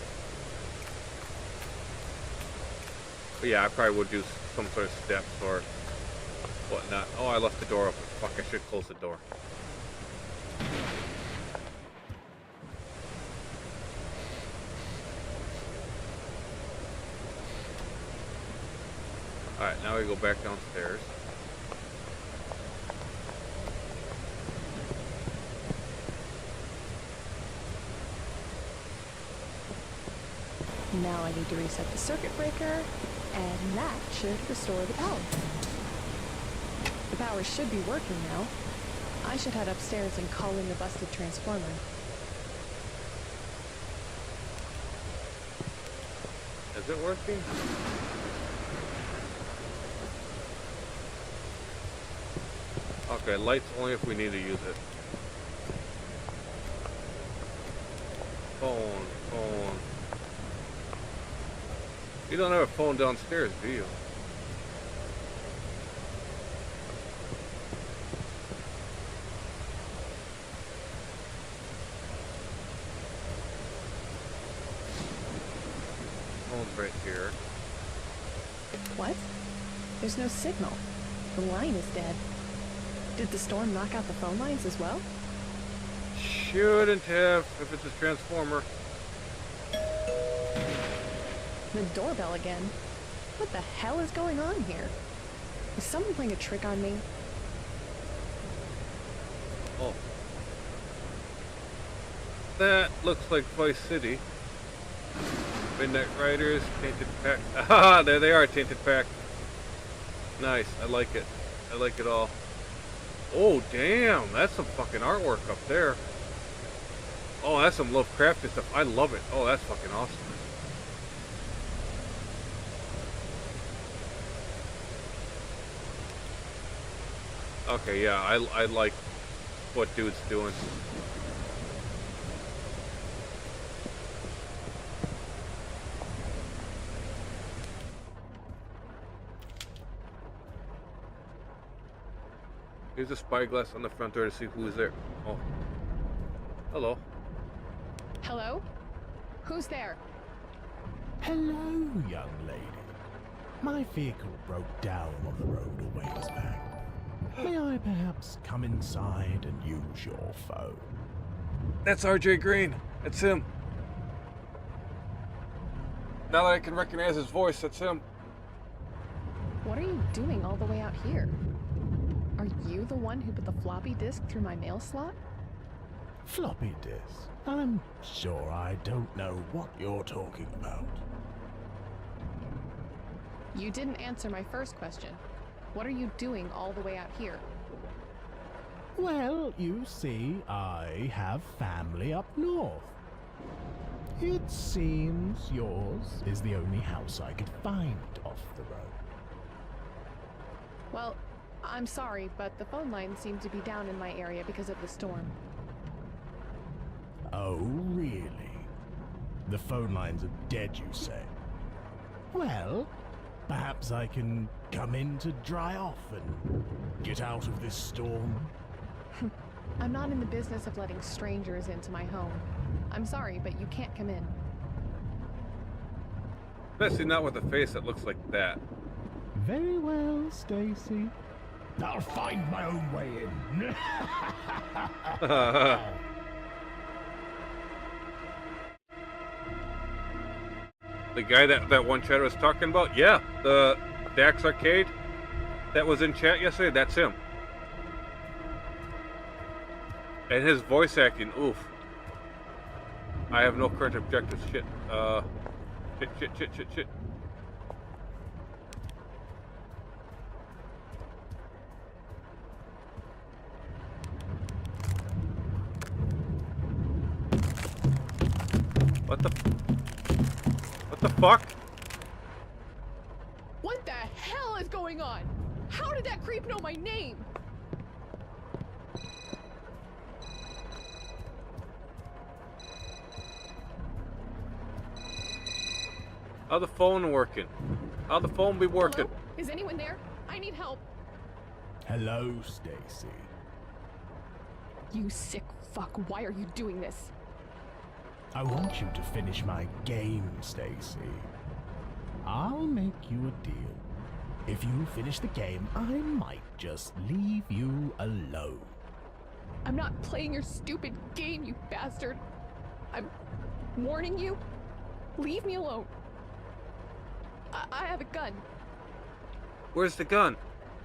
But yeah, I probably would do some sort of steps or whatnot. Oh, I left the door open. Fuck, I should close the door. Alright, now we go back downstairs.
Now I need to reset the circuit breaker, and that should restore the power. The power should be working now. I should head upstairs and call in the busted transformer.
Is it working? Okay, lights only if we need to use it. Phone. You don't have a phone downstairs, do you? Phone's right here.
What? There's no signal. The line is dead. Did the storm knock out the phone lines as well?
Shouldn't have, if it's a transformer.
The doorbell again. What the hell is going on here? Is someone playing a trick on me?
Oh. That looks like Vice City. Midnight Riders, Tainted Pack. Aha, there they are, Tainted Pack. Nice, I like it. I like it all. Oh, damn, that's some fucking artwork up there. Oh, that's some Lovecraftian stuff. I love it. Oh, that's fucking awesome. Okay, yeah, I like what dude's doing. Here's a spyglass on the front door to see who's there. Oh. Hello.
Hello? Who's there?
Hello, young lady. My vehicle broke down on the road a ways back. May I perhaps come inside and use your phone?
That's RJ Green. That's him. Now that I can recognize his voice, that's him.
What are you doing all the way out here? Are you the one who put the floppy disk through my mail slot?
Floppy disk? I'm sure I don't know what you're talking about.
You didn't answer my first question. What are you doing all the way out here?
Well, you see, I have family up north. It seems yours is the only house I could find off the road.
Well, I'm sorry, but the phone lines seem to be down in my area because of the storm.
Oh, really? The phone lines are dead, you say? Well, perhaps I can come in to dry off and get out of this storm.
I'm not in the business of letting strangers into my home. I'm sorry, but you can't come in.
Especially not with a face that looks like that.
Very well, Stacy. I'll find my own way in.
The guy that one chat was talking about? Yeah, the Dax Arcade that was in chat yesterday, that's him. And his voice acting, oof. I have no current objectives. Shit. Shit. What the fuck?
What the hell is going on? How did that creep know my name?
How the phone working? How the phone be working?
Hello? Is anyone there? I need help.
Hello, Stacy.
You sick fuck, why are you doing this?
I want you to finish my game, Stacy. I'll make you a deal. If you finish the game, I might just leave you alone.
I'm not playing your stupid game, you bastard. I'm warning you. Leave me alone. I have a gun.
Where's the gun?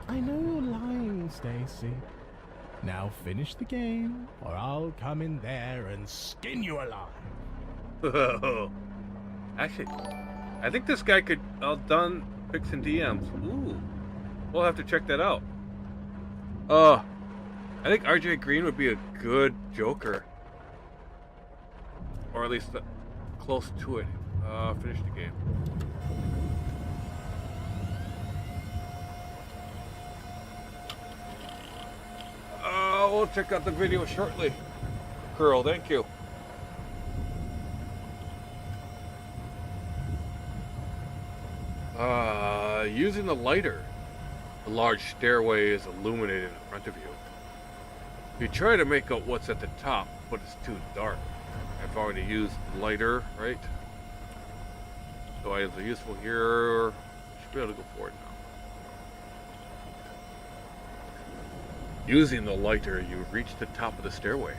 I know you're lying, Stacy. Now finish the game, or I'll come in there and skin you alive.
Actually, I think this guy could outdone fixing DMs. Ooh, we'll have to check that out. I think RJ Green would be a good Joker, or at least close to it. Finish the game. We'll check out the video shortly. Girl, thank you. Using the lighter. The large stairway is illuminated in front of you. You try to make out what's at the top, but it's too dark. I've already used the lighter, right? So items are useful here. Should be able to go forward now. Using the lighter, you reach the top of the stairway.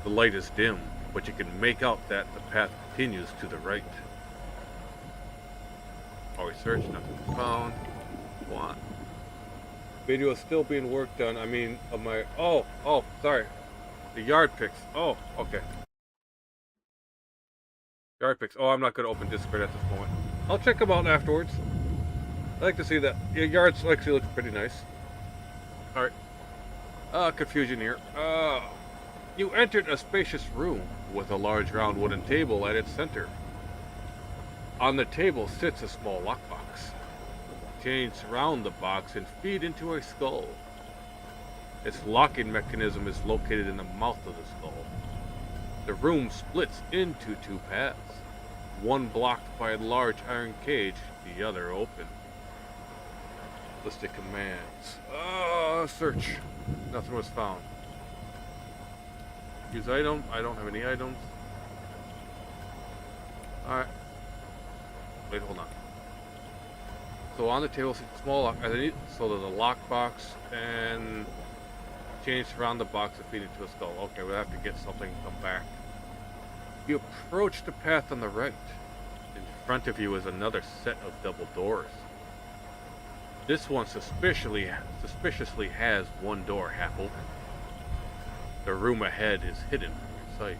The light is dim, but you can make out that the path continues to the right. Always search, nothing found. Go on. Video is still being worked on. I mean, of my... Oh, sorry. The yard picks. Oh, okay. Yard picks. Oh, I'm not going to open Discord at this moment. I'll check them out afterwards. I like to see that. Your yards actually look pretty nice. Alright. Confusion here. You entered a spacious room with a large round wooden table at its center. On the table sits a small lockbox. Chains surround the box and feed into a skull. Its locking mechanism is located in the mouth of the skull. The room splits into two paths, one blocked by a large iron cage, the other open. List of commands. Search. Nothing was found. Use item. I don't have any items. Alright. Wait, hold on. So on the table, small lock. So there's a lockbox and chains around the box to feed into a skull. Okay, we'll have to get something and come back. You approach the path on the right. In front of you is another set of double doors. This one suspiciously has one door half open. The room ahead is hidden from your sight.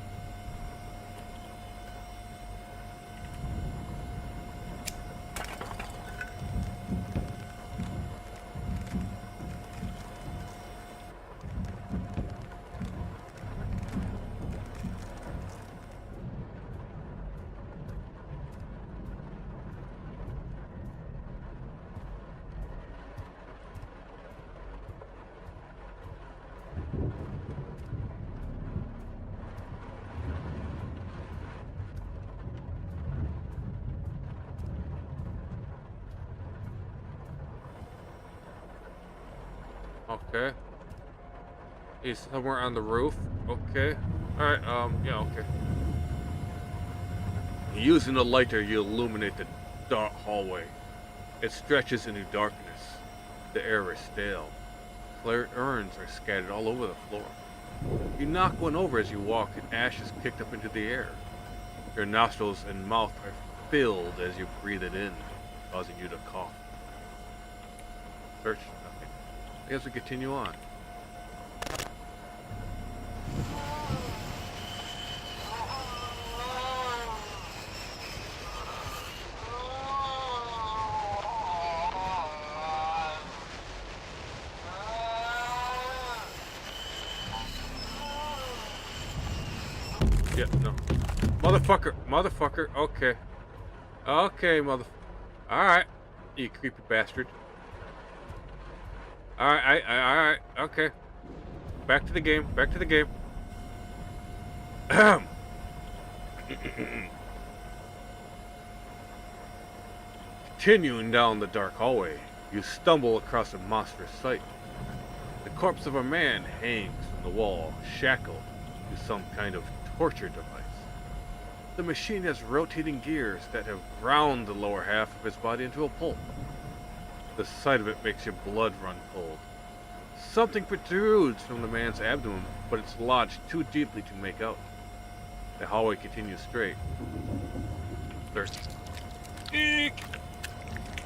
Okay. He's somewhere on the roof. Okay. Alright, yeah, okay. Using a lighter, you illuminate the dark hallway. It stretches into darkness. The air is stale. Flared urns are scattered all over the floor. You knock one over as you walk, and ash is kicked up into the air. Your nostrils and mouth are filled as you breathe it in, causing you to cough. Search. I guess we continue on. shit, no. Motherfucker, motherfucker, okay. Okay, Alright, you creepy bastard. Alright, alright, okay. Back to the game, back to the game. Continuing down the dark hallway, you stumble across a monstrous sight. The corpse of a man hangs from the wall, shackled to some kind of torture device. The machine has rotating gears that have ground the lower half of his body into a pulp. The sight of it makes your blood run cold. Something protrudes from the man's abdomen, but it's lodged too deeply to make out. The hallway continues straight. Thirsty. Eek!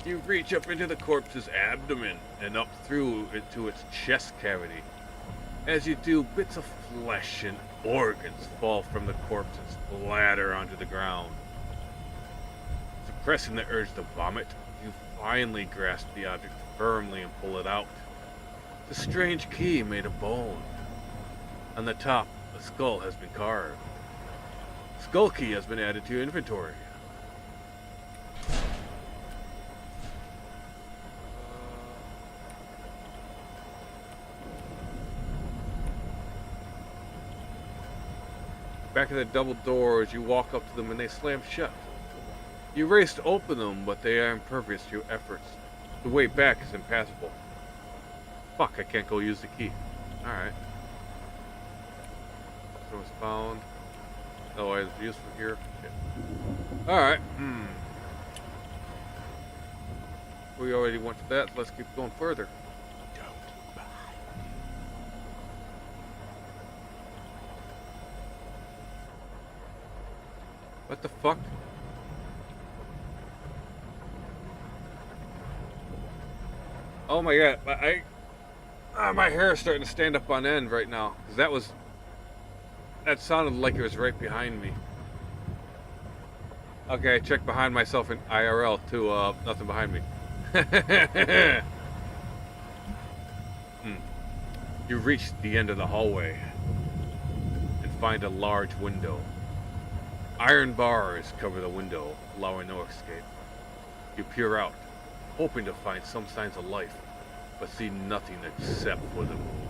You reach up into the corpse's abdomen and up through it to its chest cavity. As you do, bits of flesh and organs fall from the corpse and splatter onto the ground. Suppressing the urge to vomit, you finally grasp the object firmly and pull it out. It's a strange key made of bone. On the top, a skull has been carved. Skull key has been added to your inventory. Back of the double doors, you walk up to them and they slam shut. You race to open them, but they are impervious to your efforts. The way back is impassable. Fuck, I can't go use the key. Alright. So it's found. Oh, it's useful here. Alright. We already went to that. Let's keep going further. What the fuck? Oh my god, my hair is starting to stand up on end right now. Cause that sounded like it was right behind me. Okay, I checked behind myself in IRL too, nothing behind me. You reach the end of the hallway and find a large window. Iron bars cover the window, allowing no escape. You peer out, hoping to find some signs of life, but see nothing except for the moon.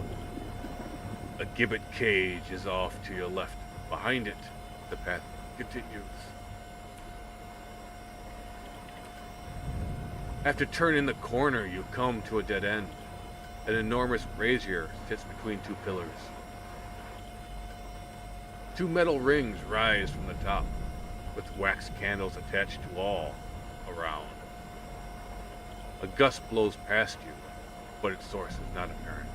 A gibbet cage is off to your left. Behind it, the path continues. After turning the corner, you come to a dead end. An enormous brazier sits between two pillars. Two metal rings rise from the top, with wax candles attached to all around. A gust blows past you, but its source is not apparent.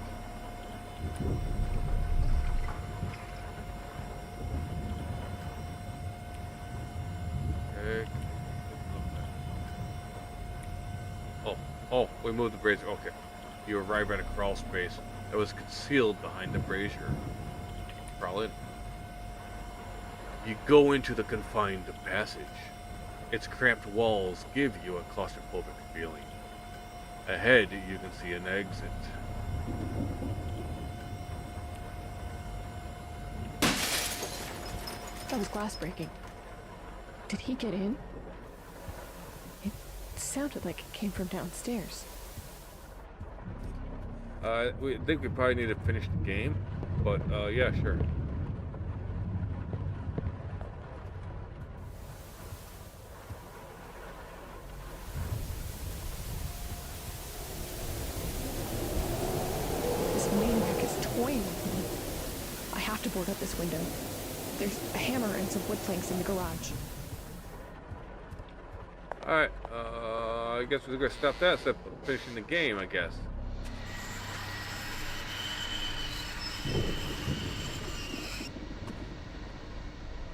Okay. Oh, we moved the brazier. Okay. You arrive at a crawl space that was concealed behind the brazier. Crawl in. You go into the confined passage. Its cramped walls give you a claustrophobic feeling. Ahead, you can see an exit.
That was glass breaking. Did he get in? It sounded like it came from downstairs.
We think we probably need to finish the game, but yeah, sure.
This maniac is toying with me. I have to board up this window. There's a hammer and some wood planks in the garage.
Alright, I guess we're gonna stop that instead of finishing the game, I guess.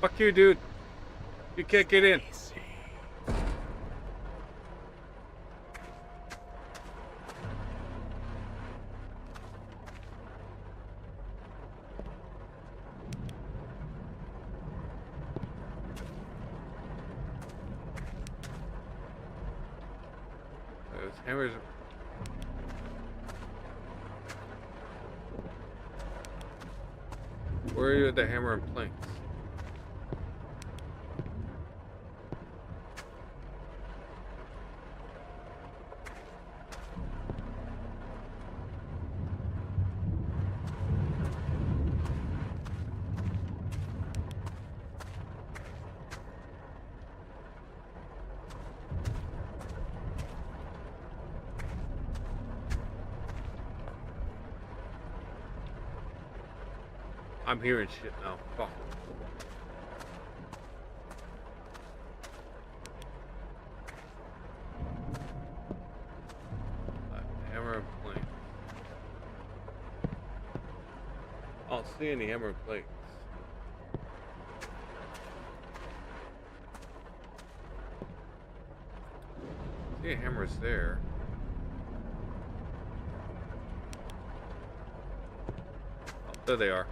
Fuck you, dude. You can't get in. Those hammers. Where are the hammer and planks? I'm hearing shit now. Fuck. Hammer and plank. I don't see any hammer and planks. See a hammer's there. Oh, there they are.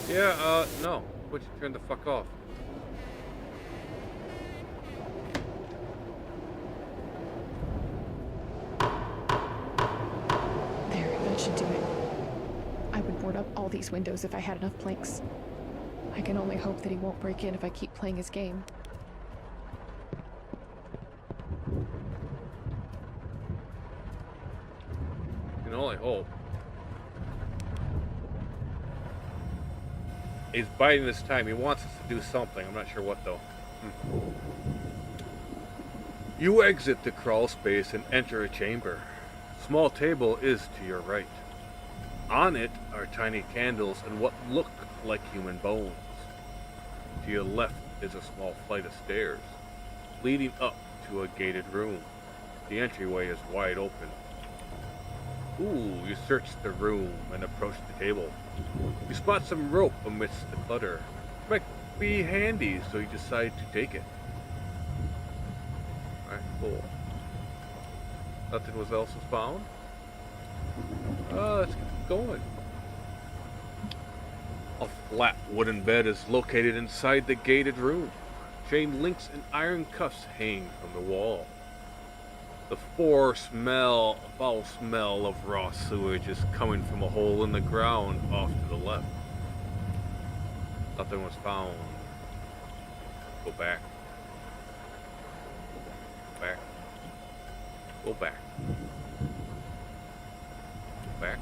Yeah, no. Would you turn the fuck off?
There, that should do it. I would board up all these windows if I had enough planks. I can only hope that he won't break in if I keep playing his game.
You can only hope. He's biting this time. He wants us to do something. I'm not sure what, though. You exit the crawl space and enter a chamber. Small table is to your right. On it are tiny candles and what look like human bones. To your left is a small flight of stairs, leading up to a gated room. The entryway is wide open. Ooh, you search the room and approach the table. You spot some rope amidst the clutter. Might be handy, so you decide to take it. Alright, cool. Nothing else was found? Let's keep going. A flat wooden bed is located inside the gated room. Chain links and iron cuffs hang from the wall. The foul smell of raw sewage is coming from a hole in the ground off to the left. Nothing was found. Go back. Back. Go back. Back.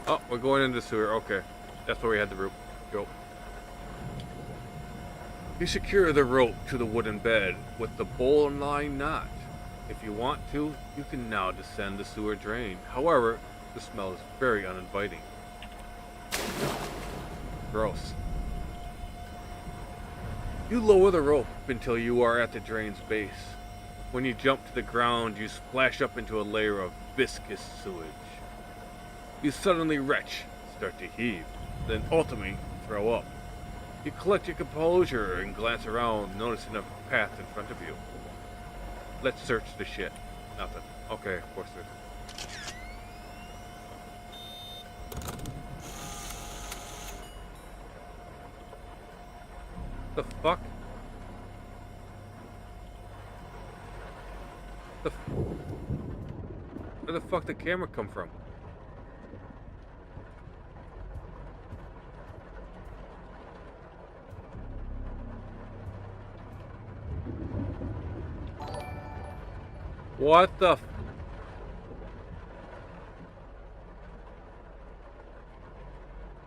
Oh, we're going into the sewer. Okay. That's where we had the rope. Go. You secure the rope to the wooden bed with the bowline knot. If you want to, you can now descend the sewer drain. However, the smell is very uninviting. Gross. You lower the rope until you are at the drain's base. When you jump to the ground, you splash up into a layer of viscous sewage. You suddenly retch, start to heave, then ultimately throw up. You collect your composure and glance around, noticing a path in front of you. Let's search the shit. Nothing. Okay, of course there's... The fuck? Where the fuck did the camera come from? What the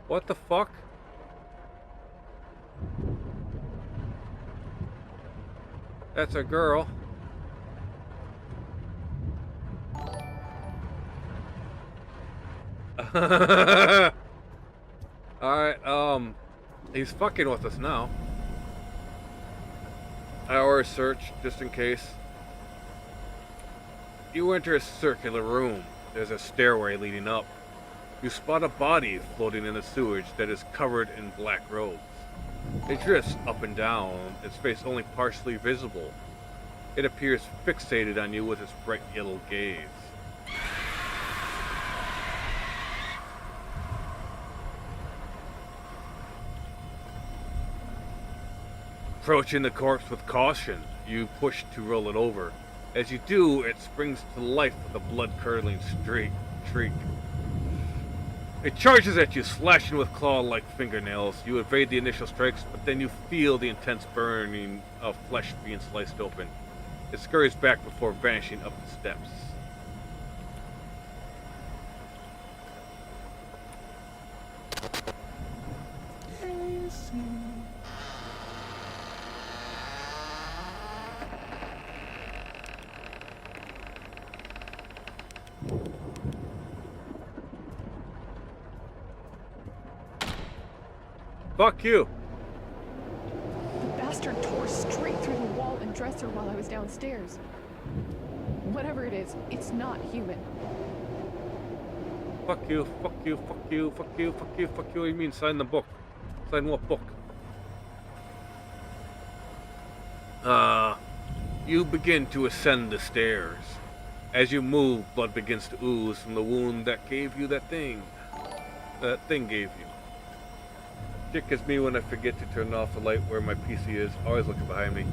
What the fuck? That's a girl. Alright, he's fucking with us now. Our search, just in case. You enter a circular room. There's a stairway leading up. You spot a body floating in the sewage that is covered in black robes. It drifts up and down, its face only partially visible. It appears fixated on you with its bright yellow gaze. Approaching the corpse with caution, you push to roll it over. As you do, it springs to life with a blood-curdling shriek. It charges at you, slashing with claw-like fingernails. You evade the initial strikes, but then you feel the intense burning of flesh being sliced open. It scurries back before vanishing up the steps. Fuck you!
The bastard tore straight through the wall and dresser while I was downstairs. Whatever it is, it's not human.
Fuck you, fuck you, fuck you, fuck you, fuck you, fuck you. What do you mean, sign the book? Sign what book? You begin to ascend the stairs. As you move, blood begins to ooze from the wound that gave you that thing. That thing gave you. Shit gets me when I forget to turn off the light where my PC is. Always looking behind me.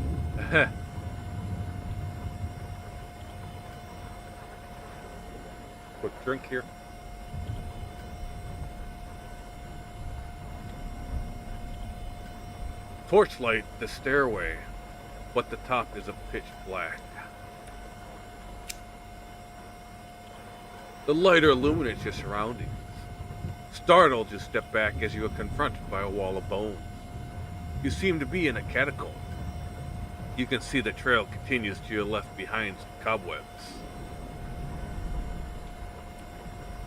Quick drink here. Torchlight the stairway, but the top is a pitch black. The lighter illuminates your surroundings. Startled, you step back as you are confronted by a wall of bones. You seem to be in a catacomb. You can see the trail continues to your left behind some cobwebs.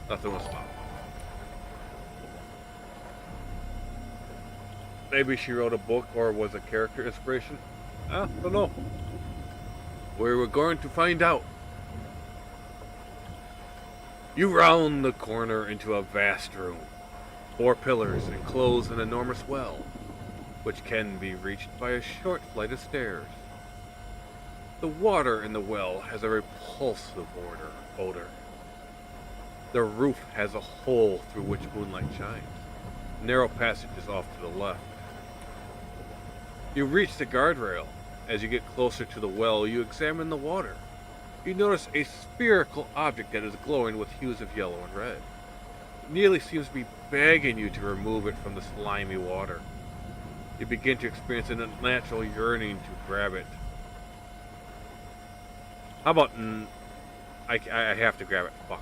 Nothing will stop. Maybe she wrote a book or was a character inspiration. I don't know. We're going to find out. You round the corner into a vast room. 4 pillars enclose an enormous well, which can be reached by a short flight of stairs. The water in the well has a repulsive odor. The roof has a hole through which moonlight shines. Narrow passages off to the left. You reach the guardrail. As you get closer to the well, you examine the water. You notice a spherical object that is glowing with hues of yellow and red. It nearly seems to be begging you to remove it from the slimy water. You begin to experience an unnatural yearning to grab it. How about... I have to grab it. Fuck.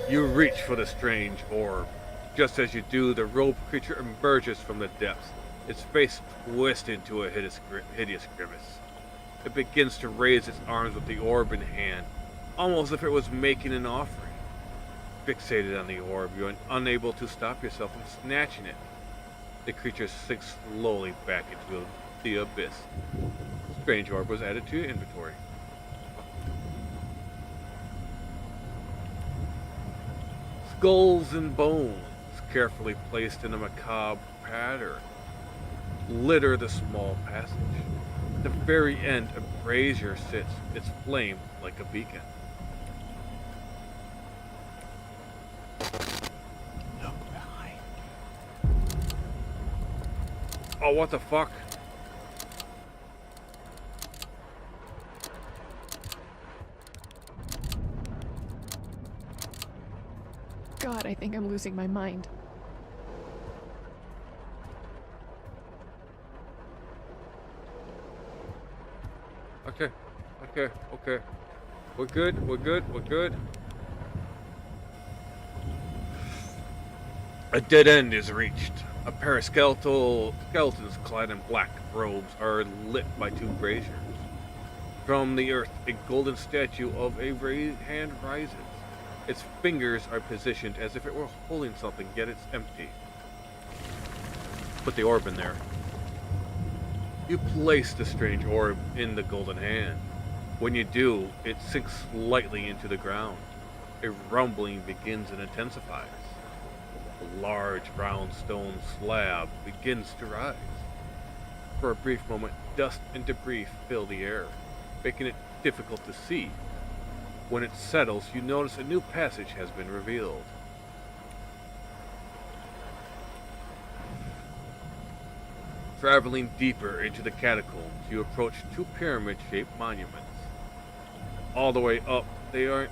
You reach for the strange orb. Just as you do, the robed creature emerges from the depths, its face twisted into a hideous grimace. It begins to raise its arms with the orb in hand, almost as if it was making an offering. Fixated on the orb, you are unable to stop yourself from snatching it. The creature sinks slowly back into the abyss. Strange orb was added to your inventory. Skulls and bones, carefully placed in a macabre pattern, litter the small passage. At the very end, a brazier sits, its flame like a beacon.
Look behind.
Oh, what the fuck?
God, I think I'm losing my mind.
Okay. We're good. A dead end is reached. A pair of skeletons clad in black robes are lit by 2 braziers. From the earth, a golden statue of a hand rises. Its fingers are positioned as if it were holding something, yet it's empty. Put the orb in there. You place the strange orb in the golden hand. When you do, it sinks lightly into the ground. A rumbling begins and intensifies. A large round stone slab begins to rise. For a brief moment, dust and debris fill the air, making it difficult to see. When it settles, you notice a new passage has been revealed. Traveling deeper into the catacombs, you approach 2 pyramid-shaped monuments. All the way up, They are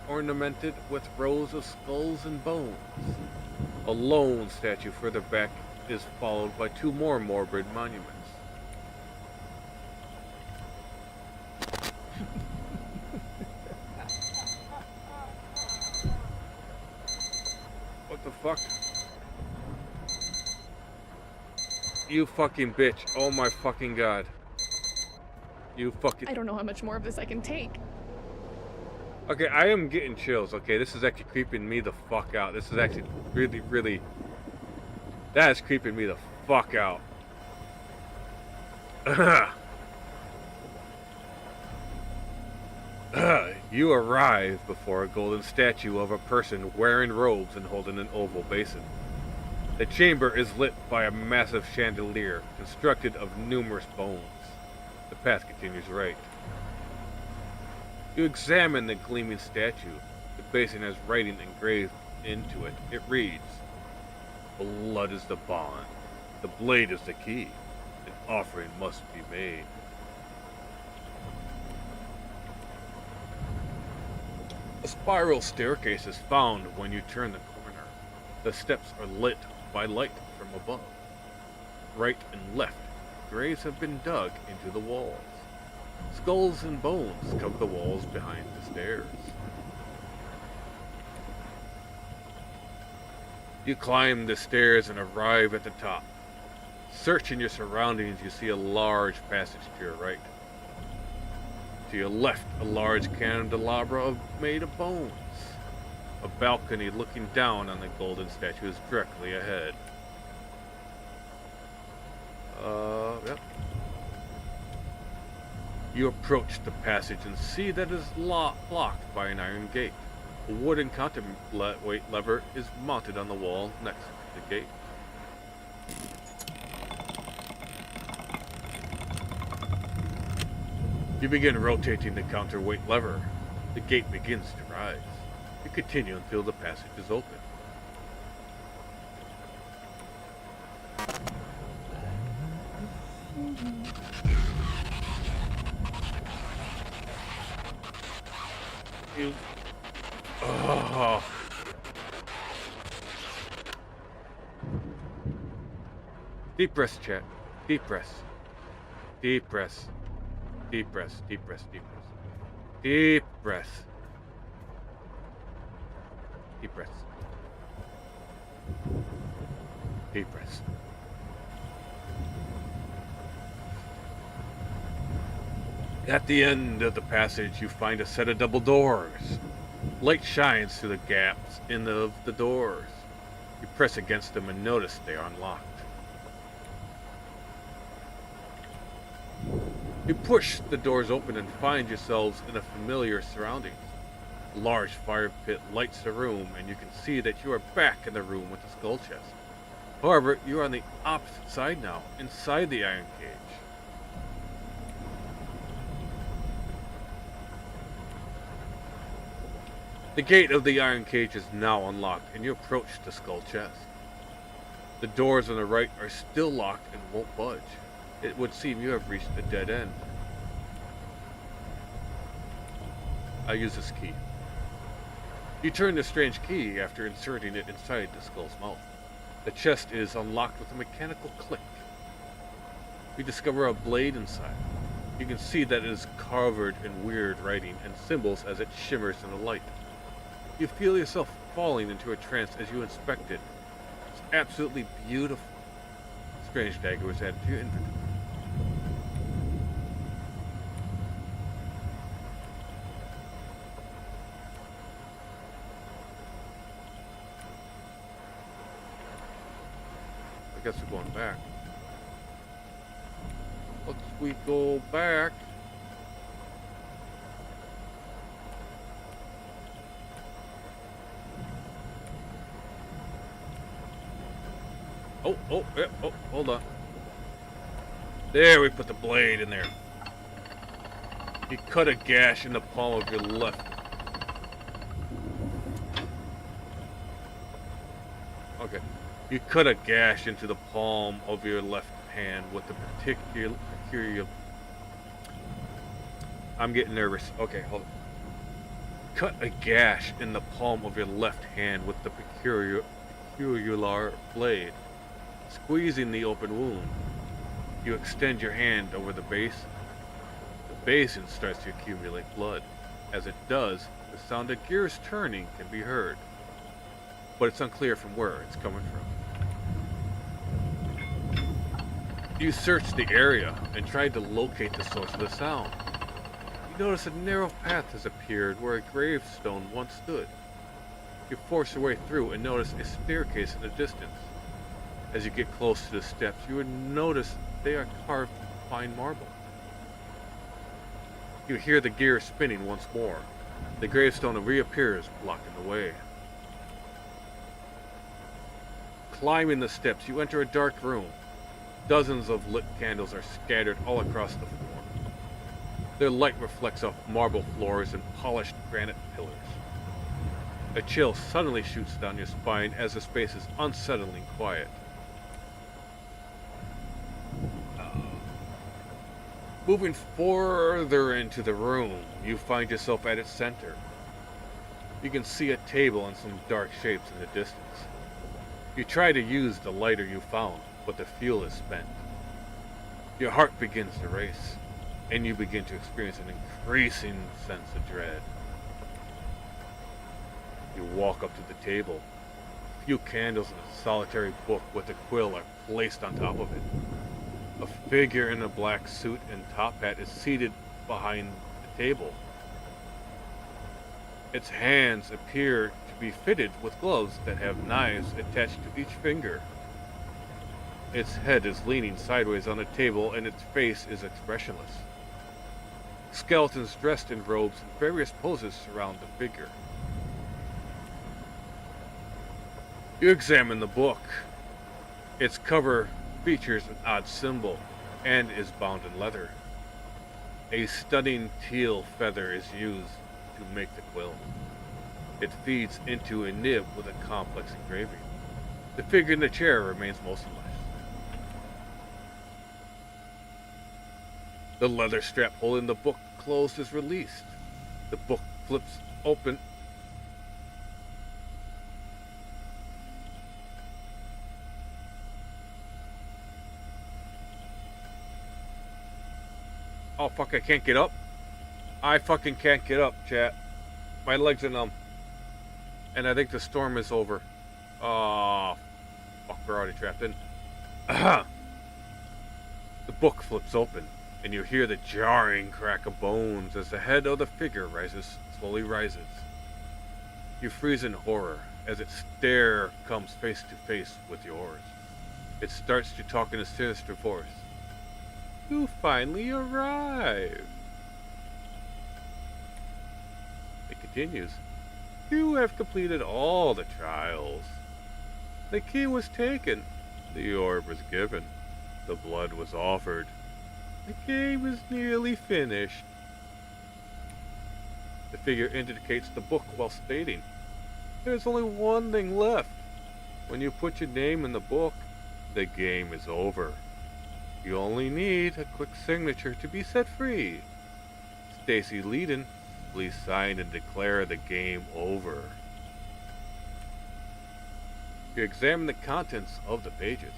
ornamented with rows of skulls and bones. A lone statue further back is followed by two more morbid monuments. What the fuck? You fucking bitch. Oh my fucking god. You fucking...
I don't know how much more of this I can take.
Okay, I am getting chills. Okay, this is actually creeping me the fuck out. This is actually really, really... That is creeping me the fuck out. You arrive before a golden statue of a person wearing robes and holding an oval basin. The chamber is lit by a massive chandelier constructed of numerous bones. The path continues right. You examine the gleaming statue. The basin has writing engraved into it. It reads, "Blood is the bond. The blade is the key. An offering must be made." A spiral staircase is found when you turn the corner. The steps are lit by light from above. Right and left, graves have been dug into the walls. Skulls and bones cover the walls behind the stairs. You climb the stairs and arrive at the top. Searching your surroundings, you see a large passage to your right. To your left, a large candelabra made of bones. A balcony looking down on the golden statue is directly ahead. Yep. You approach the passage and see that it is blocked by an iron gate. A wooden counterweight lever is mounted on the wall next to the gate. You begin rotating the counterweight lever. The gate begins to rise. You continue until the passage is open. You... Oh. Deep breaths, chat. Deep breaths. Deep breaths. Deep breaths. Deep breaths. Deep breaths. Deep breaths. Deep breaths. Deep breaths. At the end of the passage, you find a set of double doors. Light shines through the gaps in the doors. You press against them and notice they are unlocked. You push the doors open and find yourselves in a familiar surroundings. A large fire pit lights the room, and you can see that you are back in the room with the skull chest. However, you are on the opposite side now, inside the iron cage. The gate of the iron cage is now unlocked, and you approach the skull chest. The doors on the right are still locked and won't budge. It would seem you have reached a dead end. I use this key. You turn the strange key after inserting it inside the skull's mouth. The chest is unlocked with a mechanical click. You discover a blade inside. You can see that it is covered in weird writing and symbols as it shimmers in the light. You feel yourself falling into a trance as you inspect it. It's absolutely beautiful. Strange dagger was added to your inventory. I guess we're going back. Let's we go back. Oh, yeah, oh, hold on. There, we put the blade in there. You cut a gash in the palm of your left. Okay. You cut a gash into the palm of your left hand with a particular... I'm getting nervous. Okay, hold on. cut a gash in the palm of your left hand with the peculiar blade. Squeezing the open wound, you extend your hand over the basin. The basin starts to accumulate blood. As it does, the sound of gears turning can be heard, but it's unclear from where it's coming from. You search the area and try to locate the source of the sound. You notice a narrow path has appeared where a gravestone once stood. You force your way through and notice a staircase in the distance. As you get close to the steps, you would notice they are carved from fine marble. You hear the gear spinning once more. The gravestone reappears, blocking the way. Climbing the steps, you enter a dark room. Dozens of lit candles are scattered all across the floor. Their light reflects off marble floors and polished granite pillars. A chill suddenly shoots down your spine as the space is unsettlingly quiet. Moving further into the room, you find yourself at its center. You can see a table and some dark shapes in the distance. You try to use the lighter you found, but the fuel is spent. Your heart begins to race, and you begin to experience an increasing sense of dread. You walk up to the table. A few candles and a solitary book with a quill are placed on top of it. A figure in a black suit and top hat is seated behind the table. Its hands appear to be fitted with gloves that have knives attached to each finger. Its head is leaning sideways on the table and its face is expressionless. Skeletons dressed in robes in various poses surround the figure. You examine the book. Its cover features an odd symbol and is bound in leather. A stunning teal feather is used to make the quill. It feeds into a nib with a complex engraving. The figure in the chair remains motionless. The leather strap holding the book closed is released. The book flips open. Oh fuck, I can't get up. I fucking can't get up, chat. My legs are numb. And I think the storm is over. Oh, fuck, we're already trapped in. The book flips open, and you hear the jarring crack of bones as the head of the figure slowly rises. You freeze in horror as its stare comes face to face with yours. It starts to talk in a sinister voice. You finally arrived. It continues. You have completed all the trials. The key was taken. The orb was given. The blood was offered. The game is nearly finished. The figure indicates the book while stating, there's only one thing left. When you put your name in the book, the game is over. You only need a quick signature to be set free. Stacy Leiden, please sign and declare the game over. You examine the contents of the pages.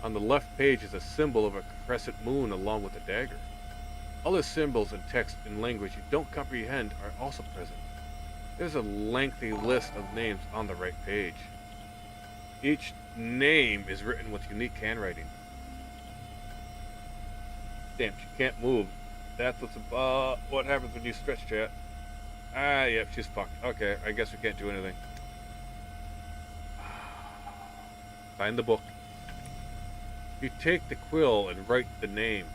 On the left page is a symbol of a crescent moon along with a dagger. Other symbols and text in language you don't comprehend are also present. There's a lengthy list of names on the right page. Each name is written with unique handwriting. Damn, she can't move. That's what happens when you stretch, chat. Ah, yep, she's fucked. Okay, I guess we can't do anything. Find the book. You take the quill and write the name.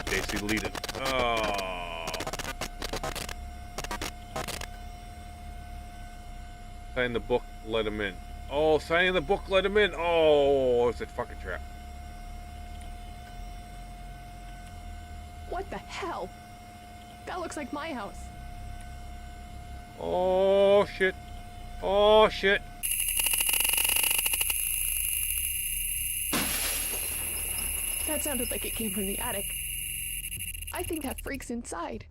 Stacy Leiden. Oh. Sign the book, let him in. Oh, signing the book, let him in. Oh, it's a fucking trap.
What the hell? That looks like my house.
Oh, shit. Oh, shit.
That sounded like it came from the attic. I think that freak's inside.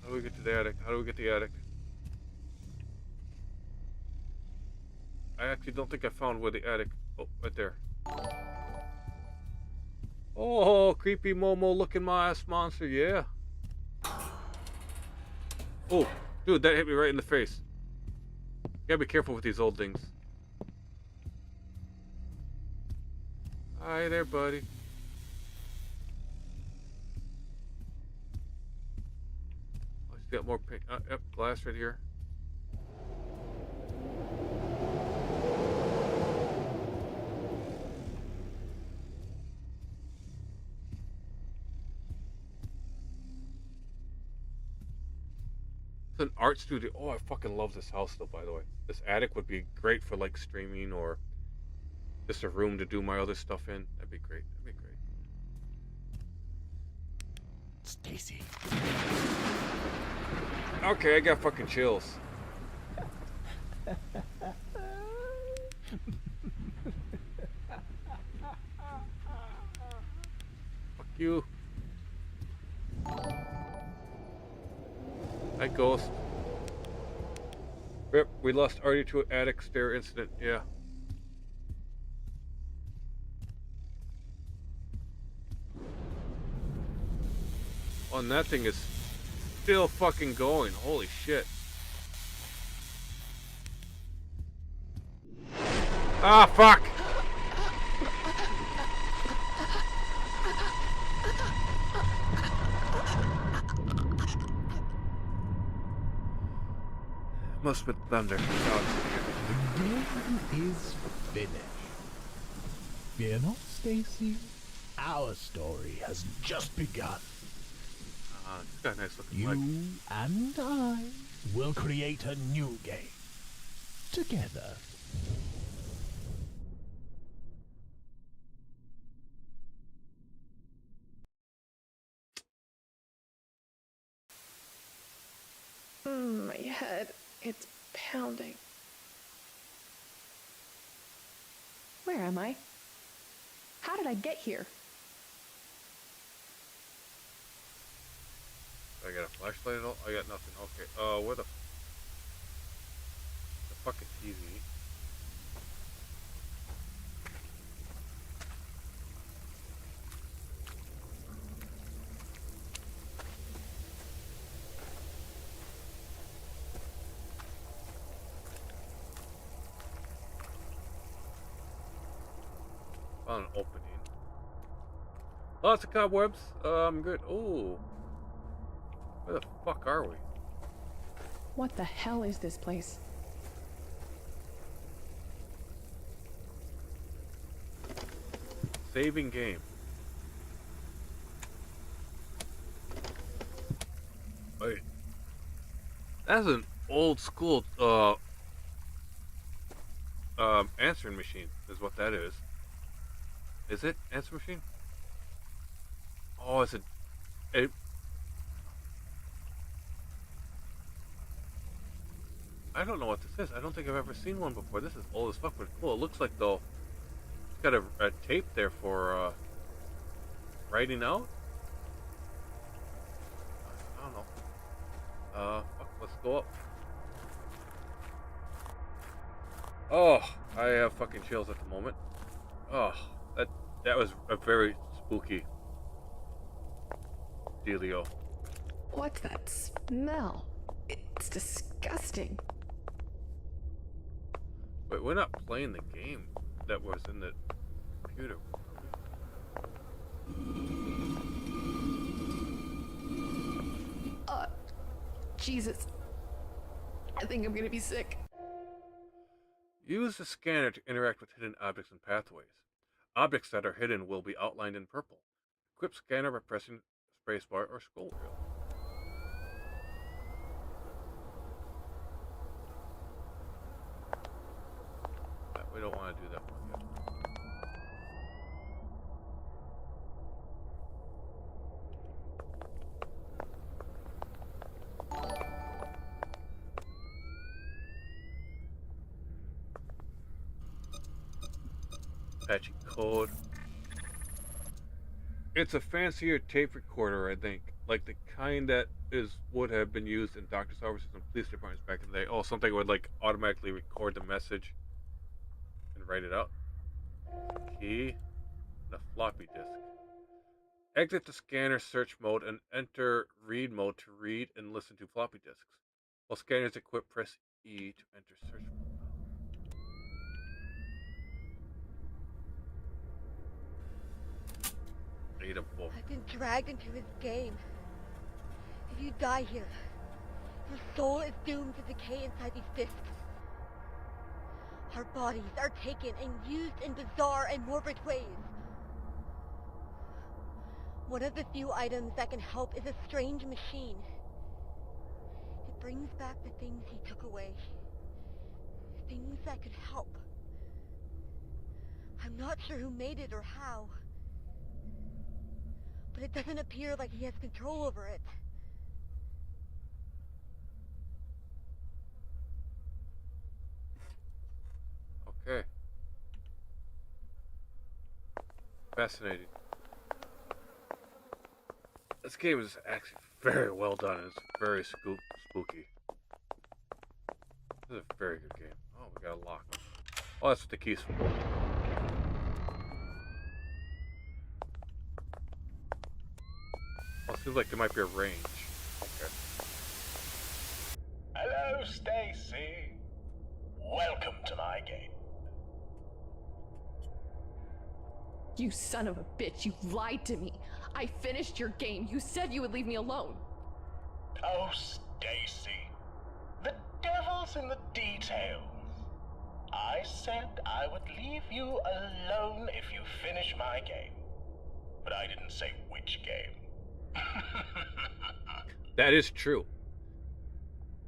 How do we get to the attic? How do we get to the attic? I actually don't think I found where the attic... Oh, right there. Oh, creepy Momo looking my ass monster, yeah. Oh, dude, that hit me right in the face. You gotta be careful with these old things. Hi there, buddy. Oh, he's got more paint. Yep, glass right here. It's an art studio. Oh, I fucking love this house, though, by the way. This attic would be great for, like, streaming or just a room to do my other stuff in. That'd be great. That'd be great.
Stacy.
Okay, I got fucking chills. Fuck you. Hi, Ghost. Rip, we lost Artie to an attic stair incident. Yeah. Oh, and that thing is still fucking going. Holy shit. Ah, fuck! Must have been thunder.
The game is finished. Fear not, Stacy. Our story has just begun.
It's got a nice looking
You
leg.
and I will create a new game. Together.
My head, it's pounding. Where am I? How did I get here?
I got a flashlight at all? I got nothing. Okay, where the fucking TV? Found an opening. Lots of cobwebs. I'm good. Ooh. Where the fuck are we?
What the hell is this place?
Saving game. Wait. That's an old school answering machine is what that is. Is it answering machine? Oh, it's a I don't know what this is. I don't think I've ever seen one before. This is old as fuck, but cool. It looks like though it's got a tape there for writing out. I don't know. Fuck, let's go up. Oh, I have fucking chills at the moment. Oh, that was a very spooky dealio.
What's that smell? It's disgusting.
Wait, we're not playing the game that was in the computer.
Jesus. I think I'm gonna be sick.
Use the scanner to interact with hidden objects and pathways. Objects that are hidden will be outlined in purple. Equip scanner by pressing spacebar or scroll wheel. We don't want to do that one yet. Patchy code. It's a fancier tape recorder, I think. Like the kind that would have been used in doctor's offices and police departments back in the day. Oh, something would like automatically record the message and write it out. Key, the floppy disk. Exit the scanner search mode and enter read mode to read and listen to floppy disks. While scanner is equipped, press E to enter search mode. Read a book.
I've been dragged into his game. If you die here, your soul is doomed to decay inside these discs. Our bodies are taken and used in bizarre and morbid ways. One of the few items that can help is a strange machine. It brings back the things he took away. Things that could help. I'm not sure who made it or how. But it doesn't appear like he has control over it.
Okay. Fascinating. This game is actually very well done. It's very spooky. This is a very good game. Oh, we got a lock. Oh, that's what the key's for. Oh, it seems like there might be a range. Okay.
Hello, Stacy. Welcome to my game.
You son of a bitch, you lied to me. I finished your game. You said you would leave me alone.
Oh, Stacy. The devil's in the details. I said I would leave you alone if you finish my game. But I didn't say which game.
That is true.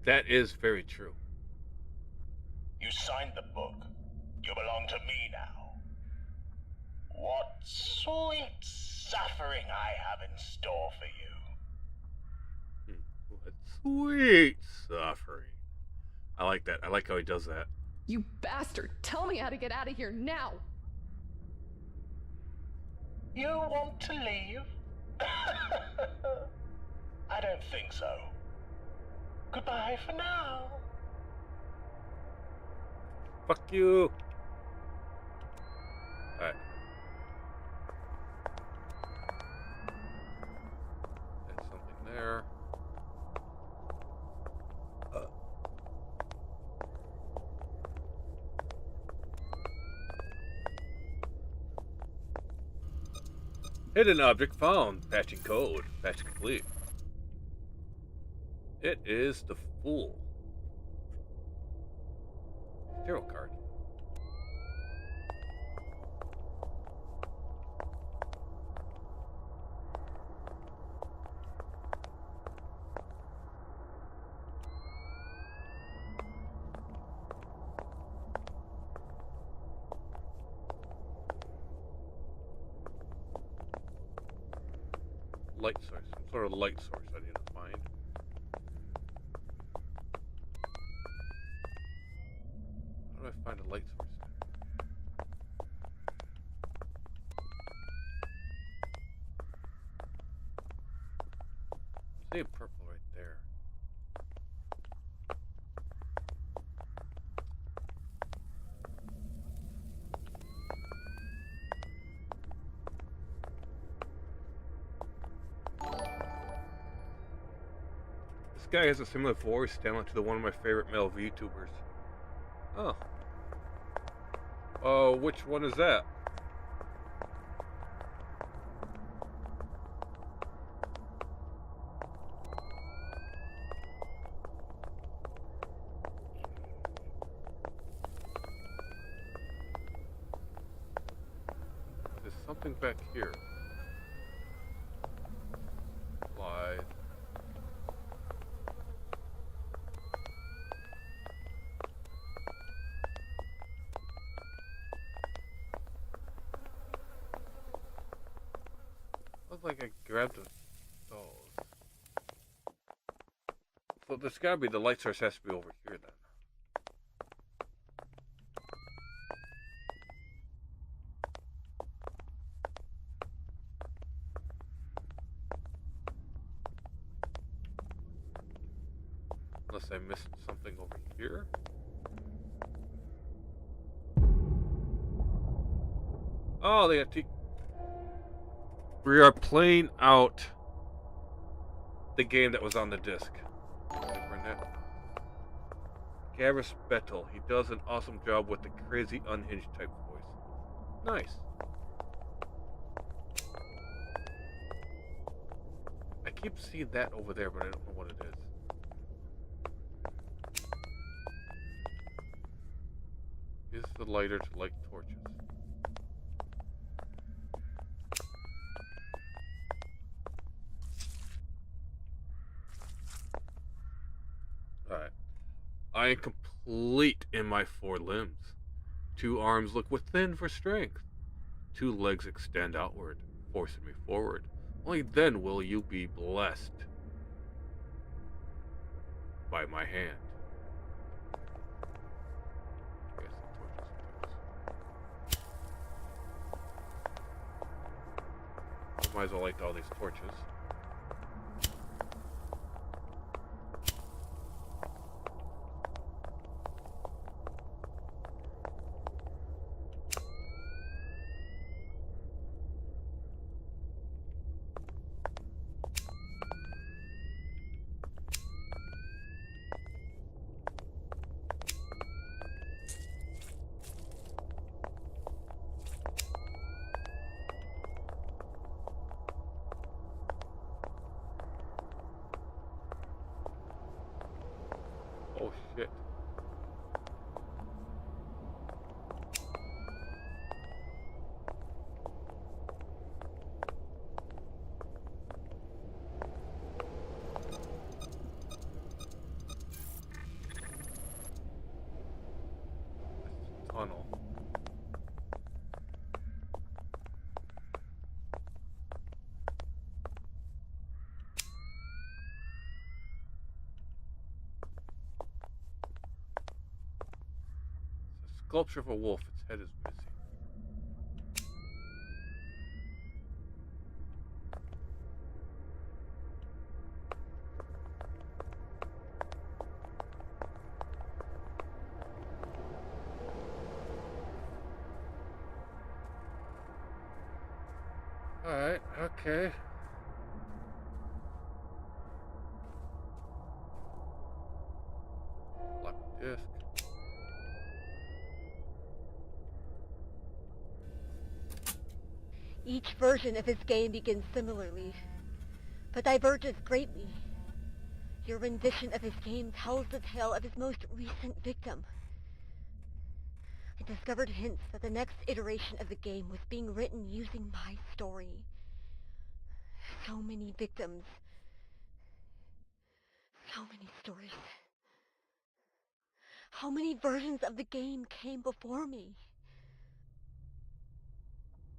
That is very true.
You signed the book. You belong to me now. What sweet suffering I have in store for you.
What sweet suffering. I like that. I like how he does that.
You bastard! Tell me how to get out of here now!
You want to leave? I don't think so. Goodbye for now.
Fuck you. Alright. There's something there. Hidden object found. Patching code. Patch complete. It is the Fool. Tarot card. Light source. Some sort of light source I need to find. How do I find a light source? I see a purple right there. This guy has a similar voice talent to the one of my favorite male VTubers. Oh. Oh, which one is that? There's something back here. Slide. Looks like I grabbed those. So there's gotta be, the light source has to be over here then. Unless I missed something over here. Oh, they got we are playing out the game that was on the disc. Garrus Bettel. He does an awesome job with the crazy unhinged type voice. Nice. I keep seeing that over there, but I don't know what it is. Use the lighter to light torches. Alright. I am complete in my 4 limbs. 2 arms look within for strength. 2 legs extend outward, forcing me forward. Only then will you be blessed by my hand. Might as well light all these torches. Oh shit. Tunnel. Sculpture of a wolf, its head is missing. Alright, okay. Lock disc.
Each version of his game begins similarly, but diverges greatly. Your rendition of his game tells the tale of his most recent victim. I discovered hints that the next iteration of the game was being written using my story. So many victims. So many stories. How many versions of the game came before me?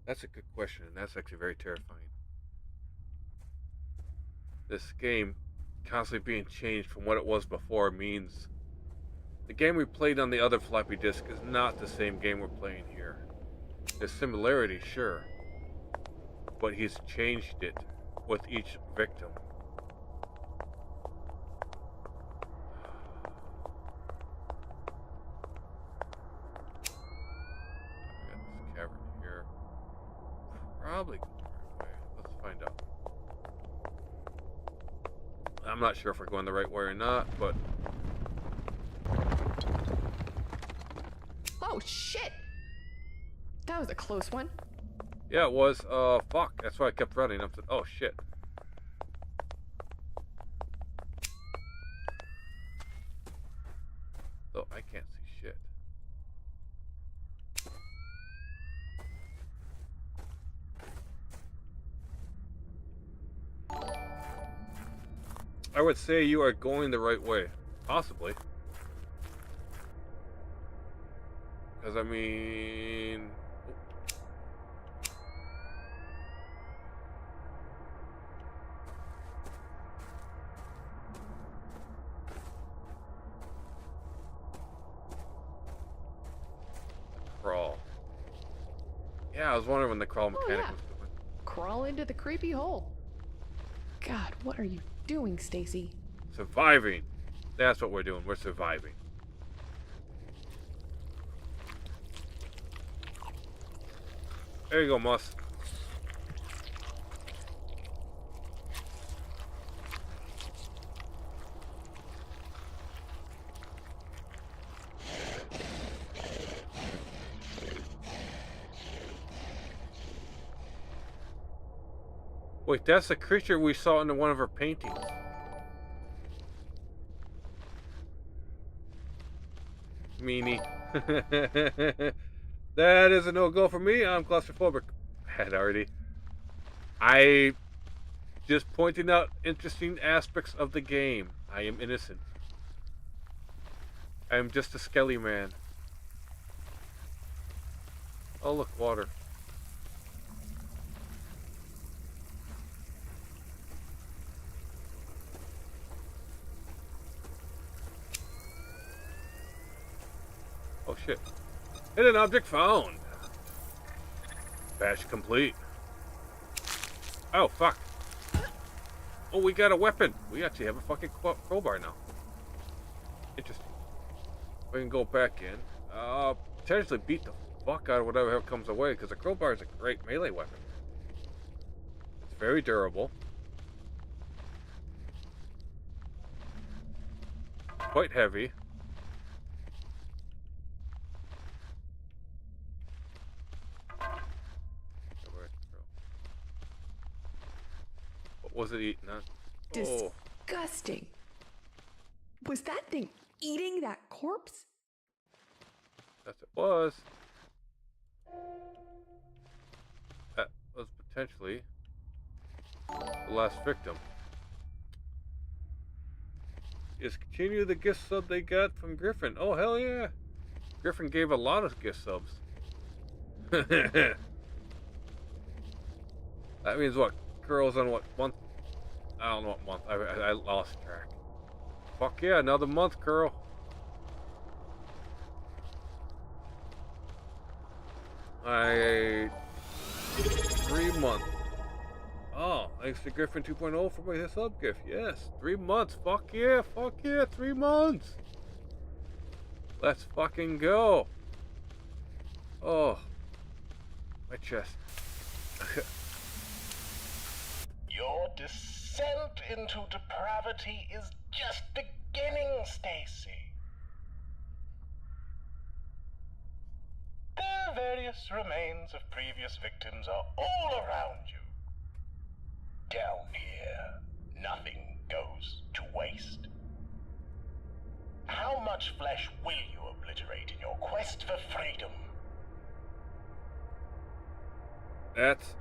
That's a good question, and that's actually very terrifying. This game constantly being changed from what it was before means the game we played on the other floppy disk is not the same game we're playing here. There's similarities, sure, but he's changed it with each victim. We got this cavern here. Probably going the right way. Let's find out. I'm not sure if we're going the right way or not, but...
Oh, shit! That was a close one.
Yeah, it was. Fuck. That's why I kept running. I'm saying, oh, shit. Oh, I can't see shit. I would say you are going the right way. Possibly. Because, I mean... Crawl. Yeah, I was wondering when the crawl mechanic was doing.
Crawl into the creepy hole. God, what are you doing, Stacy?
Surviving. That's what we're doing. We're surviving. There you go, Moss. Wait, that's the creature we saw in one of her paintings. Meanie. That is a no-go for me. I'm claustrophobic. Had already. I just pointing out interesting aspects of the game. I am innocent. I am just a skelly man. Oh look, water. Oh shit. Hidden object found. Patch complete. Oh fuck. Oh, we got a weapon. We actually have a fucking crowbar now. Interesting. We can go back in. Potentially beat the fuck out of whatever comes away, because the crowbar is a great melee weapon. It's very durable. Quite heavy. What was it eating? Huh? Oh.
Disgusting. Was that thing eating that corpse?
Yes, it was. That was potentially the last victim. Is continue the gift sub they got from Griffin. Oh, hell yeah. Griffin gave a lot of gift subs. That means what? Girls on what month? I don't know what month. I lost track. Fuck yeah, another month, girl. I 3 months. Oh, thanks to Griffin 2.0 for my sub gift. Yes, 3 months. Fuck yeah, 3 months. Let's fucking go. Oh, my chest.
Your descent into depravity is just beginning, Stacy. The various remains of previous victims are all around you. Down here, nothing goes to waste. How much flesh will you obliterate in your quest for freedom?
That's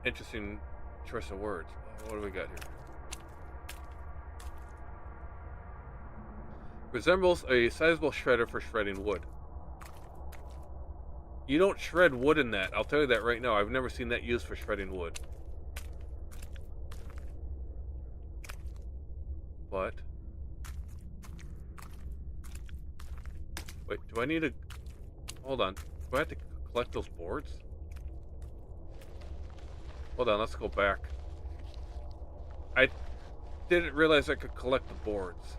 interesting choice of words. What do we got here? Resembles a sizable shredder for shredding wood. You don't shred wood in that. I'll tell you that right now. I've never seen that used for shredding wood. But wait, do I need to hold on? Do I have to collect those boards? Hold on, let's go back. I didn't realize I could collect the boards.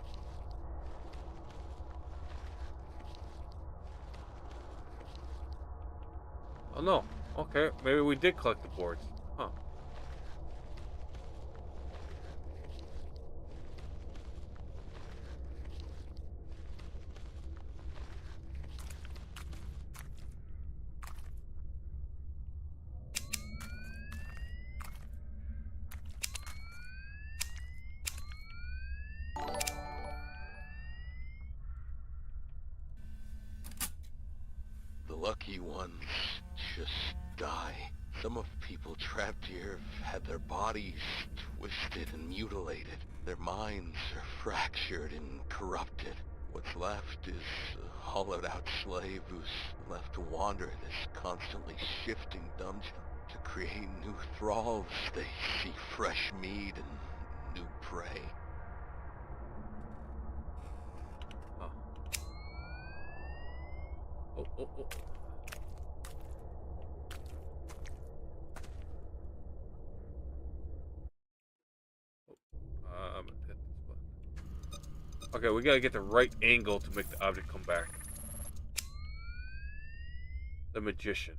Oh no. Okay, maybe we did collect the boards. Huh.
The lucky ones just die. Some of people trapped here have had their bodies twisted and mutilated. Their minds are fractured and corrupted. What's left is a hollowed-out slave who's left to wander in this constantly shifting dungeon. To create new thralls, they seek fresh meat and new prey.
Oh. Oh. I'm gonna hit this button. Okay, we gotta get the right angle to make the object come back. The magician.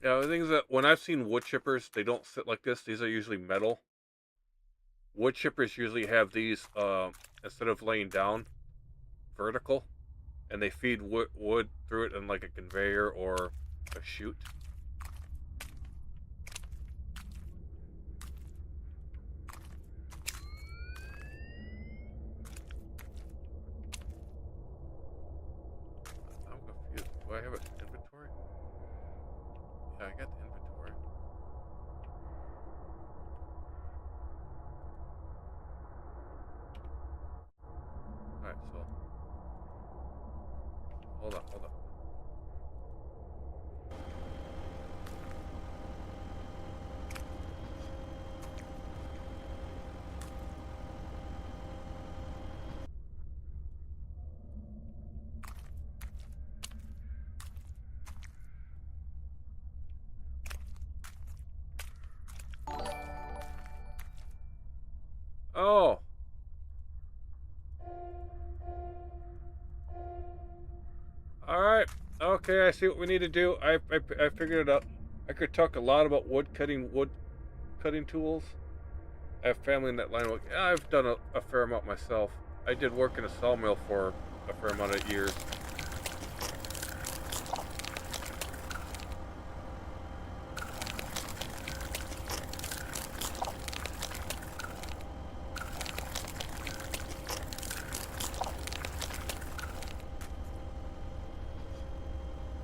Yeah, the thing is that when I've seen wood chippers, they don't sit like this. These are usually metal. Wood chippers usually have these, instead of laying down, vertical. And they feed wood through it in like a conveyor or a chute. I'm confused. Do I have an inventory? Yeah, I got the inventory. Alright, so hold on. Oh. Alright. Okay, I see what we need to do. I figured it out. I could talk a lot about wood cutting tools. I have family in that line. I've done a fair amount myself. I did work in a sawmill for a fair amount of years.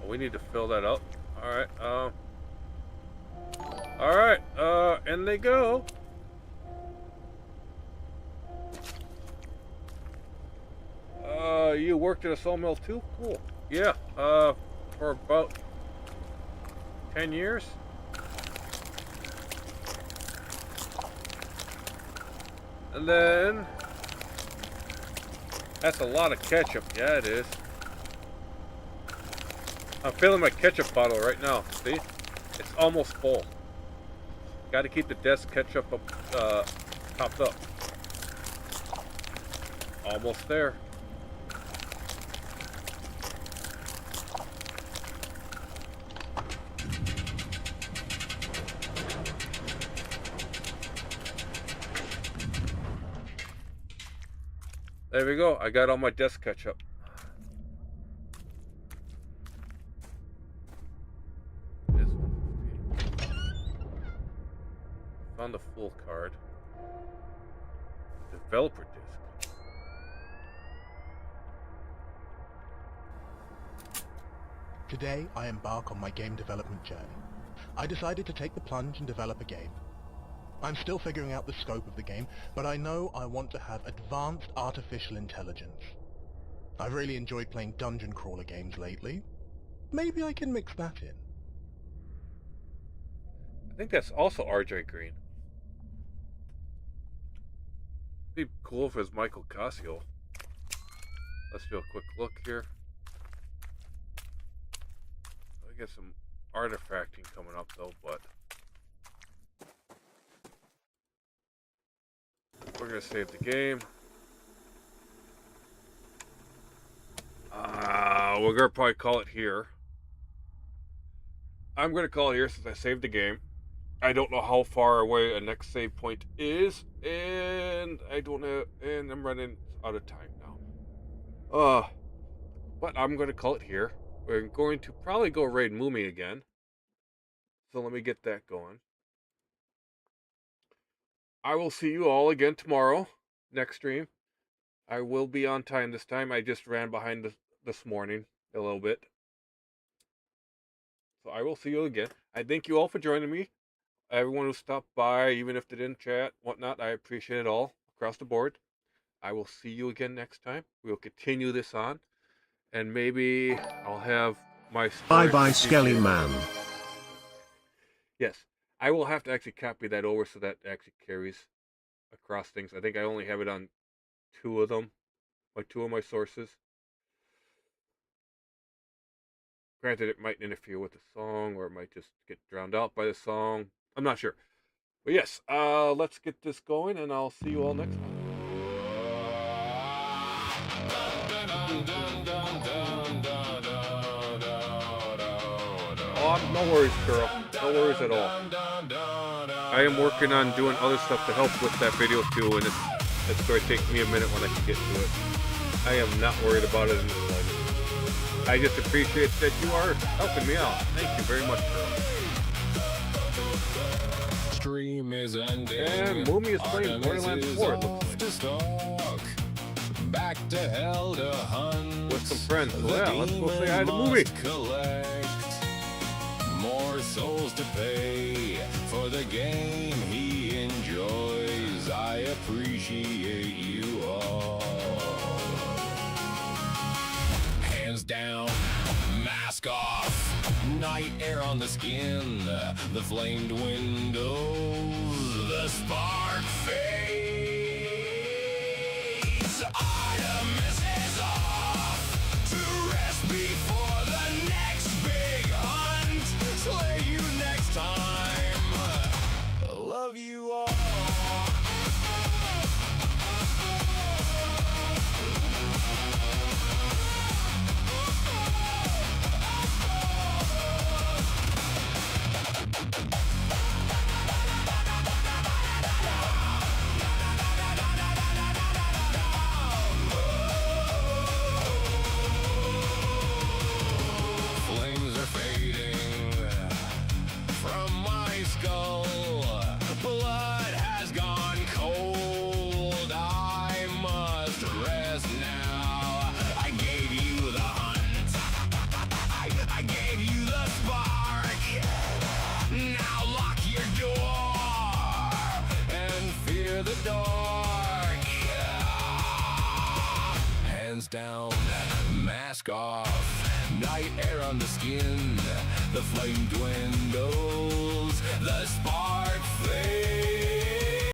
We need to fill that up. Alright, alright, and they go. You worked at a sawmill too? Cool. Yeah, for about 10 years. And then, that's a lot of ketchup. Yeah, it is. I'm filling my ketchup bottle right now. See? It's almost full. Got to keep the desk ketchup up, topped up. Almost there. There we go. I got all my desk ketchup. Found the full card. Developer disc.
Today, I embark on my game development journey. I decided to take the plunge and develop a game. I'm still figuring out the scope of the game, but I know I want to have advanced artificial intelligence. I've really enjoyed playing dungeon crawler games lately. Maybe I can mix that in.
I think that's also RJ Green. Be cool if it was Michael Cassio. Let's do a quick look here. I get some artifacting coming up though, but we're gonna save the game. We're gonna probably call it here. I'm gonna call it here since I saved the game. I don't know how far away a next save point is, and I don't know, and I'm running out of time now. But I'm gonna call it here. We're going to probably go raid Moomy again. So let me get that going. I will see you all again tomorrow, next stream. I will be on time this time. I just ran behind this morning a little bit. So I will see you again. I thank you all for joining me. Everyone who stopped by, even if they didn't chat, whatnot, I appreciate it all across the board. I will see you again next time. We'll continue this on. And maybe I'll have my story.
Bye-bye, Skelly Man.
Yes. I will have to actually copy that over so that actually carries across things. I think I only have it on two of them. Like two of my sources. Granted, it might interfere with the song, or it might just get drowned out by the song. I'm not sure. But yes, let's get this going, and I'll see you all next time. Oh, no worries, girl. No worries at all. I am working on doing other stuff to help with that video too, and it's going to take me a minute when I can get to it. I am not worried about it in the slightest. I just appreciate that you are helping me out. Thank you very much, girl.
Stream is ending.
And Moomy is playing Borderlands 4, it looks like.
Back to hell to hunt.
With some friends. So yeah, let's go say hi to Moomy.
Collect more souls to pay for the game he enjoys. I appreciate you all. Hands down, mask off, night air on the skin, the flamed windows, the spark fades. Artemis is off to rest before the next big hunt. Slay you next time. Love you all. Flames are fading from my skull. Blood has gone cold. I must rest now. I gave you the hunt. I gave you the spark. Now lock your door and fear the dark. Hands down, mask off, night air on the skin, the flame dwindles, the spark fades.